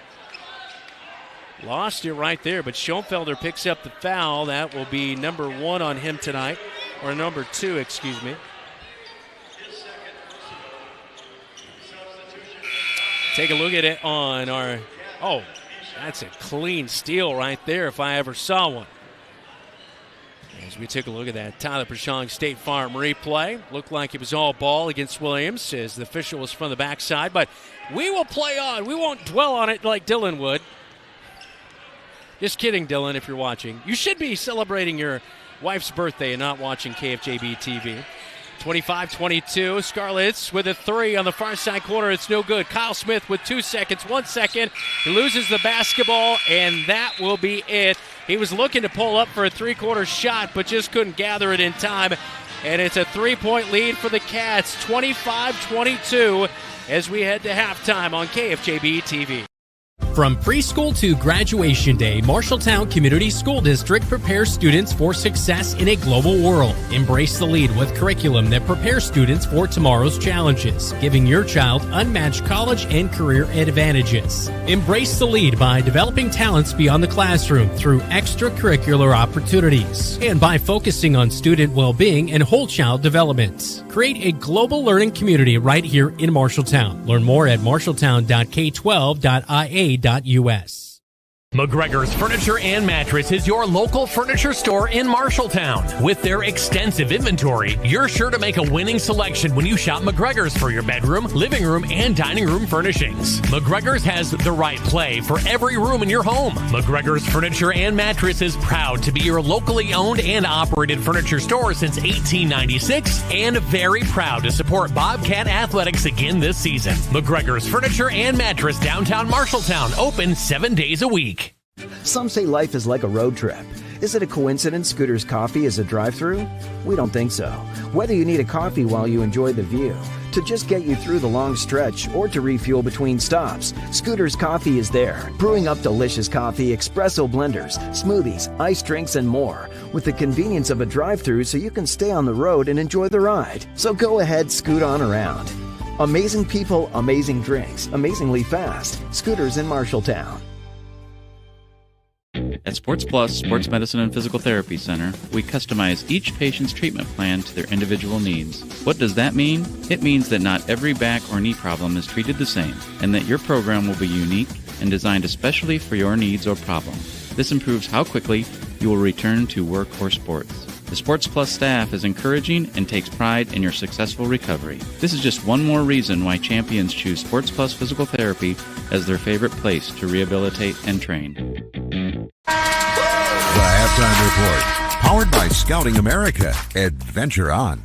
lost it right there, but Schoenfelder picks up the foul. That will be number 1 on him tonight, or number 2, excuse me. Take a look at it on our, oh, that's a clean steal right there if I ever saw one. As we took a look at that Tyler Prashong State Farm replay. Looked like it was all ball against Williams as the official was from the backside, but we will play on. We won't dwell on it like Dylan would. Just kidding, Dylan, if you're watching. You should be celebrating your wife's birthday and not watching KFJB-TV. 25-22, Scarlets with a three on the far side corner. It's no good. Kyle Smith with 2 seconds, 1 second. He loses the basketball, and that will be it. He was looking to pull up for a three-quarter shot, but just couldn't gather it in time. And it's a three-point lead for the Cats, 25-22, as we head to halftime on KFJB-TV. From preschool to graduation day, Marshalltown Community School District prepares students for success in a global world. Embrace the lead with curriculum that prepares students for tomorrow's challenges, giving your child unmatched college and career advantages. Embrace the lead by developing talents beyond the classroom through extracurricular opportunities and by focusing on student well-being and whole child development. Create a global learning community right here in Marshalltown. Learn more at marshalltown.k12.ia.us. McGregor's Furniture and Mattress is your local furniture store in Marshalltown. With their extensive inventory, you're sure to make a winning selection when you shop McGregor's for your bedroom, living room, and dining room furnishings. McGregor's has the right play for every room in your home. McGregor's Furniture and Mattress is proud to be your locally owned and operated furniture store since 1896 and very proud to support Bobcat Athletics again this season. McGregor's Furniture and Mattress, downtown Marshalltown, open 7 days a week. Some say life is like a road trip. Is it a coincidence Scooter's Coffee is a drive-thru? We don't think so. Whether you need a coffee while you enjoy the view, to just get you through the long stretch, or to refuel between stops, Scooter's Coffee is there, brewing up delicious coffee, espresso blenders, smoothies, iced drinks, and more, with the convenience of a drive-thru so you can stay on the road and enjoy the ride. So go ahead, scoot on around. Amazing people, amazing drinks, amazingly fast. Scooters in Marshalltown. At Sports Plus Sports Medicine and Physical Therapy Center, we customize each patient's treatment plan to their individual needs. What does that mean? It means that not every back or knee problem is treated the same, and that your program will be unique and designed especially for your needs or problem. This improves how quickly you will return to work or sports. The Sports Plus staff is encouraging and takes pride in your successful recovery. This is just one more reason why champions choose Sports Plus Physical Therapy as their favorite place to rehabilitate and train. The Halftime Report, powered by Scouting America. Adventure on.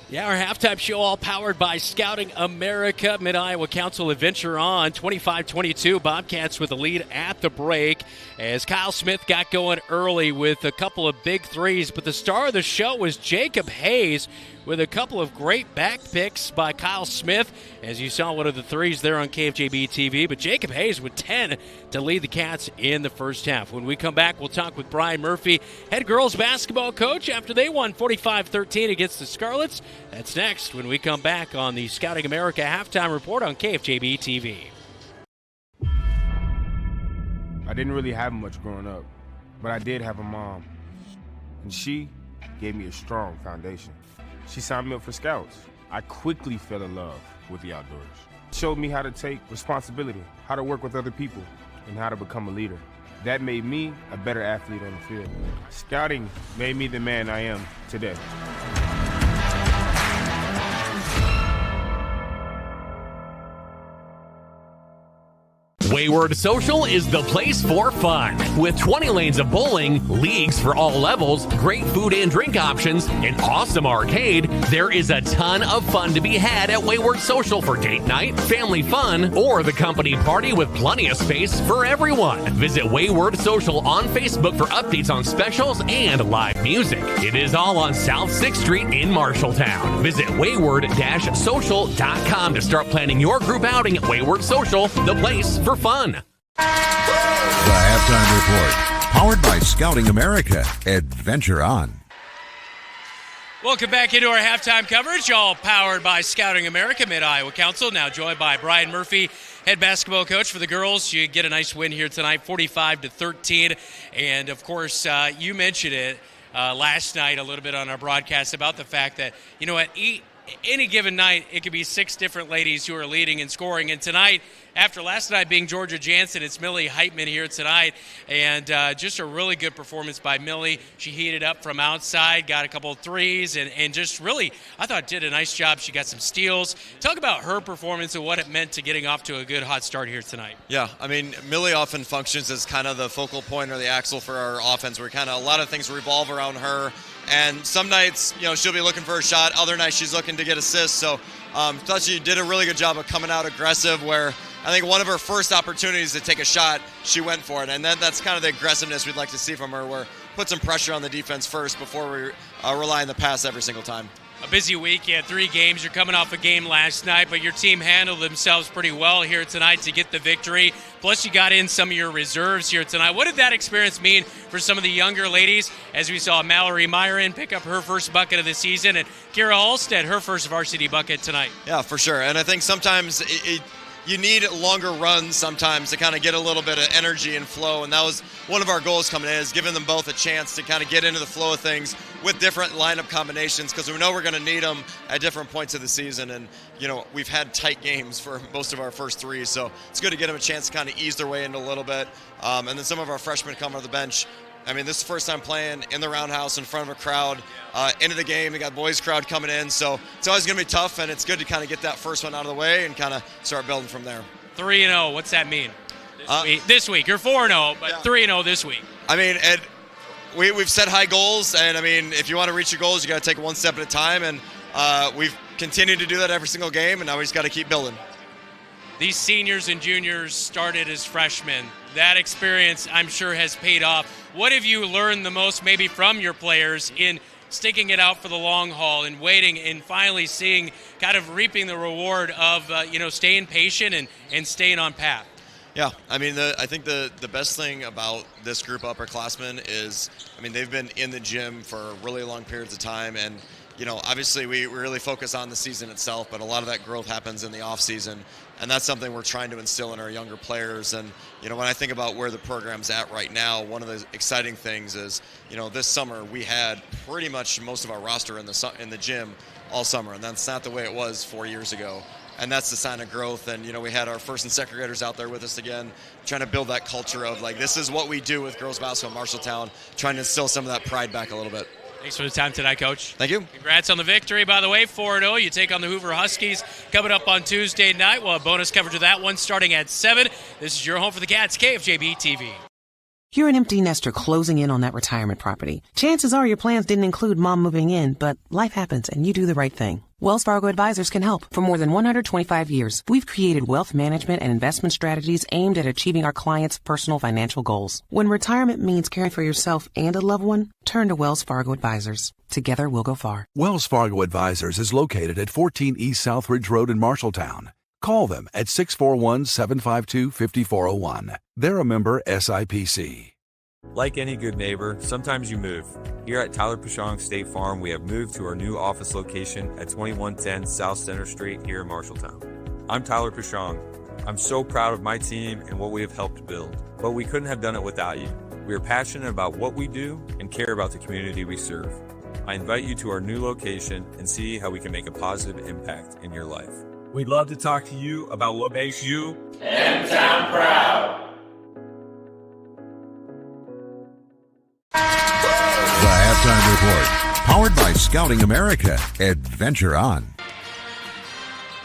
Yeah, our halftime show all powered by Scouting America. Mid-Iowa Council Adventure on. 25-22, Bobcats with the lead at the break as Kyle Smith got going early with a couple of big threes. But the star of the show was Jacob Hayes with a couple of great back picks by Kyle Smith. As you saw, one of the threes there on KFJB-TV. But Jacob Hayes with 10 to lead the Cats in the first half. When we come back, we'll talk with Brian Murphy, head girls basketball coach, after they won 45-13 against the Scarlets. That's next when we come back on the Scouting America Halftime Report on KFJB-TV. I didn't really have much growing up, but I did have a mom. And she gave me a strong foundation. She signed me up for Scouts. I quickly fell in love with the outdoors. Showed me how to take responsibility, how to work with other people, and how to become a leader. That made me a better athlete on the field. Scouting made me the man I am today. Wayward Social is the place for fun. With 20 lanes of bowling, leagues for all levels, great food and drink options, an awesome arcade, there is a ton of fun to be had at Wayward Social for date night, family fun, or the company party with plenty of space for everyone. Visit Wayward Social on Facebook for updates on specials and live music. It is all on South 6th Street in Marshalltown. Visit wayward-social.com to start planning your group outing at Wayward Social, the place for fun. The Halftime Report, powered by Scouting America. Adventure on. Welcome back into our halftime coverage, all powered by Scouting America. Mid-Iowa Council now joined by Brian Murphy, head basketball coach for the girls. You get a nice win here tonight, 45-13. And, of course, you mentioned it last night a little bit on our broadcast about the fact that, you know, at any given night, it could be 6 different ladies who are leading and scoring. And tonight, after last night being Georgia Jansen, it's Millie Heitman here tonight, and just a really good performance by Millie. She heated up from outside, got a couple of threes, and just really, I thought, did a nice job. She got some steals. Talk about her performance and what it meant to getting off to a good hot start here tonight. Yeah, I mean, Millie often functions as kind of the focal point or the axle for our offense, where kind of a lot of things revolve around her. And some nights, she'll be looking for a shot. Other nights, she's looking to get assists. So thought she did a really good job of coming out aggressive, where I think one of her first opportunities to take a shot, she went for it. And that's kind of the aggressiveness we'd like to see from her, where put some pressure on the defense first before we rely on the pass every single time. A busy week. You had 3 games. You're coming off a game last night, but your team handled themselves pretty well here tonight to get the victory. Plus, you got in some of your reserves here tonight. What did that experience mean for some of the younger ladies, as we saw Mallory Myron pick up her first bucket of the season and Kira Halstead her first varsity bucket tonight? Yeah, for sure. And I think sometimes you need longer runs sometimes to kind of get a little bit of energy and flow, and that was one of our goals coming in, is giving them both a chance to kind of get into the flow of things with different lineup combinations, because we know we're going to need them at different points of the season. And we've had tight games for most of our first 3, so it's good to get them a chance to kind of ease their way into a little bit. And then some of our freshmen come on the bench. I mean, this is the first time playing in the Roundhouse in front of a crowd into the game. We got boys crowd coming in, so it's always going to be tough, and it's good to kind of get that first one out of the way and kind of start building from there. 3-0, what's that mean? This week, you're 4-0, but 3-0 this week. I mean, we've set high goals, and I mean, if you want to reach your goals, you got to take it one step at a time, and we've continued to do that every single game, and now we just got to keep building. These seniors and juniors started as freshmen. That experience, I'm sure, has paid off. What have you learned the most maybe from your players in sticking it out for the long haul and waiting and finally seeing, kind of reaping the reward of, staying patient and staying on path? Yeah, I mean, I think the best thing about this group upperclassmen is, I mean, they've been in the gym for really long periods of time, and obviously we really focus on the season itself, but a lot of that growth happens in the off season, and that's something we're trying to instill in our younger players. And when I think about where the program's at right now, one of the exciting things is, this summer we had pretty much most of our roster in the gym all summer, and that's not the way it was 4 years ago. And that's the sign of growth. And, we had our first and second graders out there with us again, trying to build that culture of, this is what we do with girls basketball in Marshalltown, trying to instill some of that pride back a little bit. Thanks for the time tonight, Coach. Thank you. Congrats on the victory, by the way, 4-0. You take on the Hoover Huskies coming up on Tuesday night. We'll have bonus coverage of that one starting at 7. This is your home for the Cats, KFJB-TV. You're an empty nester closing in on that retirement property. Chances are your plans didn't include mom moving in, but life happens and you do the right thing. Wells Fargo Advisors can help. For more than 125 years, we've created wealth management and investment strategies aimed at achieving our clients' personal financial goals. When retirement means caring for yourself and a loved one, turn to Wells Fargo Advisors. Together we'll go far. Wells Fargo Advisors is located at 14 East Southridge Road in Marshalltown. Call them at 641-752-5401. They're a member SIPC. Like any good neighbor, sometimes you move. Here at Tyler Pashong State Farm, we have moved to our new office location at 2110 South Center Street here in Marshalltown. I'm Tyler Pashong. I'm so proud of my team and what we have helped build, but we couldn't have done it without you. We are passionate about what we do and care about the community we serve. I invite you to our new location and see how we can make a positive impact in your life. We'd love to talk to you about what makes you M-Town proud. The Halftime Report, powered by Scouting America. Adventure on.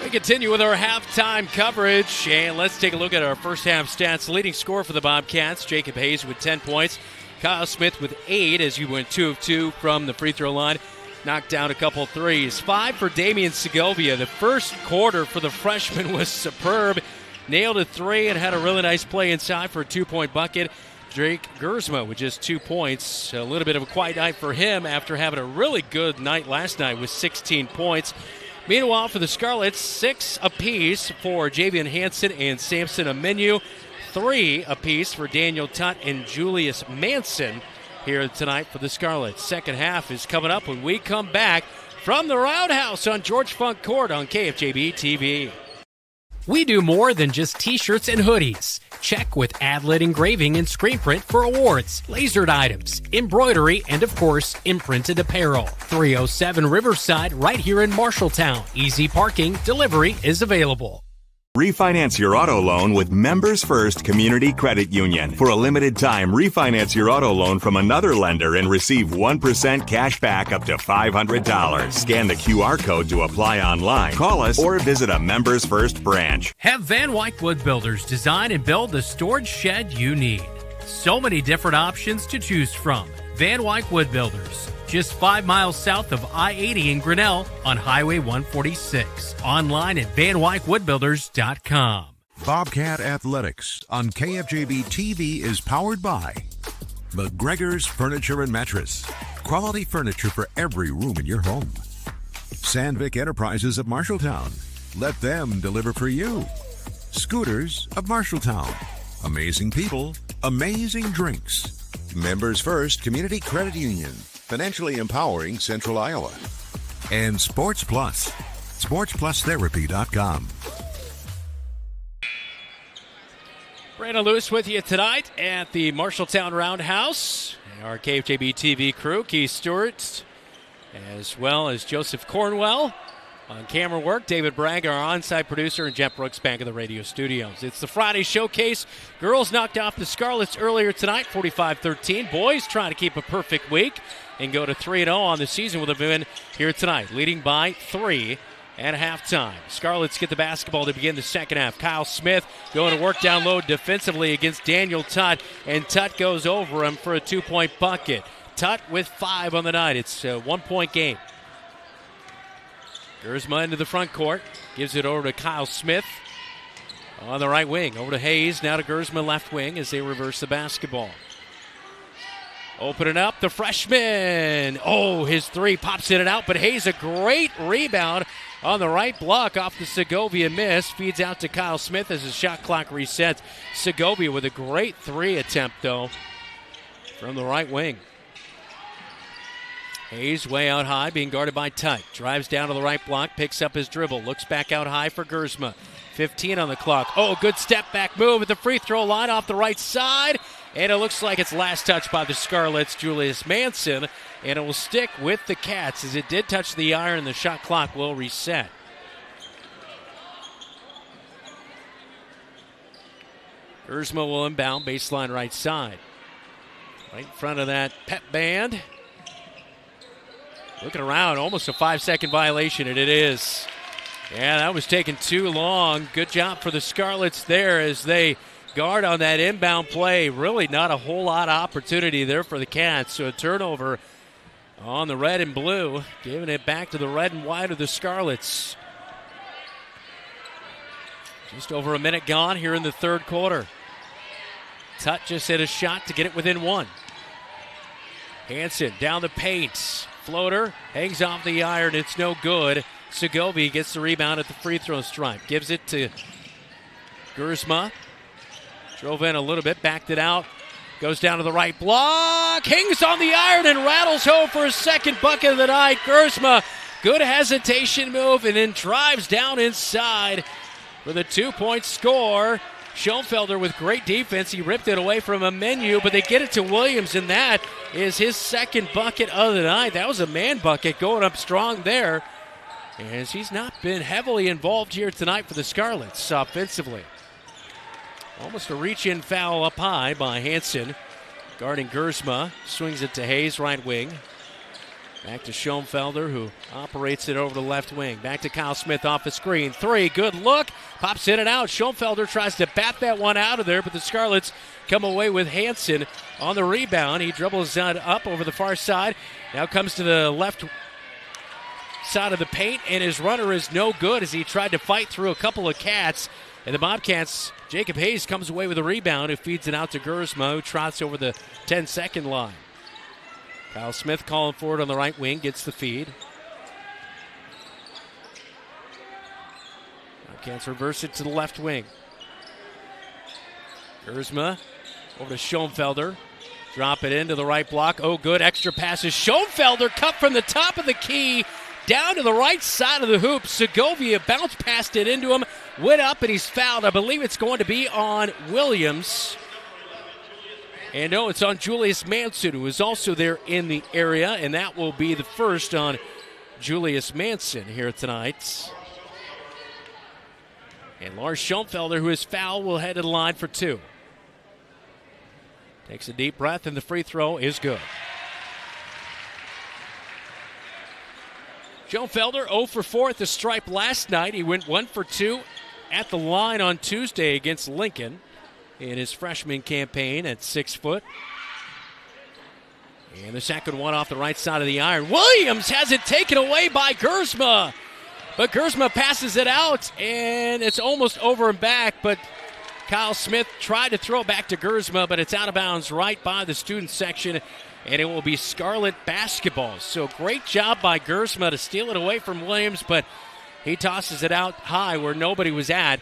We continue with our halftime coverage, and let's take a look at our first half stats. Leading scorer for the Bobcats, Jacob Hayes with 10 points. Kyle Smith with 8 as you went 2 of 2 from the free throw line. Knocked down a couple threes. 5 for Damian Segovia. The first quarter for the freshman was superb. Nailed a 3 and had a really nice play inside for a 2-point bucket. Drake Gersma with just 2 points. A little bit of a quiet night for him after having a really good night last night with 16 points. Meanwhile, for the Scarlets, 6 apiece for Javian Hansen and Samson Amenu. 3 apiece for Daniel Tutt and Julius Manson here tonight for the Scarlets. Second half is coming up when we come back from the Roundhouse on George Funk Court on KFJB-TV. We do more than just t-shirts and hoodies. Check with Adlet Engraving and Screen Print for awards, lasered items, embroidery, and of course, imprinted apparel. 307 Riverside right here in Marshalltown. Easy parking, delivery is available. Refinance your auto loan with Members First Community Credit Union. For a limited time, refinance your auto loan from another lender and receive 1% cash back up to $500. Scan the QR code to apply online. Call us or visit a Members First branch. Have Van Wyck Wood Builders design and build the storage shed you need. So many different options to choose from. Van Wyck Wood Builders, just 5 miles south of I-80 in Grinnell on Highway 146. Online at vanwyckwoodbuilders.com. Bobcat Athletics on KFJB-TV is powered by McGregor's Furniture and Mattress. Quality furniture for every room in your home. Sandvik Enterprises of Marshalltown. Let them deliver for you. Scooters of Marshalltown. Amazing people, amazing drinks. Members First Community Credit Union. Financially empowering Central Iowa. And Sports Plus. SportsPlusTherapy.com. Brandon Lewis with you tonight at the Marshalltown Roundhouse. Our KFJB-TV crew, Keith Stewart, as well as Joseph Cornwell. On camera work, David Bragg, our on-site producer, and Jeff Brooks back in the radio studios. It's the Friday showcase. Girls knocked off the Scarlets earlier tonight, 45-13. Boys trying to keep a perfect week and go to 3-0 on the season with a win here tonight, leading by 3 at halftime. Scarlets get the basketball to begin the second half. Kyle Smith going to work down low defensively against Daniel Tutt, and Tutt goes over him for a 2-point bucket. Tutt with 5 on the night. It's a 1-point game. Gersma into the front court. Gives it over to Kyle Smith on the right wing. Over to Hayes. Now to Gersma left wing as they reverse the basketball. Opening up the freshman. Oh, his three pops in and out, but Hayes a great rebound on the right block off the Segovia miss. Feeds out to Kyle Smith as the shot clock resets. Segovia with a great 3 attempt, though, from the right wing. Hayes way out high, being guarded by Tutt. Drives down to the right block, picks up his dribble, looks back out high for Gersma. 15 on the clock. Oh, good step back move at the free throw line off the right side. And it looks like it's last touch by the Scarlets, Julius Manson. And it will stick with the Cats as it did touch the iron. The shot clock will reset. Gersma will inbound, baseline right side. Right in front of that pep band. Looking around, almost a 5-second violation, and it is. Yeah, that was taking too long. Good job for the Scarlets there as they guard on that inbound play. Really not a whole lot of opportunity there for the Cats. So a turnover on the red and blue, giving it back to the red and white of the Scarlets. Just over a minute gone here in the third quarter. Tutt just hit a shot to get it within 1. Hansen down the paint. Floater hangs off the iron. It's no good. Segovia gets the rebound at the free throw stripe. Gives it to Gersma. Drove in a little bit, backed it out. Goes down to the right block. Hangs on the iron and rattles home for his second bucket of the night. Gersma, good hesitation move and then drives down inside for the 2-point score. Schoenfelder with great defense. He ripped it away from a menu, but they get it to Williams, and that is his second bucket of the night. That was a man bucket going up strong there, as he's not been heavily involved here tonight for the Scarlets offensively. Almost a reach-in foul up high by Hansen. Guarding Gersma. Swings it to Hayes, right wing. Back to Schoenfelder, who operates it over the left wing. Back to Kyle Smith off the screen. 3, good look. Pops in and out. Schoenfelder tries to bat that one out of there, but the Scarlets come away with Hansen on the rebound. He dribbles up over the far side. Now comes to the left side of the paint, and his runner is no good as he tried to fight through a couple of Cats. And the Bobcats, Jacob Hayes comes away with a rebound, who feeds it out to Gersma, who trots over the 10-second line. Kyle Smith calling for it on the right wing, gets the feed. Bobcats reverse it to the left wing. Gersma over to Schoenfelder. Drop it into the right block. Oh, good extra passes. Schoenfelder cut from the top of the key down to the right side of the hoop. Segovia bounced past it into him, went up, and he's fouled. I believe it's going to be on Williams. And no, it's on Julius Manson, who is also there in the area, and that will be the first on Julius Manson here tonight. And Lars Schoenfelder, who is fouled, will head to the line for 2. Takes a deep breath, and the free throw is good. Schoenfelder 0 for 4 at the stripe last night. He went 1 for 2 at the line on Tuesday against Lincoln in his freshman campaign at 6 foot. And the second one off the right side of the iron. Williams has it taken away by Gersma. But Gersma passes it out, and it's almost over and back. But Kyle Smith tried to throw it back to Gersma, but it's out of bounds right by the student section, and it will be Scarlet basketball. So great job by Gersma to steal it away from Williams, but he tosses it out high where nobody was at.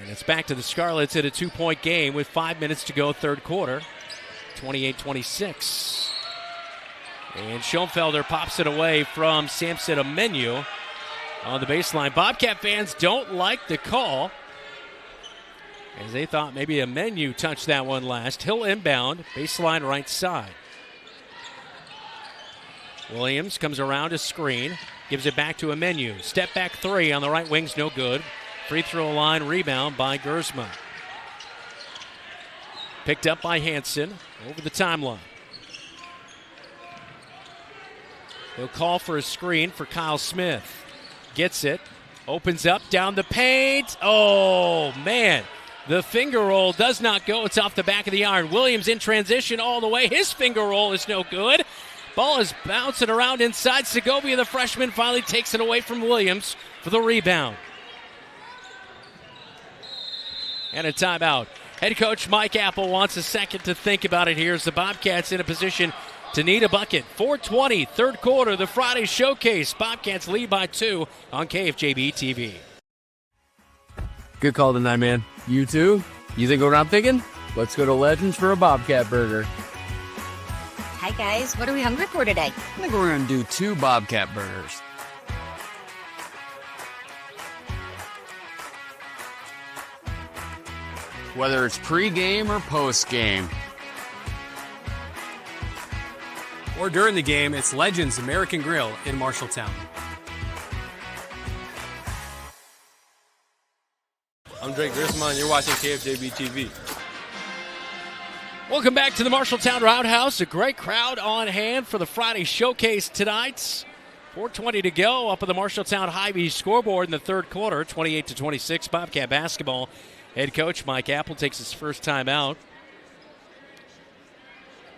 And it's back to the Scarlets at a 2-point game with 5 minutes to go, third quarter, 28-26. And Schoenfelder pops it away from Samson Amenu on the baseline. Bobcat fans don't like the call, as they thought maybe Amenu touched that one last. He'll inbound, baseline right side. Williams comes around a screen, gives it back to Amenu. Step back 3 on the right wing's no good. Free throw line rebound by Gersma. Picked up by Hansen over the timeline. He'll call for a screen for Kyle Smith. Gets it. Opens up down the paint. Oh, man. The finger roll does not go. It's off the back of the iron. Williams in transition all the way. His finger roll is no good. Ball is bouncing around inside. Segovia, the freshman, finally takes it away from Williams for the rebound. And a timeout. Head coach Mike Apple wants a second to think about it here as the Bobcats in a position to need a bucket. 4:20, third quarter, the Friday showcase. Bobcats lead by 2 on KFJB-TV. Good call tonight, man. You too? You think what I'm thinking? Let's go to Legends for a Bobcat burger. Hi, guys. What are we hungry for today? I think we're going to do 2 Bobcat burgers. Whether it's pre-game or post-game. Or during the game, it's Legends American Grill in Marshalltown. I'm Drake Grisma, and you're watching KFJB-TV. Welcome back to the Marshalltown Roundhouse. A great crowd on hand for the Friday showcase tonight. 4:20 to go up on the Marshalltown Hy-Vee scoreboard in the third quarter, 28-26, Bobcat basketball. Head coach Mike Apple takes his first time out.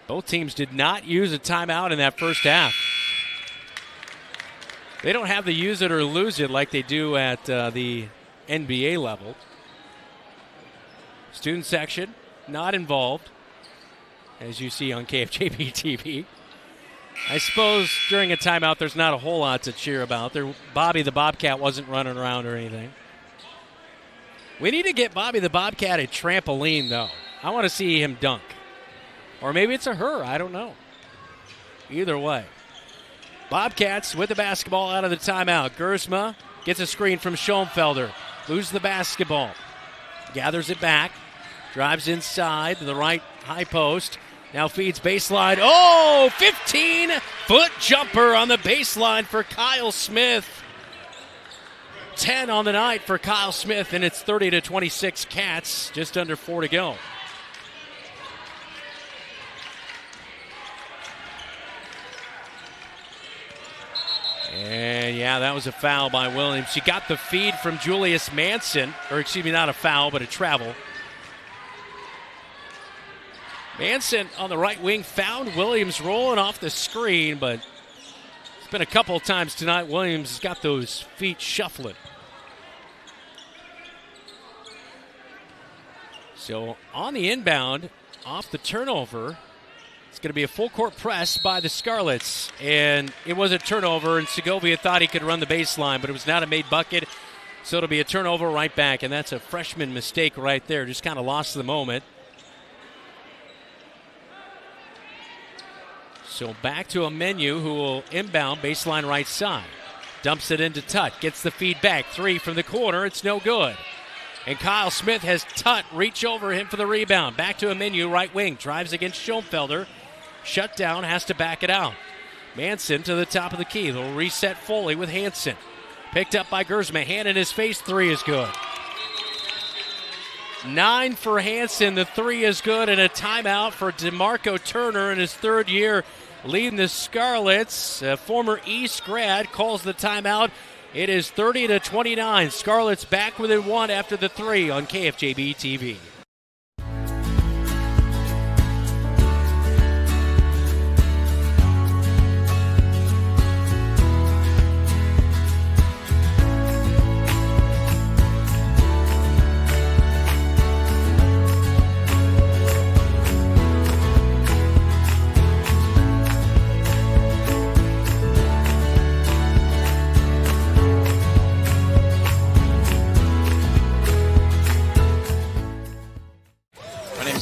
Both teams did not use a timeout in that first half. They don't have the use it or lose it like they do at the NBA level. Student section not involved, as you see on KFJB-TV. I suppose during a timeout there's not a whole lot to cheer about. Bobby the Bobcat wasn't running around or anything. We need to get Bobby the Bobcat a trampoline, though. I want to see him dunk. Or maybe it's a her. I don't know. Either way. Bobcats with the basketball out of the timeout. Gersma gets a screen from Schoenfelder. Loses the basketball. Gathers it back. Drives inside to the right high post. Now feeds baseline. Oh, 15-foot jumper on the baseline for Kyle Smith. 10 on the night for Kyle Smith, and it's 30-26 Cats. Just under 4 to go. And, yeah, that was a foul by Williams. She got the feed from Julius Manson. Or, excuse me, not a foul, but a travel. Manson on the right wing found Williams rolling off the screen, but it's been a couple of times tonight. Williams has got those feet shuffling. So, on the inbound, off the turnover, it's going to be a full-court press by the Scarlets. And it was a turnover, and Segovia thought he could run the baseline, but it was not a made bucket. So it'll be a turnover right back, and that's a freshman mistake right there. Just kind of lost the moment. So back to Amenu, who will inbound baseline right side. Dumps it into Tutt. Gets the feed back. 3 from the corner. It's no good. And Kyle Smith has Tutt reach over him for the rebound. Back to Amenu, right wing. Drives against Schoenfelder. Shut down, has to back it out. Manson to the top of the key. They'll reset Foley with Hansen. Picked up by Gersma. Hand in his face. 3 is good. 9 for Hansen. The 3 is good, and a timeout for DeMarco Turner in his 3rd year leading the Scarlets. A former East grad calls the timeout. It is 30-29. Scarlets back within 1 after the 3 on KFJB-TV.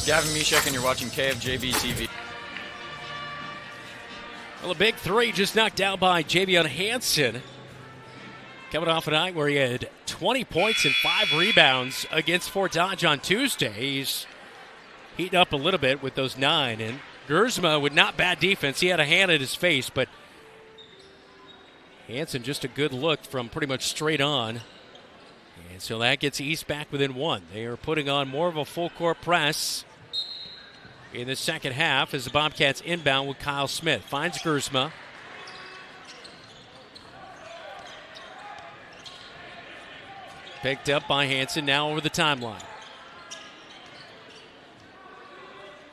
Gavin Mishek, and you're watching KFJB-TV. Well, a big 3 just knocked down by Javion Hansen. Coming off a night where he had 20 points and 5 rebounds against Fort Dodge on Tuesday. He's heating up a little bit with those 9. And Gersma with not bad defense. He had a hand at his face, but Hansen just a good look from pretty much straight on. And so that gets East back within 1. They are putting on more of a full-court press in the second half as the Bobcats inbound with Kyle Smith. Finds Gersma. Picked up by Hansen, now over the timeline.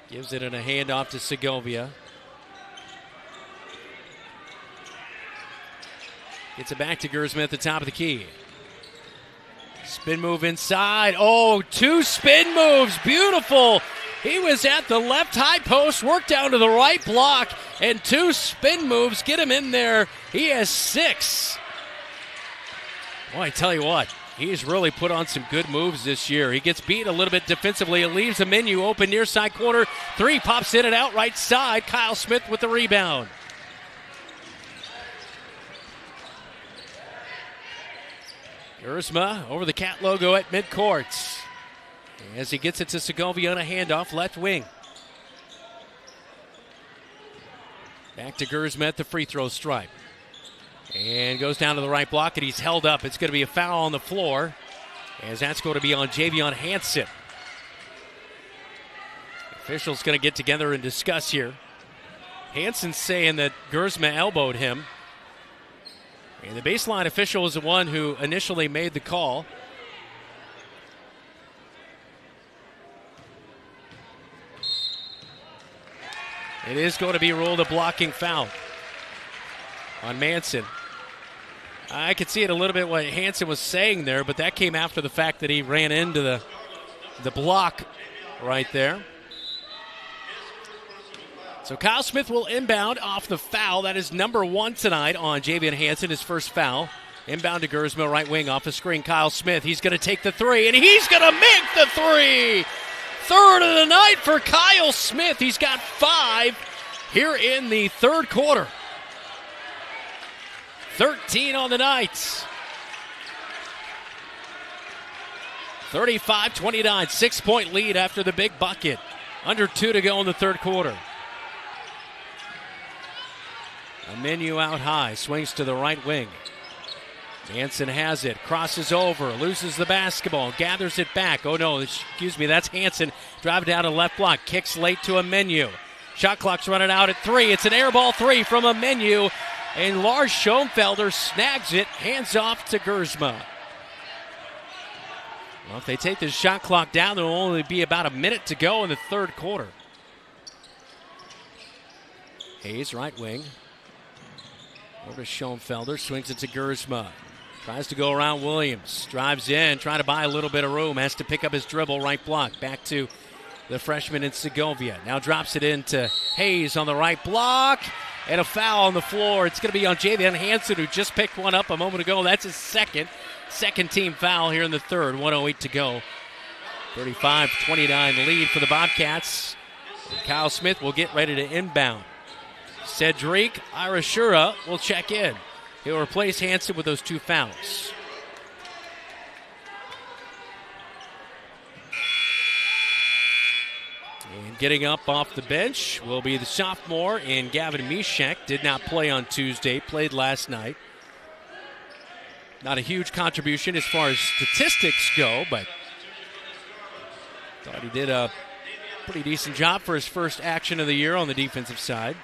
Gives it in a handoff to Segovia. Gets it back to Gersma at the top of the key. Spin move inside. Oh, 2 spin moves. Beautiful. He was at the left high post, worked down to the right block, and 2 spin moves get him in there. He has 6. Boy, I tell you what, he's really put on some good moves this year. He gets beat a little bit defensively. It leaves the menu open near side corner. 3 pops in and out right side. Kyle Smith with the rebound. Gersma over the Cat logo at midcourt. As he gets it to Segovia on a handoff, left wing. Back to Gersma at the free throw stripe. And goes down to the right block, and he's held up. It's going to be a foul on the floor, as that's going to be on Javion Hansen. Officials going to get together and discuss here. Hansen's saying that Gersma elbowed him. And the baseline official is the one who initially made the call. It is going to be ruled a blocking foul on Manson. I could see it a little bit what Hansen was saying there, but that came after the fact that he ran into the block right there. So Kyle Smith will inbound off the foul. That is number 1 tonight on Javion Hansen, his first foul. Inbound to Gersma, right wing off the screen. Kyle Smith, he's going to take the 3, and he's going to make the 3. 3rd of the night for Kyle Smith. He's got 5 here in the 3rd quarter. 13 on the night. 35-29, 6-point lead after the big bucket. Under 2 to go in the 3rd quarter. A menu out high, swings to the right wing. Hansen has it, crosses over, loses the basketball, gathers it back. Oh no, excuse me, that's Hansen. Driving down to left block, kicks late to a menu. Shot clock's running out at 3. It's an air ball 3 from a menu. And Lars Schoenfelder snags it, hands off to Gersma. Well, if they take this shot clock down, there will only be about a minute to go in the 3rd quarter. Hayes, right wing. Over to Schoenfelder, swings it to Gersma. Tries to go around Williams. Drives in, trying to buy a little bit of room. Has to pick up his dribble, right block. Back to the freshman in Segovia. Now drops it into Hayes on the right block. And a foul on the floor. It's going to be on Javion Hansen, who just picked one up a moment ago. That's his second team foul here in the 3rd. 1:08 to go. 35-29 lead for the Bobcats. And Kyle Smith will get ready to inbound. Cedric Irashura will check in. He'll replace Hansen with those 2 fouls. And getting up off the bench will be the sophomore in Gavin Mishek. Did not play on Tuesday, played last night. Not a huge contribution as far as statistics go, but Thought he did a pretty decent job for his first action of the year on the defensive side.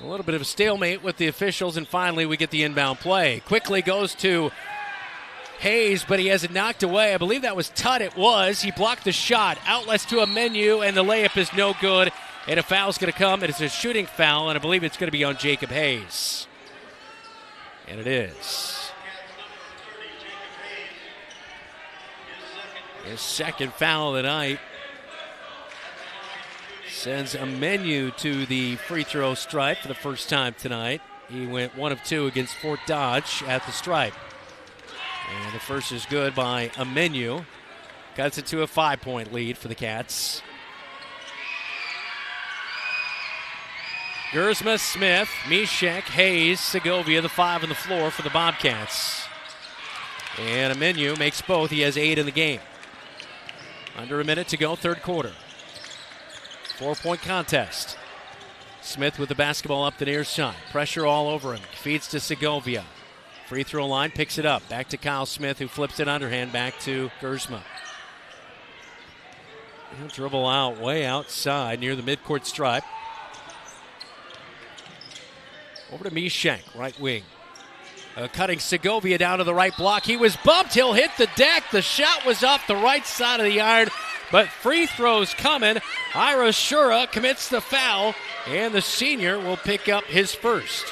A little bit of a stalemate with the officials, and finally we get the inbound play. Quickly goes to Hayes, but he has it knocked away. I believe that was Tutt. It was. He blocked the shot. Outlets to a Menu, and the layup is no good. And a foul's going to come. It is a shooting foul, and I believe it's going to be on Jacob Hayes. And it is. His second foul of the night. Sends a Menu to the free throw stripe for the first time tonight. He went 1 of 2 against Fort Dodge at the stripe. And the first is good by a Menu. Cuts it to a 5-point lead for the Cats. Gersma, Smith, Mishek, Hayes, Segovia, the 5 on the floor for the Bobcats. And a Menu makes both. He has 8 in the game. Under a minute to go, third quarter. 4-point contest. Smith with the basketball up the near side. Pressure all over him. Feeds to Segovia. Free throw line, picks it up. Back to Kyle Smith, who flips it underhand back to Gersma. He'll dribble out way outside near the midcourt stripe. Over to Mishek, right wing. Cutting Segovia down to the right block. He was bumped. He'll hit the deck. The shot was off the right side of the iron, but free throws coming. Ira Shura commits the foul, and the senior will pick up his first.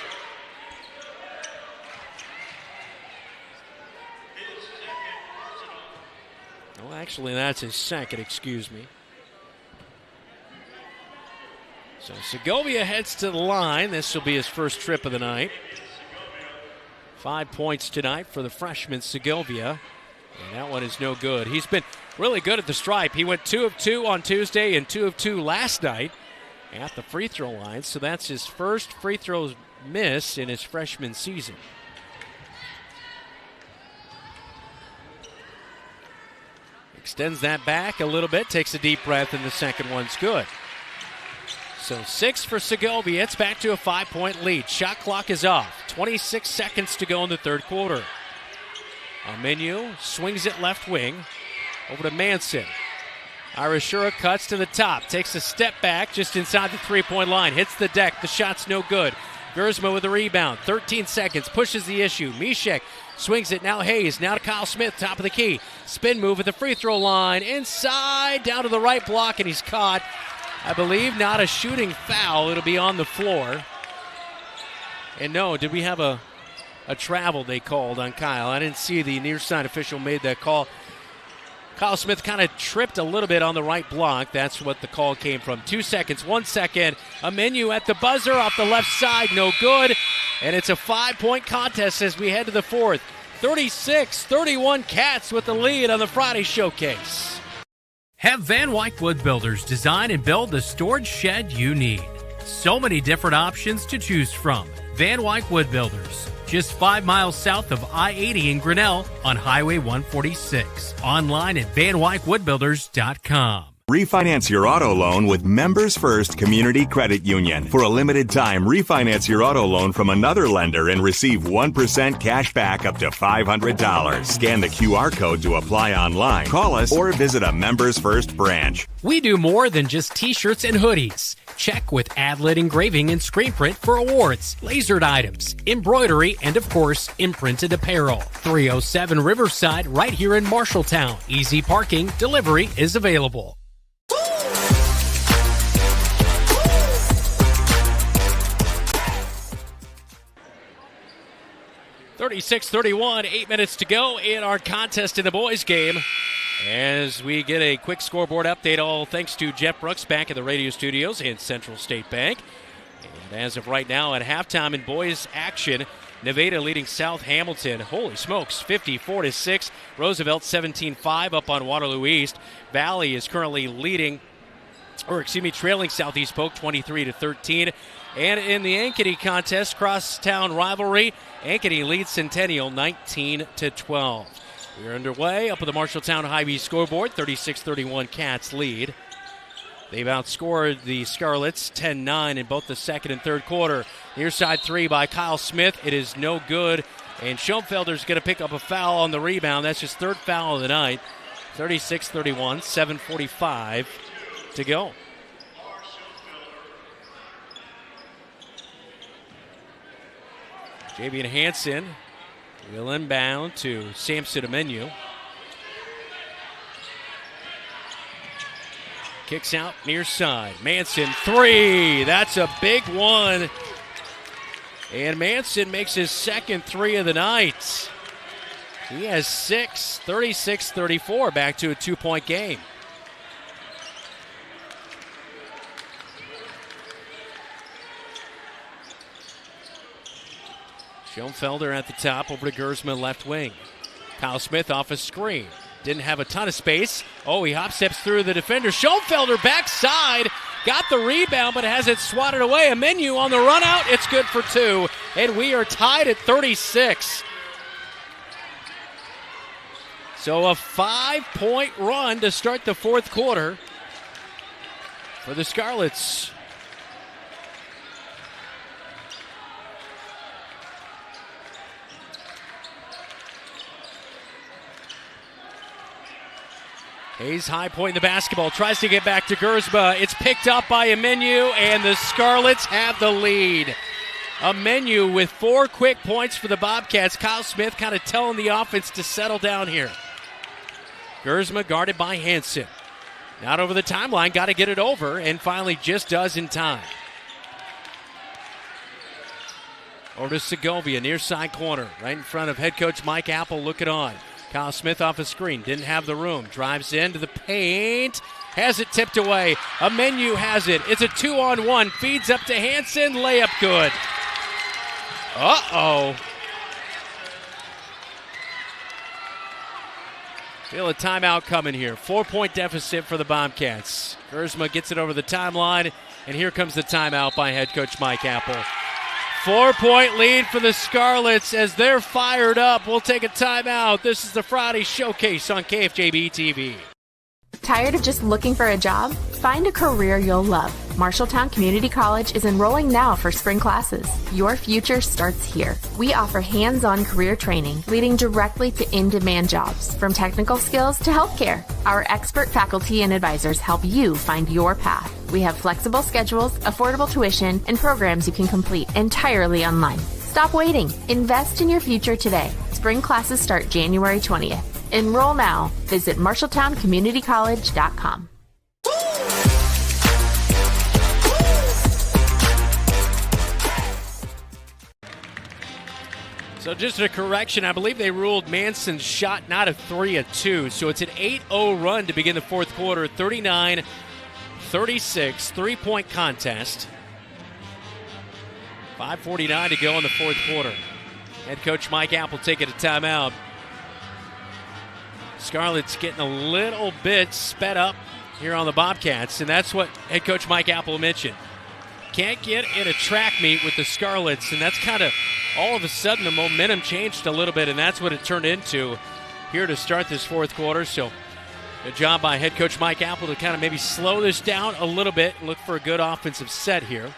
Well, actually, that's his second, excuse me. So Segovia heads to the line. This will be his first trip of the night. 5 points tonight for the freshman Segovia. And that one is no good. He's been really good at the stripe. He went 2 of 2 on Tuesday and 2 of 2 last night at the free throw line. So that's his first free throw miss in his freshman season. Extends that back a little bit, takes a deep breath, and the second one's good. So 6 for Segovia. It's back to a 5-point lead. Shot clock is off. 26 seconds to go in the third quarter. Menu swings it left wing. Over to Manson. Irashura cuts to the top. Takes a step back just inside the three-point line. Hits the deck. The shot's no good. Gersma with a rebound. 13 seconds. Pushes the issue. Mishek swings it. Now Hayes. Now to Kyle Smith. Top of the key. Spin move at the free throw line. Inside. Down to the right block. And he's caught. I believe not a shooting foul. It'll be on the floor. And no, did we have a travel they called on Kyle? I didn't see the near side official made that call. Kyle Smith kind of tripped a little bit on the right block. That's what the call came from. 2 seconds, 1 second. A Menu at the buzzer off the left side. No good. And it's a 5-point contest as we head to the fourth. 36-31 Cats with the lead on the Friday Showcase. Have Van Wyck Wood Builders design and build the storage shed you need. So many different options to choose from. Van Wyck Wood Builders, just 5 miles south of I-80 in Grinnell on Highway 146. Online at vanwyckwoodbuilders.com. Refinance your auto loan with Members First Community Credit Union. For a limited time, refinance your auto loan from another lender and receive 1% cash back up to $500. Scan the QR code to apply online. Call us or visit a Members First branch. We do more than just t-shirts and hoodies. Check with Adlet Engraving and Screen Print for awards, lasered items, embroidery, and of course, imprinted apparel. 307 Riverside, right here in Marshalltown. Easy parking, delivery is available. 36-31, 8 minutes to go in our contest in the boys game. As we get a quick scoreboard update, all thanks to Jeff Brooks back at the radio studios in Central State Bank. And as of right now, at halftime in boys action, Nevada leading South Hamilton. Holy smokes, 54-6. Roosevelt 17-5 up on Waterloo East. Valley is currently trailing Southeast Polk 23-13. And in the Ankeny contest, crosstown rivalry, Ankeny leads Centennial 19-12. We're underway up at the Marshalltown Hy-Vee scoreboard. 36-31 Cats lead. They've outscored the Scarlets 10-9 in both the second and third quarter. Near side three by Kyle Smith. It is no good. And Schoenfelder's going to pick up a foul on the rebound. That's his third foul of the night. 36-31, 7:45 to go. Javian Hansen will inbound to Samson Amenu. Kicks out near side. Manson, three. That's a big one. And Manson makes his second three of the night. He has 6, 36-34, back to a 2-point game. Schoenfelder at the top, over to Gersma, left wing. Kyle Smith off a screen. Didn't have a ton of space. Oh, he hop steps through the defender. Schoenfelder backside. Got the rebound, but has it swatted away. A menu on the run out. It's good for 2. And we are tied at 36. So a 5-point run to start the fourth quarter for the Scarlets. Hayes high point in the basketball, tries to get back to Gersma. It's picked up by Amenu, and the Scarlets have the lead. Amenu with 4 quick points for the Bobcats. Kyle Smith kind of telling the offense to settle down here. Gersma guarded by Hansen. Not over the timeline, got to get it over, and finally just does in time. Over to Segovia, near side corner, right in front of head coach Mike Apple looking on. Kyle Smith off a screen, didn't have the room. Drives into the paint, has it tipped away. Amenu has it. It's a 2-on-1. Feeds up to Hansen, layup good. Uh-oh. Feel a timeout coming here. 4-point deficit for the Bobcats. Gersma gets it over the timeline, and here comes the timeout by head coach Mike Apple. 4-point lead for the Scarlets as they're fired up. We'll take a timeout. This is the Friday Showcase on KFJB-TV. Tired of just looking for a job? Find a career you'll love. Marshalltown Community College is enrolling now for spring classes. Your future starts here. We offer hands-on career training leading directly to in-demand jobs, from technical skills to healthcare. Our expert faculty and advisors help you find your path. We have flexible schedules, affordable tuition, and programs you can complete entirely online. Stop waiting. Invest in your future today. Spring classes start January 20th. Enroll now. Visit MarshalltownCommunityCollege.com. So just a correction, I believe they ruled Manson's shot not a 3, a 2. So it's an 8-0 run to begin the fourth quarter, 39-36, 3-point contest. 5:49 to go in the fourth quarter. Head coach Mike Apple taking a timeout. Scarlets getting a little bit sped up here on the Bobcats, and that's what head coach Mike Apple mentioned. Can't get in a track meet with the Scarlets, and that's kind of all of a sudden the momentum changed a little bit, and that's what it turned into here to start this fourth quarter. So good job by head coach Mike Apple to kind of maybe slow this down a little bit and look for a good offensive set here.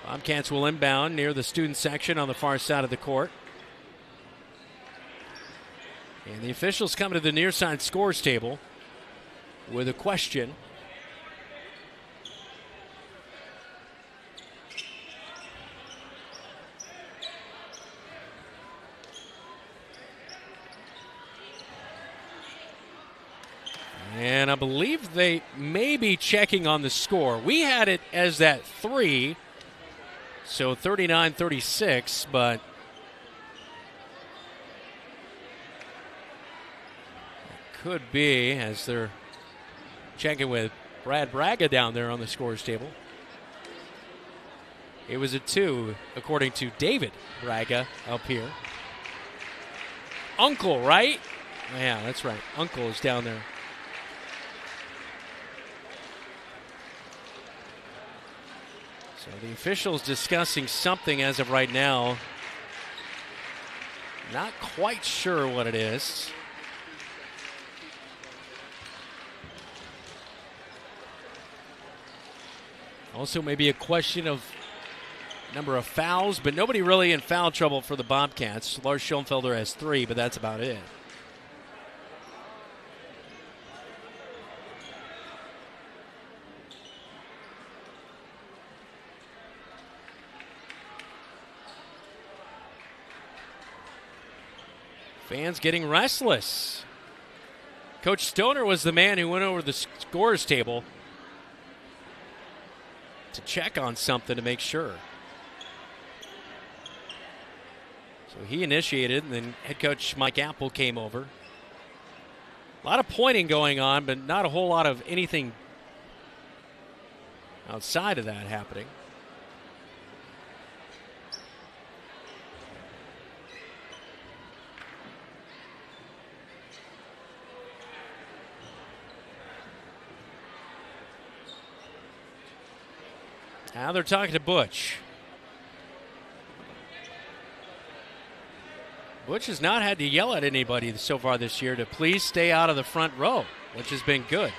Bobcats will inbound near the student section on the far side of the court. And the officials come to the near side scores table with a question. And I believe they may be checking on the score. We had it as that 3, so 39-36, but could be, as they're checking with Brad Braga down there on the scores table. It was a 2, according to David Braga up here. Uncle, right? Yeah, that's right. Uncle is down there. So the officials discussing something as of right now. Not quite sure what it is. Also maybe a question of number of fouls, but nobody really in foul trouble for the Bobcats. Lars Schoenfelder has 3, but that's about it. Fans getting restless. Coach Stoner was the man who went over the scores table to check on something to make sure. So he initiated, and then head coach Mike Apple came over. A lot of pointing going on, but not a whole lot of anything outside of that happening. Now they're talking to Butch. Butch has not had to yell at anybody so far this year to please stay out of the front row, which has been good.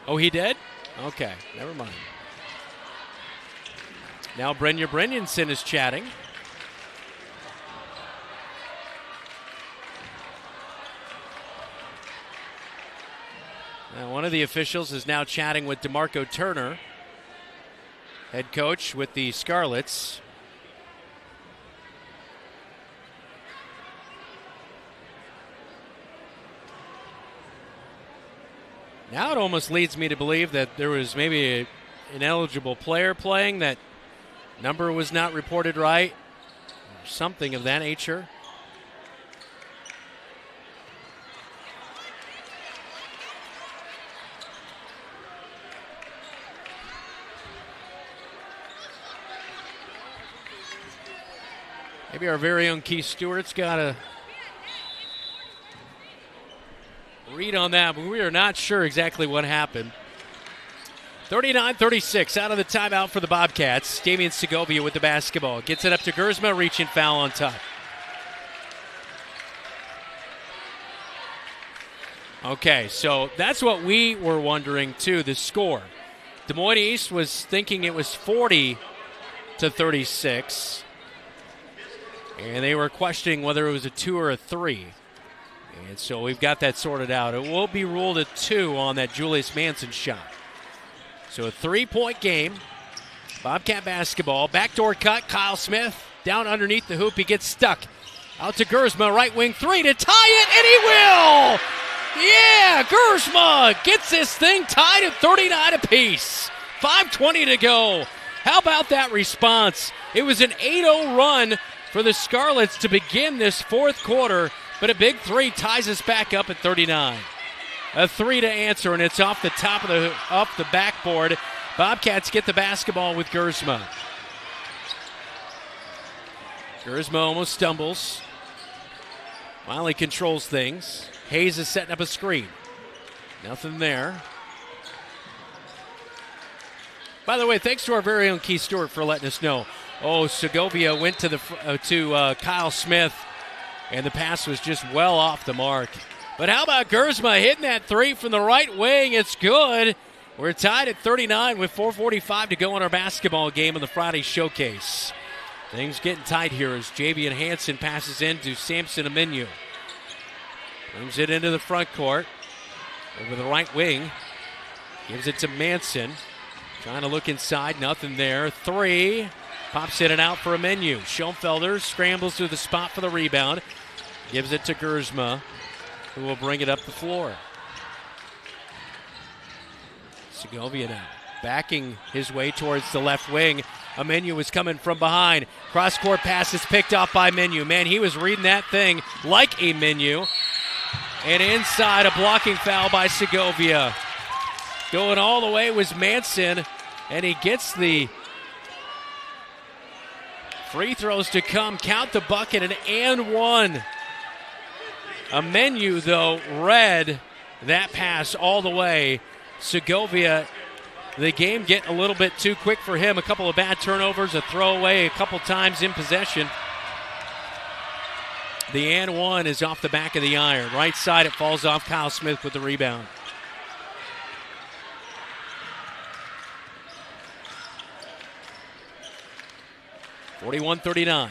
Oh, he did? Okay, never mind. Now Brenya Brynjolfsson is chatting. Now one of the officials is now chatting with DeMarco Turner, head coach with the Scarlets. Now it almost leads me to believe that there was maybe an ineligible player playing, that number was not reported right, or something of that nature. Maybe our very own Keith Stewart's got a read on that, but we are not sure exactly what happened. 39-36 out of the timeout for the Bobcats. Damian Segovia with the basketball. Gets it up to Gersma, reaching foul on top. Okay, so that's what we were wondering too, the score. Des Moines East was thinking it was 40-36. And they were questioning whether it was a 2 or a 3. And so we've got that sorted out. It will be ruled a 2 on that Julius Manson shot. So a 3-point game. Bobcat basketball. Backdoor cut. Kyle Smith down underneath the hoop. He gets stuck. Out to Gersma. Right wing 3 to tie it. And he will! Yeah! Gersma gets this thing tied at 39 apiece. 5:20 to go. How about that response? It was an 8-0 run for the Scarlets to begin this fourth quarter. But a big 3 ties us back up at 39. A 3 to answer, and it's off the top of the backboard. Bobcats get the basketball with Gersma. Gersma almost stumbles. Finally controls things. Hayes is setting up a screen. Nothing there. By the way, thanks to our very own Keith Stewart for letting us know. Oh, Segovia went to Kyle Smith, and the pass was just well off the mark. But how about Gersma hitting that 3 from the right wing? It's good. We're tied at 39 with 4:45 to go in our basketball game in the Friday showcase. Things getting tight here as Javian Hansen passes in to Samson Amenu. Brings it into the front court. Over the right wing. Gives it to Manson. Trying to look inside. Nothing there. 3. Pops in and out for Amenu. Schoenfelder scrambles to the spot for the rebound. Gives it to Gersma, who will bring it up the floor. Segovia now backing his way towards the left wing. Amenu was coming from behind. Cross-court pass is picked off by Menu. Man, he was reading that thing like a Menu. And inside, a blocking foul by Segovia. Going all the way was Manson, and he gets the free throws to come. Count the bucket, and 1. Amenu, though, read that pass all the way. Segovia, the game getting a little bit too quick for him. A couple of bad turnovers, a throwaway a couple times in possession. The and 1 is off the back of the iron. Right side, it falls off. Kyle Smith with the rebound. 41-39.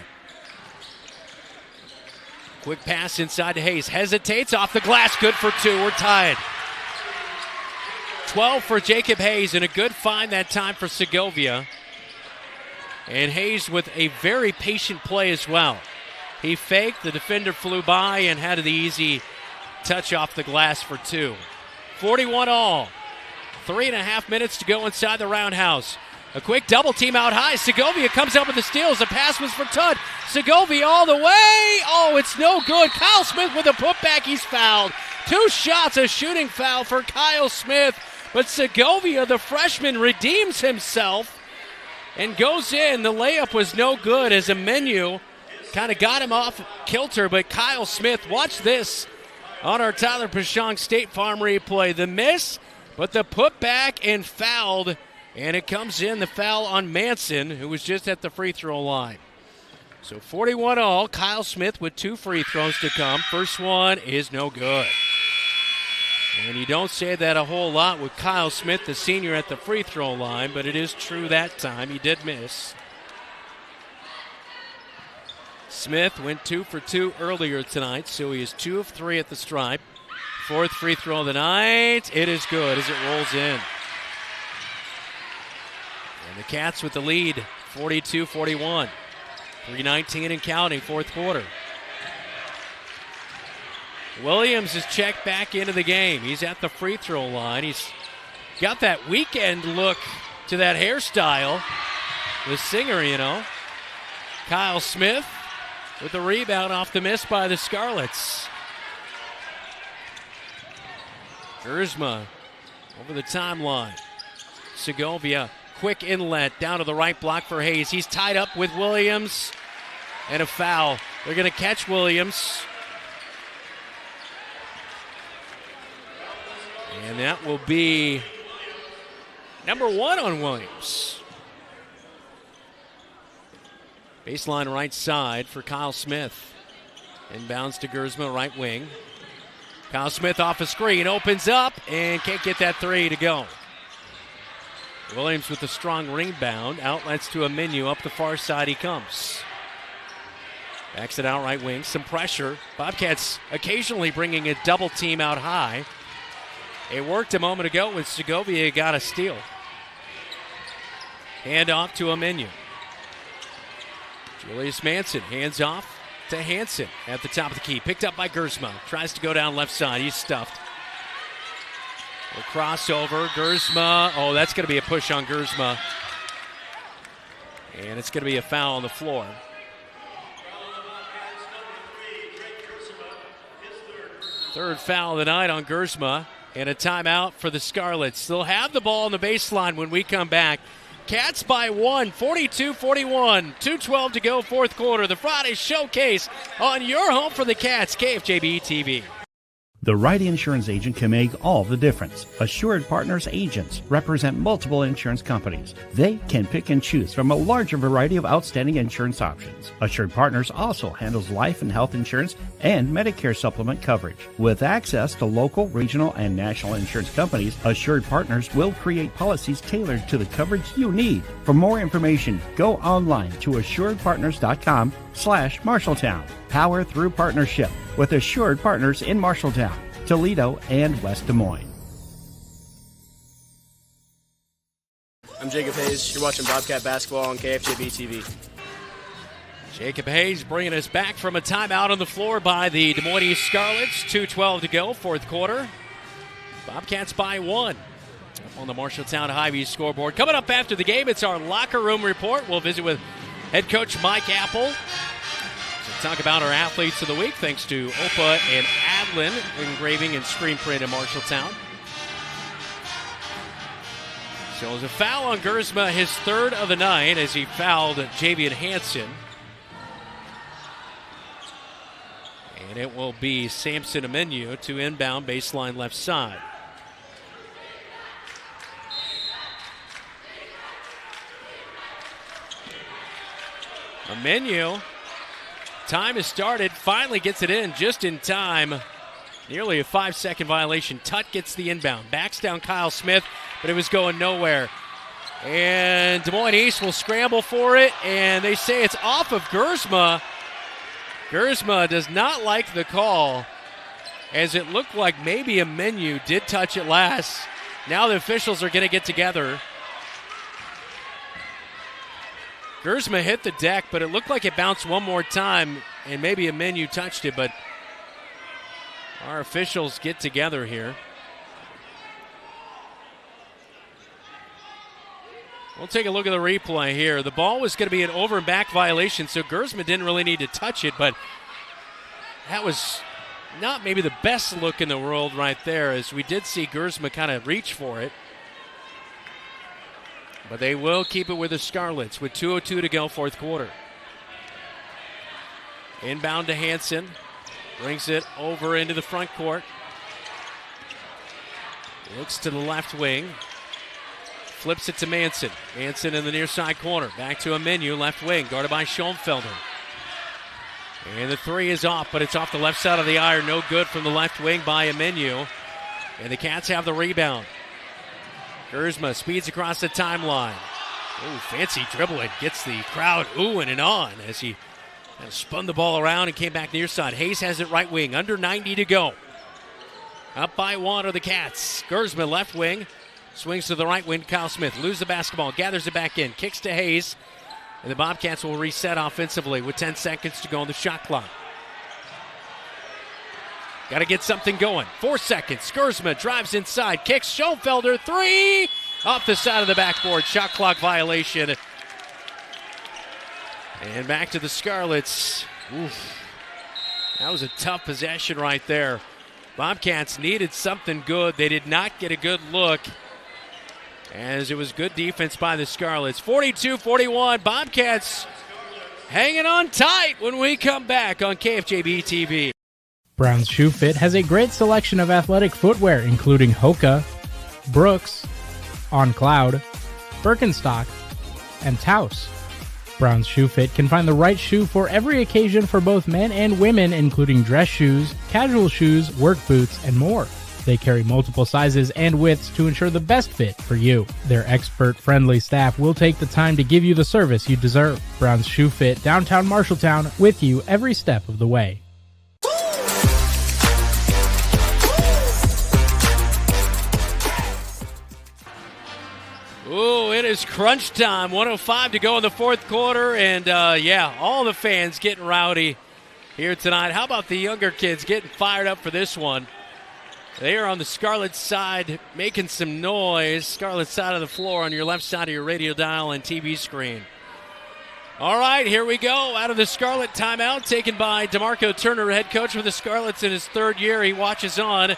Quick pass inside to Hayes. Hesitates off the glass. Good for two. We're tied. 12 for Jacob Hayes, and a good find that time for Segovia. And Hayes with a very patient play as well. He faked, the defender flew by, and had the easy touch off the glass for two. 41 all. 3.5 minutes to go inside the roundhouse. A quick double team out high. Segovia comes up with the steals. The pass was for Tudd. Segovia all the way. Oh, it's no good. Kyle Smith with a putback. He's fouled. 2 shots, a shooting foul for Kyle Smith. But Segovia, the freshman, redeems himself and goes in. The layup was no good as a menu kind of got him off kilter. But Kyle Smith, watch this on our Tyler Pashong State Farm replay. The miss, but the putback and fouled. And it comes in, the foul on Manson, who was just at the free throw line. So 41 all. Kyle Smith with 2 free throws to come. First one is no good. And you don't say that a whole lot with Kyle Smith, the senior, at the free throw line, but it is true that time. He did miss. Smith went 2 for 2 earlier tonight, so he is 2 of 3 at the stripe. 4th free throw of the night. It is good as it rolls in. And the Cats with the lead, 42-41. 3:19 and counting, 4th quarter. Williams is checked back into the game. He's at the free throw line. He's got that weekend look to that hairstyle. The singer, you know. Kyle Smith with the rebound off the miss by the Scarlets. Gersma over the timeline. Segovia. Quick inlet down to the right block for Hayes. He's tied up with Williams and a foul. They're going to catch Williams. And that will be number 1 on Williams. Baseline right side for Kyle Smith. Inbounds to Gersma, right wing. Kyle Smith off a screen, opens up and can't get that 3 to go. Williams with a strong rebound. Outlets to a menu. Up the far side he comes. Backs it out right wing. Some pressure. Bobcats occasionally bringing a double team out high. It worked a moment ago when Segovia got a steal. Hand off to a menu. Julius Manson hands off to Hansen at the top of the key. Picked up by Gersma. Tries to go down left side. He's stuffed. A crossover, Gersma. Oh, that's going to be a push on Gersma. And it's going to be a foul on the floor. Third foul of the night on Gersma. And a timeout for the Scarlets. They'll have the ball on the baseline when we come back. Cats by 1, 42-41. 2:12 to go, 4th quarter. The Friday Showcase on your home for the Cats, KFJB-TV. The right insurance agent can make all the difference. Assured Partners agents represent multiple insurance companies. They can pick and choose from a larger variety of outstanding insurance options. Assured Partners also handles life and health insurance and Medicare supplement coverage. With access to local, regional, and national insurance companies, Assured Partners will create policies tailored to the coverage you need. For more information, go online to assuredpartners.com/Marshalltown. Power through partnership with Assured Partners in Marshalltown, Toledo, and West Des Moines. I'm Jacob Hayes. You're watching Bobcat basketball on KFJB-TV. Jacob Hayes bringing us back from a timeout on the floor by the Des Moines Scarlets. 2:12 to go, 4th quarter. Bobcats by 1 on the Marshalltown Hy-Vee scoreboard. Coming up after the game, it's our locker room report. We'll visit with head coach Mike Apple. Talk about our athletes of the week, thanks to Opa and Adlin Engraving and Screen Print in Marshalltown. So it was a foul on Gersma, his 3rd of the night, as he fouled Javian Hansen. And it will be Samson Amenu to inbound baseline left side. Amenu. Time has started, finally gets it in just in time. Nearly a 5-second violation. Tutt gets the inbound. Backs down Kyle Smith, but it was going nowhere. And Des Moines East will scramble for it, and they say it's off of Gersma. Gersma does not like the call, as it looked like maybe a menu did touch it last. Now the officials are going to get together. Gersma hit the deck, but it looked like it bounced one more time, and maybe a menu touched it, but our officials get together here. We'll take a look at the replay here. The ball was going to be an over and back violation, so Gersma didn't really need to touch it, but that was not maybe the best look in the world right there, as we did see Gersma kind of reach for it. But they will keep it with the Scarlets with 2:02 to go, fourth quarter. Inbound to Hansen. Brings it over into the front court. Looks to the left wing. Flips it to Manson. Manson in the near side corner. Back to a menu, left wing, guarded by Schoenfelder. And the three is off, but it's off the left side of the iron. No good from the left wing by a menu. And the Cats have the rebound. Gersma speeds across the timeline. Oh, fancy dribbling. Gets the crowd oohing and on as he spun the ball around and came back near side. Hayes has it right wing. Under 90 to go. Up by one are the Cats. Gersma left wing. Swings to the right wing. Kyle Smith loses the basketball. Gathers it back in. Kicks to Hayes. And the Bobcats will reset offensively with 10 seconds to go on the shot clock. Got to get something going. 4 seconds. Gersma drives inside. Kicks. Schoenfelder. Three. Off the side of the backboard. Shot clock violation. And back to the Scarlets. Oof. That was a tough possession right there. Bobcats needed something good. They did not get a good look, as it was good defense by the Scarlets. 42-41. Bobcats hanging on tight when we come back on KFJB-TV. Brown's Shoe Fit has a great selection of athletic footwear, including Hoka, Brooks, On Cloud, Birkenstock, and Taos. Brown's Shoe Fit can find the right shoe for every occasion for both men and women, including dress shoes, casual shoes, work boots, and more. They carry multiple sizes and widths to ensure the best fit for you. Their expert-friendly staff will take the time to give you the service you deserve. Brown's Shoe Fit, downtown Marshalltown, with you every step of the way. Ooh, it is crunch time. 1:05 to go in the fourth quarter, and all the fans getting rowdy here tonight. How about the younger kids getting fired up for this one? They are on the Scarlet side making some noise. Scarlet side of the floor on your left side of your radio dial and TV screen. All right, here we go. Out of the Scarlet timeout taken by DeMarco Turner, head coach for the Scarlets in his third year. He watches on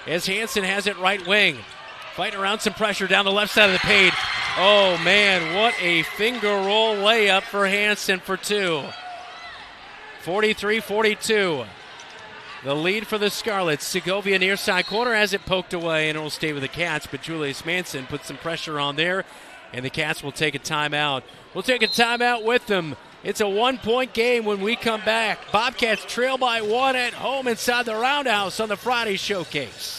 as Hansen has it right wing. Fighting around some pressure down the left side of the paint. Oh, man, what a finger roll layup for Hansen for two. 43-42. The lead for the Scarlets. Segovia near side corner has it poked away, and it will stay with the Cats, but Julius Manson puts some pressure on there, and the Cats will take a timeout. We'll take a timeout with them. It's a one-point game when we come back. Bobcats trail by one at home inside the Roundhouse on the Friday Showcase.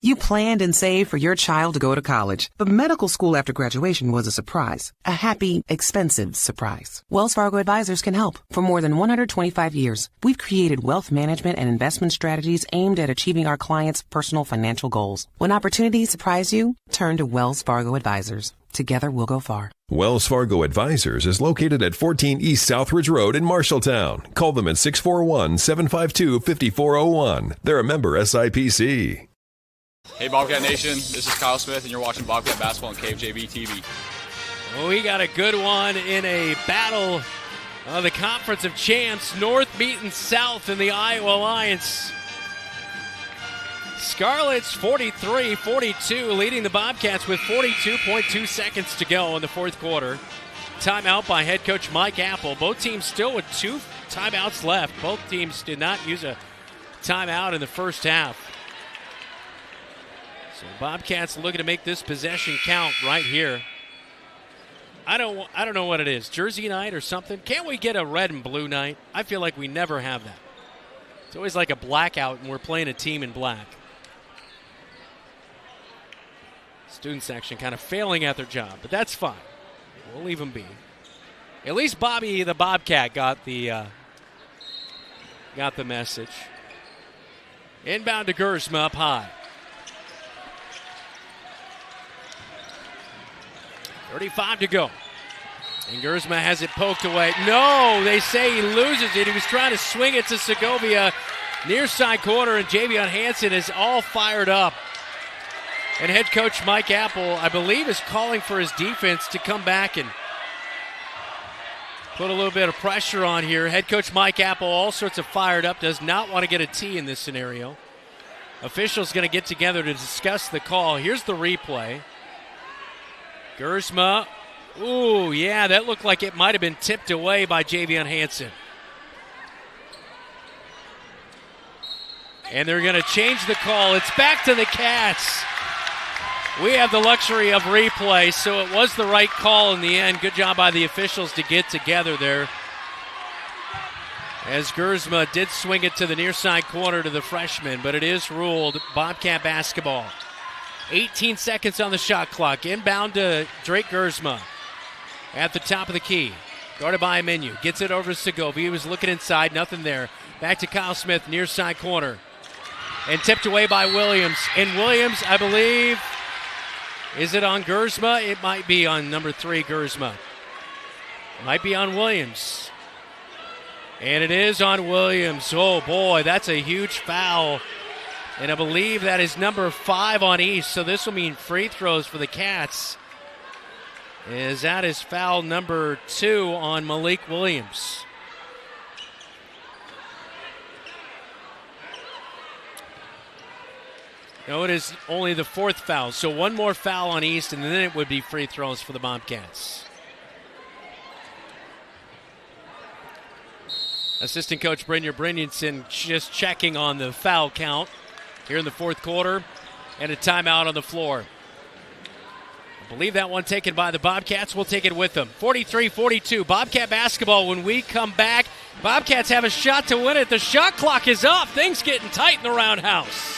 You planned and saved for your child to go to college, but medical school after graduation was a surprise. A happy, expensive surprise. Wells Fargo Advisors can help. For more than 125 years, we've created wealth management and investment strategies aimed at achieving our clients' personal financial goals. When opportunities surprise you, turn to Wells Fargo Advisors. Together we'll go far. Wells Fargo Advisors is located at 14 East Southridge Road in Marshalltown. Call them at 641-752-5401. They're a member SIPC. Hey Bobcat Nation, this is Kyle Smith and you're watching Bobcat Basketball on KFJB-TV. Oh, we got a good one in a battle of the Conference of Champs. North meeting South in the Iowa Alliance. Scarlets 43-42, leading the Bobcats with 42.2 seconds to go in the fourth quarter. Timeout by head coach Mike Apple. Both teams still with 2 timeouts left. Both teams did not use a timeout in the first half. So Bobcats looking to make this possession count right here. I don't know what it is. Jersey night or something? Can't we get a red and blue night? I feel like we never have that. It's always like a blackout and we're playing a team in black. Student section kind of failing at their job, but that's fine. We'll leave them be. At least Bobby the Bobcat got the message. Inbound to Gersma up high. 35 to go. And Gersma has it poked away. No, they say he loses it. He was trying to swing it to Segovia near side corner, and Javion Hanson is all fired up. And head coach Mike Apple, I believe, is calling for his defense to come back and put a little bit of pressure on here. Head coach Mike Apple, all sorts of fired up, does not want to get a T in this scenario. Officials going to get together to discuss the call. Here's the replay. Gersma. Ooh, yeah, that looked like it might have been tipped away by Javion Hanson. And they're going to change the call. It's back to the Cats. We have the luxury of replay, so it was the right call in the end. Good job by the officials to get together there. As Gersma did swing it to the near side corner to the freshman, but it is ruled Bobcat basketball. 18 seconds on the shot clock. Inbound to Drake Gersma at the top of the key. Guarded by Aminu. Gets it over to Segovia. He was looking inside. Nothing there. Back to Kyle Smith, near side corner. And tipped away by Williams. And Williams, I believe, is it on Gersma? It might be on number 3, Gersma. Might be on Williams. And it is on Williams. Oh, boy, that's a huge foul. And I believe that is number 5 on East, so this will mean free throws for the Cats. Is that is foul number 2 on Malik Williams. No, it is only the 4th foul, so one more foul on East, and then it would be free throws for the Bobcats. Assistant coach Brynjar Brynjolfsson just checking on the foul count here in the 4th quarter, and a timeout on the floor. I believe that one taken by the Bobcats. We'll take it with them. 43-42, Bobcat basketball. When we come back, Bobcats have a shot to win it. The shot clock is up. Things getting tight in the roundhouse.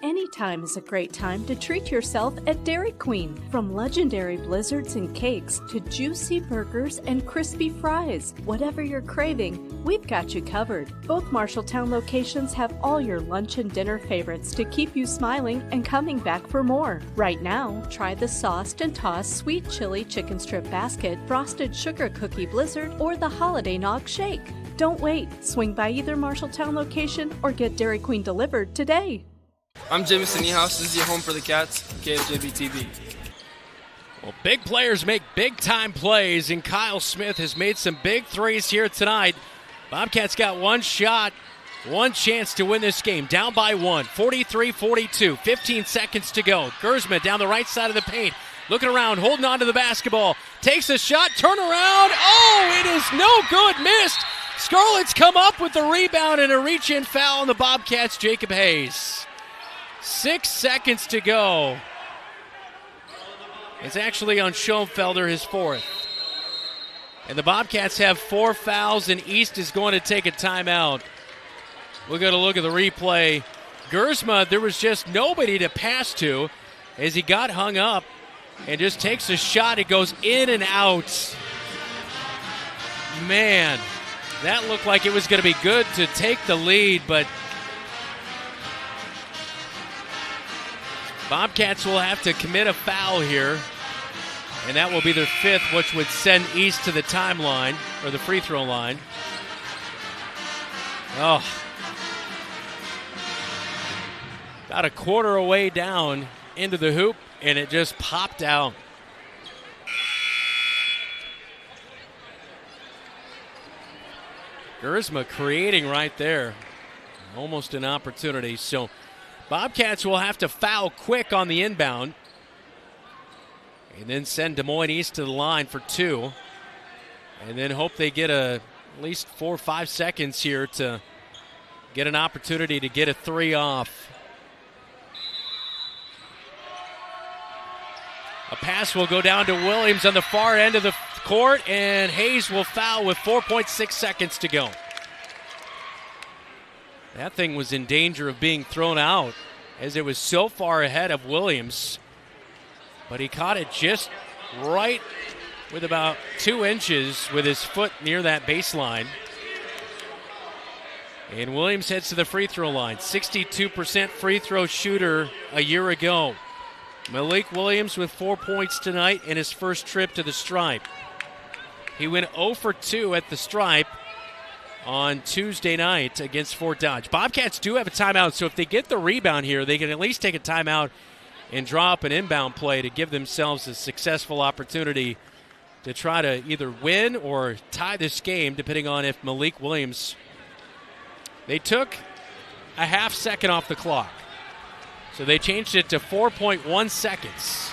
Anytime is a great time to treat yourself at Dairy Queen. From legendary blizzards and cakes to juicy burgers and crispy fries. Whatever you're craving, we've got you covered. Both Marshalltown locations have all your lunch and dinner favorites to keep you smiling and coming back for more. Right now, try the sauced and tossed sweet chili chicken strip basket, frosted sugar cookie blizzard, or the holiday nog shake. Don't wait. Swing by either Marshalltown location or get Dairy Queen delivered today. I'm Jamison Niehaus. This is your home for the Cats, KFJB-TV. Well, big players make big-time plays, and Kyle Smith has made some big threes here tonight. Bobcats got one shot, one chance to win this game. Down by 1, 43-42, 15 seconds to go. Gersma down the right side of the paint, looking around, holding on to the basketball. Takes a shot, turn around. Oh, it is no good, missed. Scarlets come up with the rebound and a reach-in foul on the Bobcats, Jacob Hayes. 6 seconds to go. It's actually on Schoenfelder, his 4th. And the Bobcats have 4 fouls, and East is going to take a timeout. We're going to look at the replay. Gersma, there was just nobody to pass to as he got hung up and just takes a shot. It goes in and out. Man, that looked like it was going to be good to take the lead, but Bobcats will have to commit a foul here, and that will be their 5th, which would send East to the timeline, or the free throw line. Oh. About a quarter away down into the hoop, and it just popped out. Gersma creating right there. Almost an opportunity, so Bobcats will have to foul quick on the inbound and then send Des Moines East to the line for 2 and then hope they get at least 4 or 5 seconds here to get an opportunity to get a 3 off. A pass will go down to Williams on the far end of the court, and Hayes will foul with 4.6 seconds to go. That thing was in danger of being thrown out as it was so far ahead of Williams. but he caught it just right with about 2 inches with his foot near that baseline. And Williams heads to the free throw line. 62% free throw shooter a year ago. Malik Williams with 4 points tonight in his first trip to the stripe. He went 0 for 2 at the stripe on Tuesday night against Fort Dodge. Bobcats do have a timeout, so if they get the rebound here, they can at least take a timeout and draw up an inbound play to give themselves a successful opportunity to try to either win or tie this game, depending on if Malik Williams... They took a half second off the clock. So they changed it to 4.1 seconds.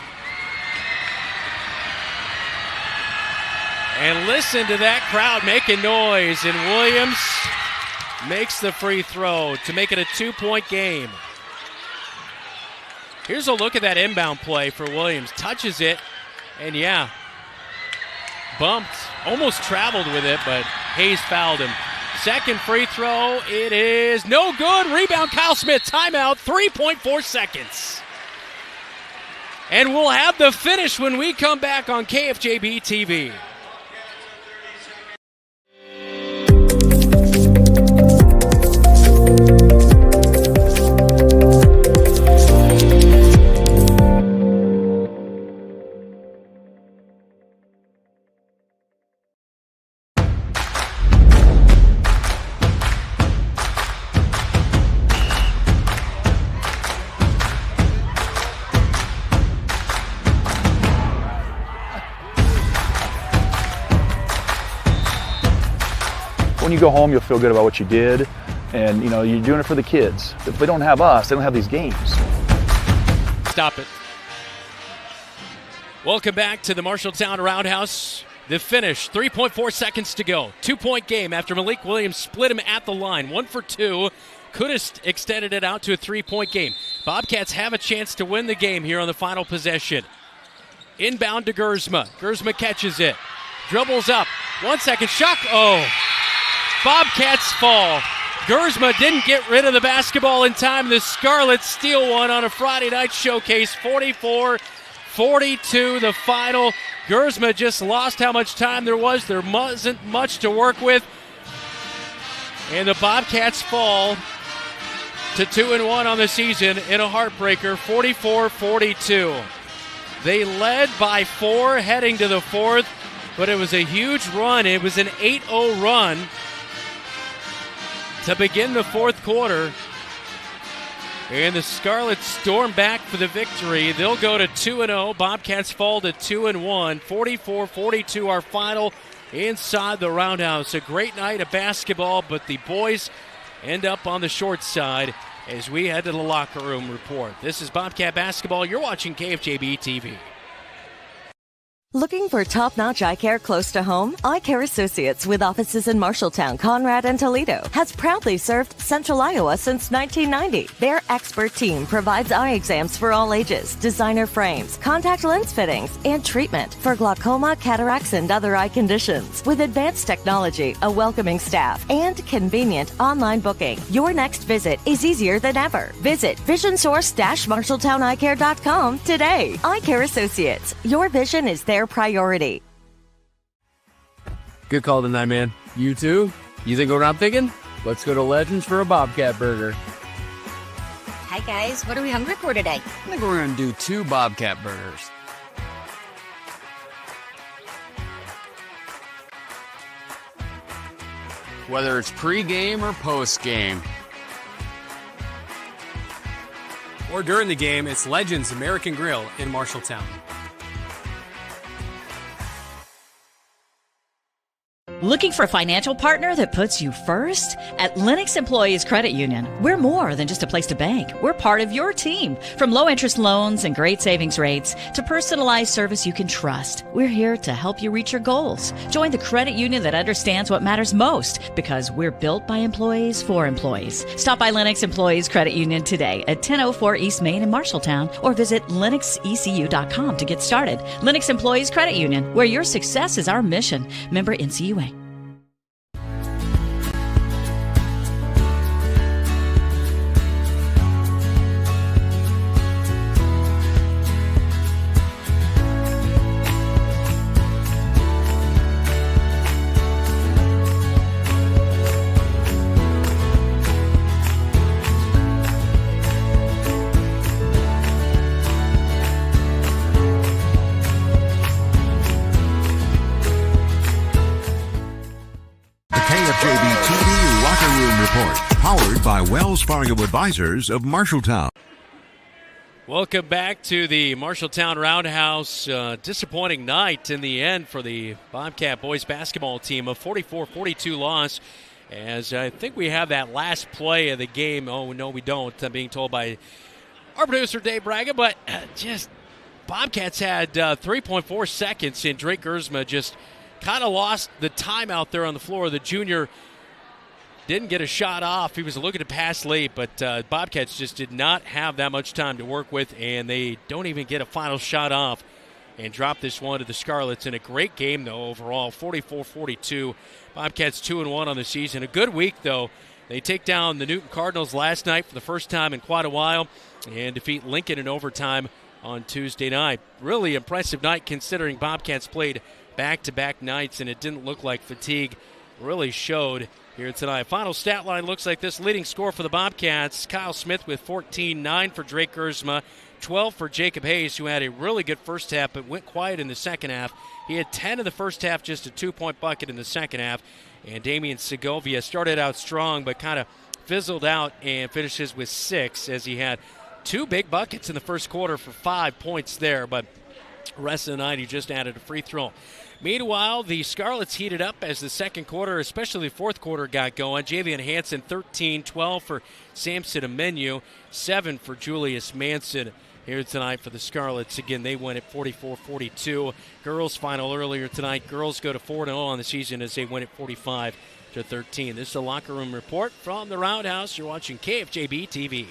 And listen to that crowd making noise. And Williams makes the free throw to make it a 2-point game. Here's a look at that inbound play for Williams. Touches it, and yeah, bumped, almost traveled with it, but Hayes fouled him. Second free throw, it is no good. Rebound, Kyle Smith, timeout, 3.4 seconds. And we'll have the finish when we come back on KFJB-TV. When you go home, you'll feel good about what you did, and you're doing it for the kids. If they don't have us, they don't have these games. Stop it. Welcome back to the Marshalltown Roundhouse. The finish, 3.4 seconds to go. 2-point game after Malik Williams split him at the line. 1 for 2. Could have extended it out to a 3-point game. Bobcats have a chance to win the game here on the final possession. Inbound to Gersma. Gersma catches it. Dribbles up. 1 second. Shot. Oh. Bobcats fall. Gersma didn't get rid of the basketball in time. The Scarlets steal one on a Friday night showcase. 44-42 the final. Gersma just lost how much time there was. There wasn't much to work with. And the Bobcats fall to 2-1 on the season in a heartbreaker, 44-42. They led by 4 heading to the fourth, but it was a huge run. It was an 8-0 run to begin the fourth quarter. And the Scarlets storm back for the victory. They'll go to 2-0. Bobcats fall to 2-1. 44-42 our final inside the Roundhouse. A great night of basketball, but the boys end up on the short side as we head to the locker room report. This is Bobcat Basketball. You're watching KFJB-TV. Looking for top-notch eye care close to home? Eye Care Associates, with offices in Marshalltown, Conrad, and Toledo, has proudly served Central Iowa since 1990. Their expert team provides eye exams for all ages, designer frames, contact lens fittings, and treatment for glaucoma, cataracts, and other eye conditions. With advanced technology, a welcoming staff, and convenient online booking, your next visit is easier than ever. Visit VisionSource-MarshalltownEyeCare.com today. Eye Care Associates, your vision is their priority. Good call tonight, man. You too? You think what I'm thinking? Let's go to Legends for a Bobcat burger. Hi, guys. What are we hungry for today? I think we're going to do 2 Bobcat burgers. Whether it's pre-game or post-game. Or during the game, it's Legends American Grill in Marshalltown. Looking for a financial partner that puts you first? At Lennox Employees Credit Union, we're more than just a place to bank. We're part of your team. From low-interest loans and great savings rates to personalized service you can trust, we're here to help you reach your goals. Join the credit union that understands what matters most, because we're built by employees for employees. Stop by Lennox Employees Credit Union today at 1004 East Main in Marshalltown, or visit lennoxecu.com to get started. Lennox Employees Credit Union, where your success is our mission. Member NCUA. Fargo Advisors of Marshalltown. Welcome back to the Marshalltown Roundhouse. Disappointing night in the end for the Bobcat boys basketball team. A 44-42 loss, as I think we have that last play of the game. Oh, no, we don't. I'm being told by our producer, Dave Braga. But just Bobcats had 3.4 seconds, and Drake Gersma just kind of lost the time out there on the floor. The junior didn't get a shot off. He was looking to pass late, but Bobcats just did not have that much time to work with, and they don't even get a final shot off and drop this one to the Scarlets. In a great game, though, overall, 44-42. Bobcats 2-1 on the season. A good week, though. They take down the Newton Cardinals last night for the first time in quite a while and defeat Lincoln in overtime on Tuesday night. Really impressive night considering Bobcats played back-to-back nights, and it didn't look like fatigue really showed here tonight. Final stat line looks like this. Leading score for the Bobcats, Kyle Smith with 14, 9 for Drake Gersma, 12 for Jacob Hayes, who had a really good first half but went quiet in the second half. He had 10 in the first half, just a 2-point bucket in the second half. And Damian Segovia started out strong but kind of fizzled out and finishes with 6, as he had 2 big buckets in the first quarter for 5 points there. But the rest of the night, he just added a free throw. Meanwhile, the Scarlets heated up as the second quarter, especially the fourth quarter, got going. Javian Hansen, 13, 12 for Samson Amenu, 7 for Julius Manson here tonight for the Scarlets. Again, they win at 44-42. Girls final earlier tonight. Girls go to 4-0 on the season as they win at 45-13. This is a locker room report from the Roundhouse. You're watching KFJB-TV.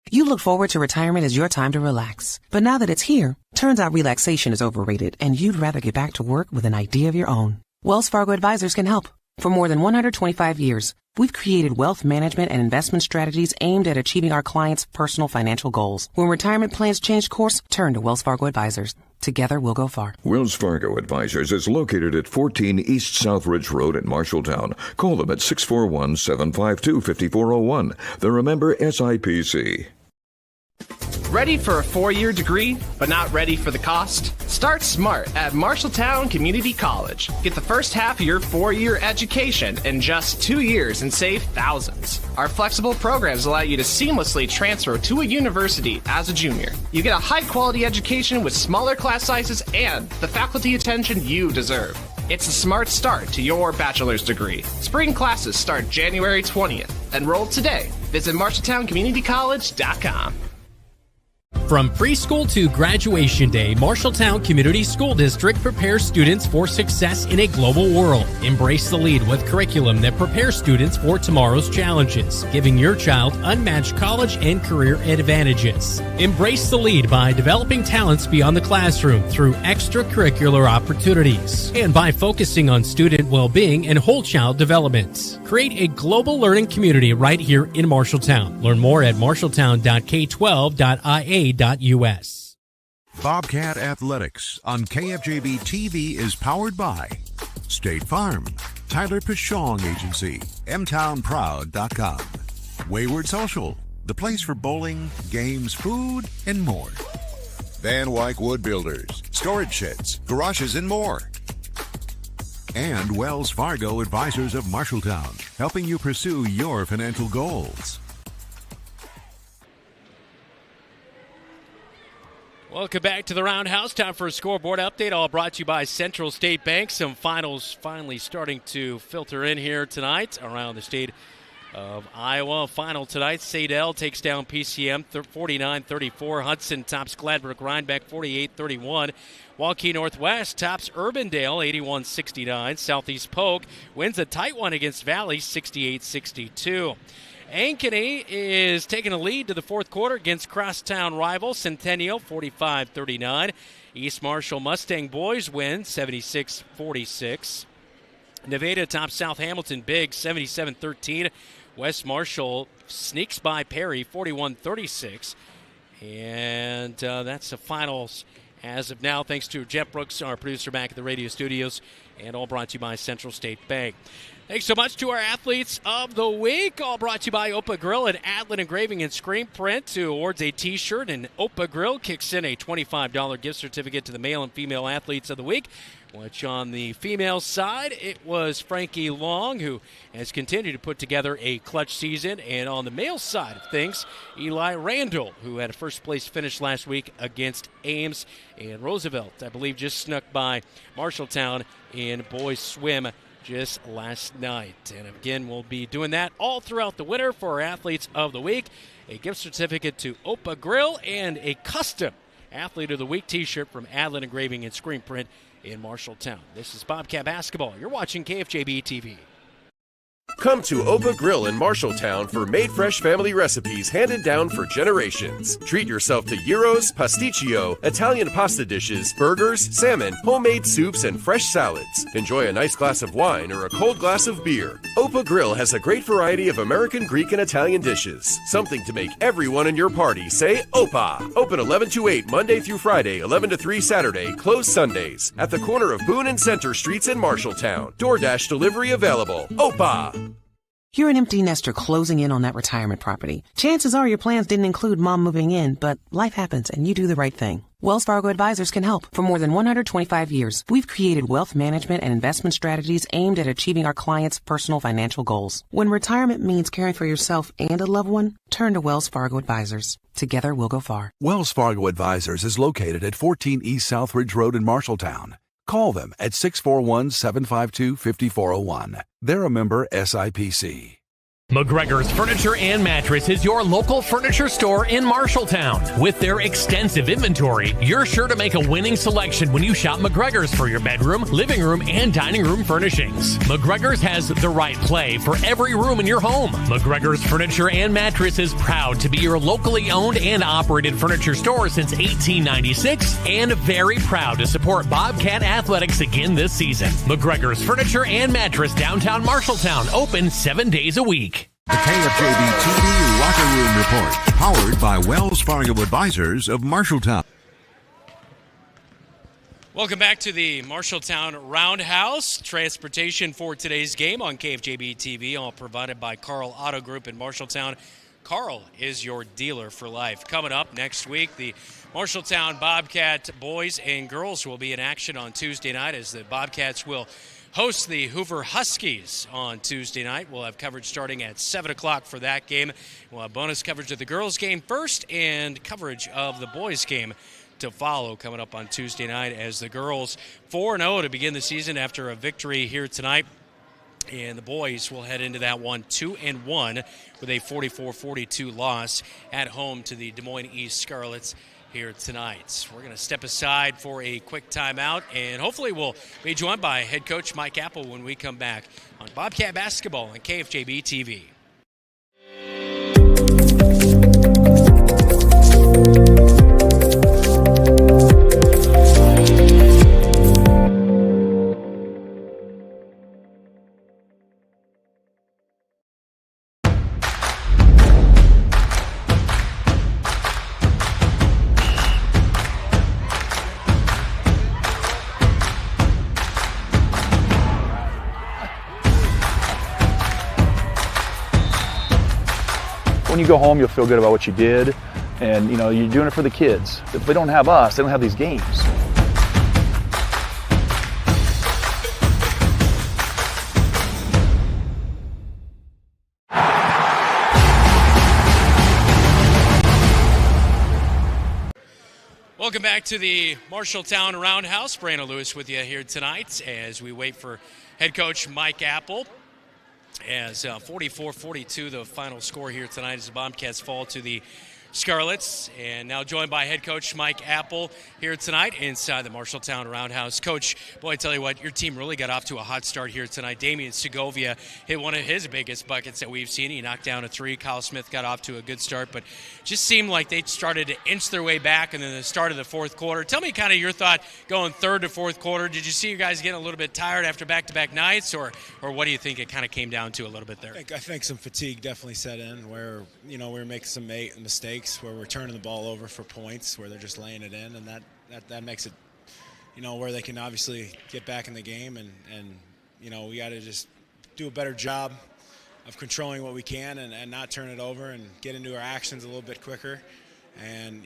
You look forward to retirement as your time to relax. But now that it's here, turns out relaxation is overrated and you'd rather get back to work with an idea of your own. Wells Fargo Advisors can help. For more than 125 years, we've created wealth management and investment strategies aimed at achieving our clients' personal financial goals. When retirement plans change course, turn to Wells Fargo Advisors. Together, we'll go far. Wells Fargo Advisors is located at 14 East Southridge Road in Marshalltown. Call them at 641-752-5401. They're a member SIPC. Ready for a 4-year degree, but not ready for the cost? Start smart at Marshalltown Community College. Get the first half of your 4-year education in just 2 years and save thousands. Our flexible programs allow you to seamlessly transfer to a university as a junior. You get a high-quality education with smaller class sizes and the faculty attention you deserve. It's a smart start to your bachelor's degree. Spring classes start January 20th. Enroll today. Visit MarshalltownCommunityCollege.com. From preschool to graduation day, Marshalltown Community School District prepares students for success in a global world. Embrace the lead with curriculum that prepares students for tomorrow's challenges, giving your child unmatched college and career advantages. Embrace the lead by developing talents beyond the classroom through extracurricular opportunities and by focusing on student well-being and whole child development. Create a global learning community right here in Marshalltown. Learn more at marshalltown.k12.ia.us. Bobcat Athletics on KFJB-TV is powered by State Farm, Tyler Pashong Agency, mtownproud.com, Wayward Social, the place for bowling, games, food, and more. Van Wyck Wood Builders, storage sheds, garages, and more. And Wells Fargo Advisors of Marshalltown, helping you pursue your financial goals. Welcome back to the Roundhouse. Time for a scoreboard update, all brought to you by Central State Bank. Some finals finally starting to filter in here tonight around the state of Iowa. Final tonight, Sadell takes down PCM 49-34. Hudson tops Gladbrook Rhinebeck 48-31. Waukee Northwest tops Urbandale 81-69. Southeast Polk wins a tight one against Valley 68-62. Ankeny is taking a lead to the fourth quarter against crosstown rival Centennial 45-39. East Marshall Mustang boys win 76-46. Nevada tops South Hamilton big 77-13. West Marshall sneaks by Perry 41-36. And that's the finals as of now. Thanks to Jeff Brooks, our producer back at the radio studios, and all brought to you by Central State Bank. Thanks so much to our athletes of the week. All brought to you by Opa Grill and Adlin Engraving and Screen Print, who awards a T-shirt, and Opa Grill kicks in a $25 gift certificate to the male and female athletes of the week. Which on the female side, it was Frankie Long, who has continued to put together a clutch season. And on the male side of things, Eli Randall, who had a first-place finish last week against Ames. And Roosevelt, I believe, just snuck by Marshalltown in boys swim just last night. And again, we'll be doing that all throughout the winter for our athletes of the week. A gift certificate to Opa Grill and a custom Athlete of the Week T-shirt from Adlin Engraving and Screen Print in Marshalltown. This is Bobcat Basketball. You're watching KFJB-TV. Come to Opa Grill in Marshalltown for made fresh family recipes handed down for generations. Treat yourself to gyros, pasticcio, Italian pasta dishes, burgers, salmon, homemade soups, and fresh salads. Enjoy a nice glass of wine or a cold glass of beer. Opa Grill has a great variety of American, Greek, and Italian dishes. Something to make everyone in your party say Opa. Open 11 to 8 Monday through Friday, 11 to 3 Saturday, closed Sundays. At the corner of Boone and Center Streets in Marshalltown. DoorDash delivery available. Opa. You're an empty nester closing in on that retirement property. Chances are your plans didn't include mom moving in, but life happens and you do the right thing. Wells Fargo Advisors can help. For more than 125 years, we've created wealth management and investment strategies aimed at achieving our clients' personal financial goals. When retirement means caring for yourself and a loved one, turn to Wells Fargo Advisors. Together we'll go far. Wells Fargo Advisors is located at 14 East Southridge Road in Marshalltown. Call them at 641-752-5401. They're a member SIPC. McGregor's Furniture and Mattress is your local furniture store in Marshalltown. With their extensive inventory, you're sure to make a winning selection when you shop McGregor's for your bedroom, living room, and dining room furnishings. McGregor's has the right play for every room in your home. McGregor's Furniture and Mattress is proud to be your locally owned and operated furniture store since 1896 and very proud to support Bobcat Athletics again this season. McGregor's Furniture and Mattress, downtown Marshalltown, open 7 days a week. The KFJB-TV Locker Room Report, powered by Wells Fargo Advisors of Marshalltown. Welcome back to the Marshalltown Roundhouse. Transportation for today's game on KFJB-TV, all provided by Carl Auto Group in Marshalltown. Carl is your dealer for life. Coming up next week, the Marshalltown Bobcat boys and girls will be in action on Tuesday night as the Bobcats will host the Hoover Huskies on Tuesday night. We'll have coverage starting at 7 o'clock for that game. We'll have bonus coverage of the girls' game first and coverage of the boys' game to follow coming up on Tuesday night as the girls 4-0 to begin the season after a victory here tonight. And the boys will head into that one 2-1 with a 44-42 loss at home to the Des Moines East Scarlets here tonight. We're going to step aside for a quick timeout, and hopefully we'll be joined by head coach Mike Apple when we come back on Bobcat Basketball and KFJB-TV. When you go home, you'll feel good about what you did, and you know you're doing it for the kids. If they don't have us, they don't have these games. Welcome back to the Marshalltown Roundhouse. Brandon Lewis with you here tonight as we wait for head coach Mike Apple. As 44-42, the final score here tonight as the Bobcats fall to the Scarlets. And now joined by head coach Mike Apple here tonight inside the Marshalltown Roundhouse. Coach, boy, I tell you what, your team really got off to a hot start here tonight. Damian Segovia hit one of his biggest buckets that we've seen. He knocked down a three. Kyle Smith got off to a good start, but just seemed like they started to inch their way back in the start of the fourth quarter. Tell me kind of your thought going third to fourth quarter. Did you see you guys getting a little bit tired after back-to-back nights, or what do you think it kind of came down to a little bit there? I think some fatigue definitely set in where, we were making some mistakes where we're turning the ball over for points, where they're just laying it in, and that makes it, where they can obviously get back in the game, and we got to just do a better job of controlling what we can and not turn it over and get into our actions a little bit quicker. And,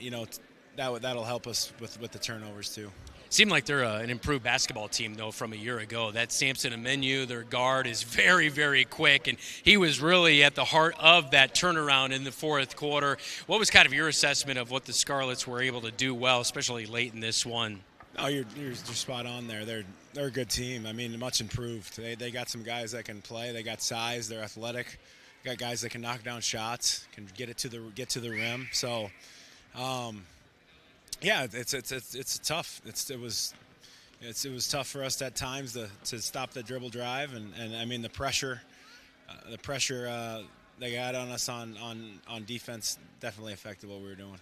that'll help us with the turnovers too. Seemed like they're an improved basketball team, though, from a year ago. That Samson Amenu, their guard, is very, very quick, and he was really at the heart of that turnaround in the fourth quarter. What was kind of your assessment of what the Scarlets were able to do well, especially late in this one? Oh, you're spot on there. They're a good team. I mean, much improved. They got some guys that can play. They got size. They're athletic. They got guys that can knock down shots, can get to the rim. So, yeah, it's tough. It was tough for us at times to stop the dribble drive, and I mean the pressure they got on us on defense definitely affected what we were doing.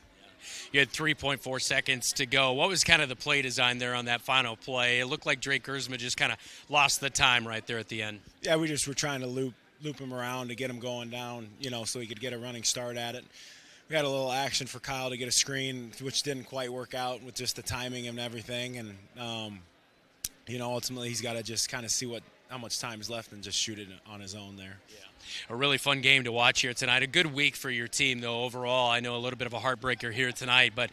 You had 3.4 seconds to go. What was kind of the play design there on that final play? It looked like Drake Gersma just kind of lost the time right there at the end. Yeah, we just were trying to loop him around to get him going down, so he could get a running start at it. We had a little action for Kyle to get a screen, which didn't quite work out with just the timing and everything. And, ultimately he's got to just kind of see how much time is left and just shoot it on his own there. Yeah. A really fun game to watch here tonight. A good week for your team, though, overall. I know a little bit of a heartbreaker here tonight, but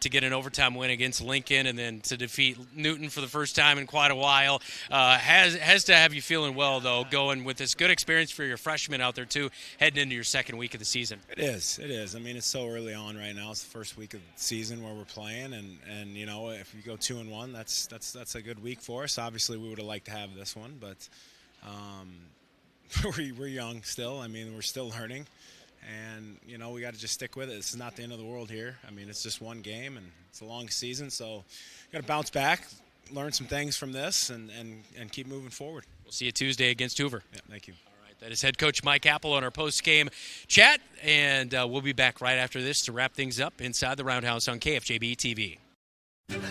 to get an overtime win against Lincoln and then to defeat Newton for the first time in quite a while has to have you feeling well, though, going with this good experience for your freshmen out there, too, heading into your second week of the season. It is. I mean, it's so early on right now. It's the first week of the season where we're playing, and if you go 2-1, that's a good week for us. Obviously, we would have liked to have this one, but we're young still. I mean, we're still learning, and we got to just stick with it. This is not the end of the world here. I mean, it's just one game, and it's a long season, so got to bounce back, learn some things from this, and keep moving forward. We'll see you Tuesday against Hoover. Yeah, thank you. All right, that is head coach Mike Apple on our post-game chat, and we'll be back right after this to wrap things up inside the Roundhouse on KFJB-TV.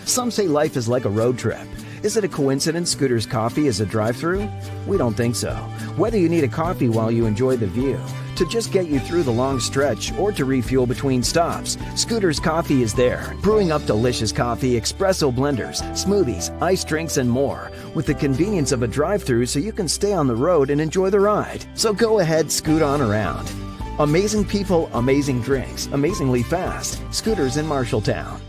Some say life is like a road trip. Is it a coincidence Scooter's Coffee is a drive-thru? We don't think so. Whether you need a coffee while you enjoy the view, to just get you through the long stretch, or to refuel between stops, Scooter's Coffee is there, brewing up delicious coffee, espresso blenders, smoothies, iced drinks, and more, with the convenience of a drive-thru so you can stay on the road and enjoy the ride. So go ahead, scoot on around. Amazing people, amazing drinks, amazingly fast. Scooters in Marshalltown.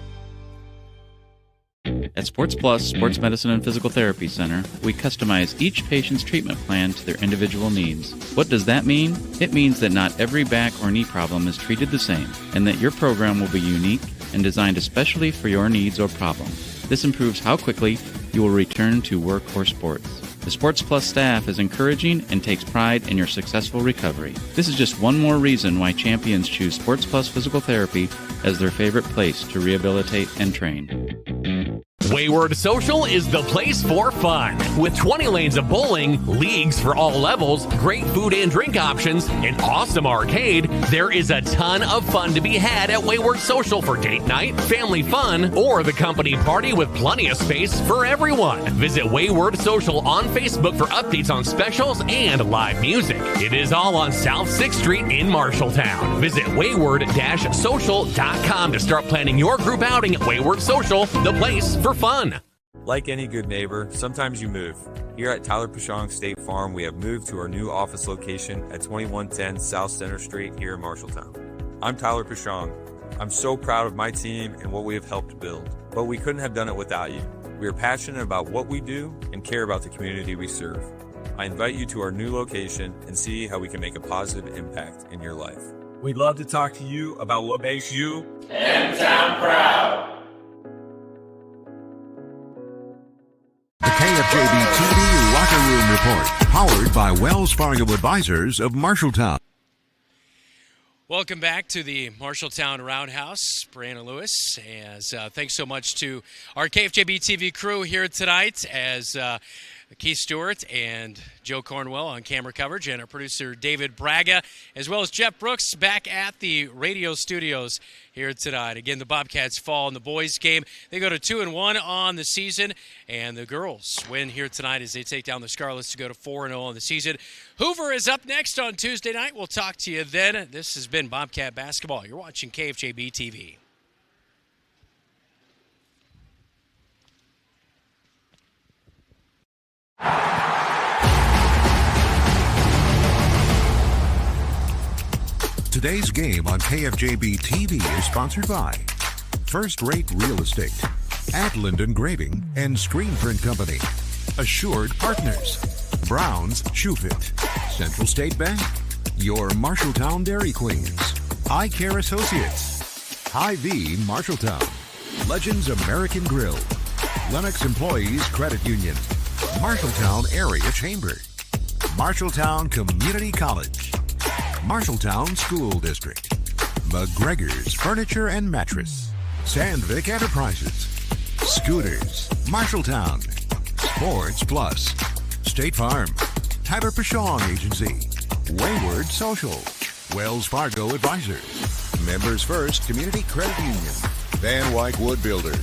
At Sports Plus Sports Medicine and Physical Therapy Center, we customize each patient's treatment plan to their individual needs. What does that mean? It means that not every back or knee problem is treated the same, and that your program will be unique and designed especially for your needs or problem. This improves how quickly you will return to work or sports. The Sports Plus staff is encouraging and takes pride in your successful recovery. This is just one more reason why champions choose Sports Plus Physical Therapy as their favorite place to rehabilitate and train. Wayward Social is the place for fun. With 20 lanes of bowling, leagues for all levels, great food and drink options, an awesome arcade, there is a ton of fun to be had at Wayward Social for date night, family fun, or the company party with plenty of space for everyone. Visit Wayward Social on Facebook for updates on specials and live music. It is all on South 6th Street in Marshalltown. Visit wayward-social.com to start planning your group outing at Wayward Social, the place for fun. Like any good neighbor, sometimes you move. Here at Tyler Pashong State Farm, we have moved to our new office location at 2110 South Center Street here in Marshalltown. I'm Tyler Pashong. I'm so proud of my team and what we have helped build, but we couldn't have done it without you. We are passionate about what we do and care about the community we serve. I invite you to our new location and see how we can make a positive impact in your life. We'd love to talk to you about what makes you M-Town proud. The KFJB-TV Locker Room Report, powered by Wells Fargo Advisors of Marshalltown. Welcome back to the Marshalltown Roundhouse. Brianna Lewis, as thanks so much to our KFJB-TV crew here tonight, as Keith Stewart and Joe Cornwell on camera coverage, and our producer David Braga, as well as Jeff Brooks back at the radio studios here tonight. Again, the Bobcats fall in the boys' game. They go to 2-1 on the season, and the girls win here tonight as they take down the Scarlets to go to 4-0 on the season. Hoover is up next on Tuesday night. We'll talk to you then. This has been Bobcat Basketball. You're watching KFJB-TV. Today's game on KFJB-TV is sponsored by First Rate Real Estate, Atland Engraving and Screen Print Company, Assured Partners, Brown's Shoe Fit, Central State Bank, your Marshalltown Dairy Queens, Eye Care Associates, Hy-Vee Marshalltown, Legends American Grill, Lennox Employees Credit Union, Marshalltown Area Chamber, Marshalltown Community College, Marshalltown School District, McGregor's Furniture and Mattress, Sandvik Enterprises, Scooters, Marshalltown, Sports Plus, State Farm, Tyler Pashong Agency, Wayward Social, Wells Fargo Advisors, Members First Community Credit Union, Van Wyck Wood Builders,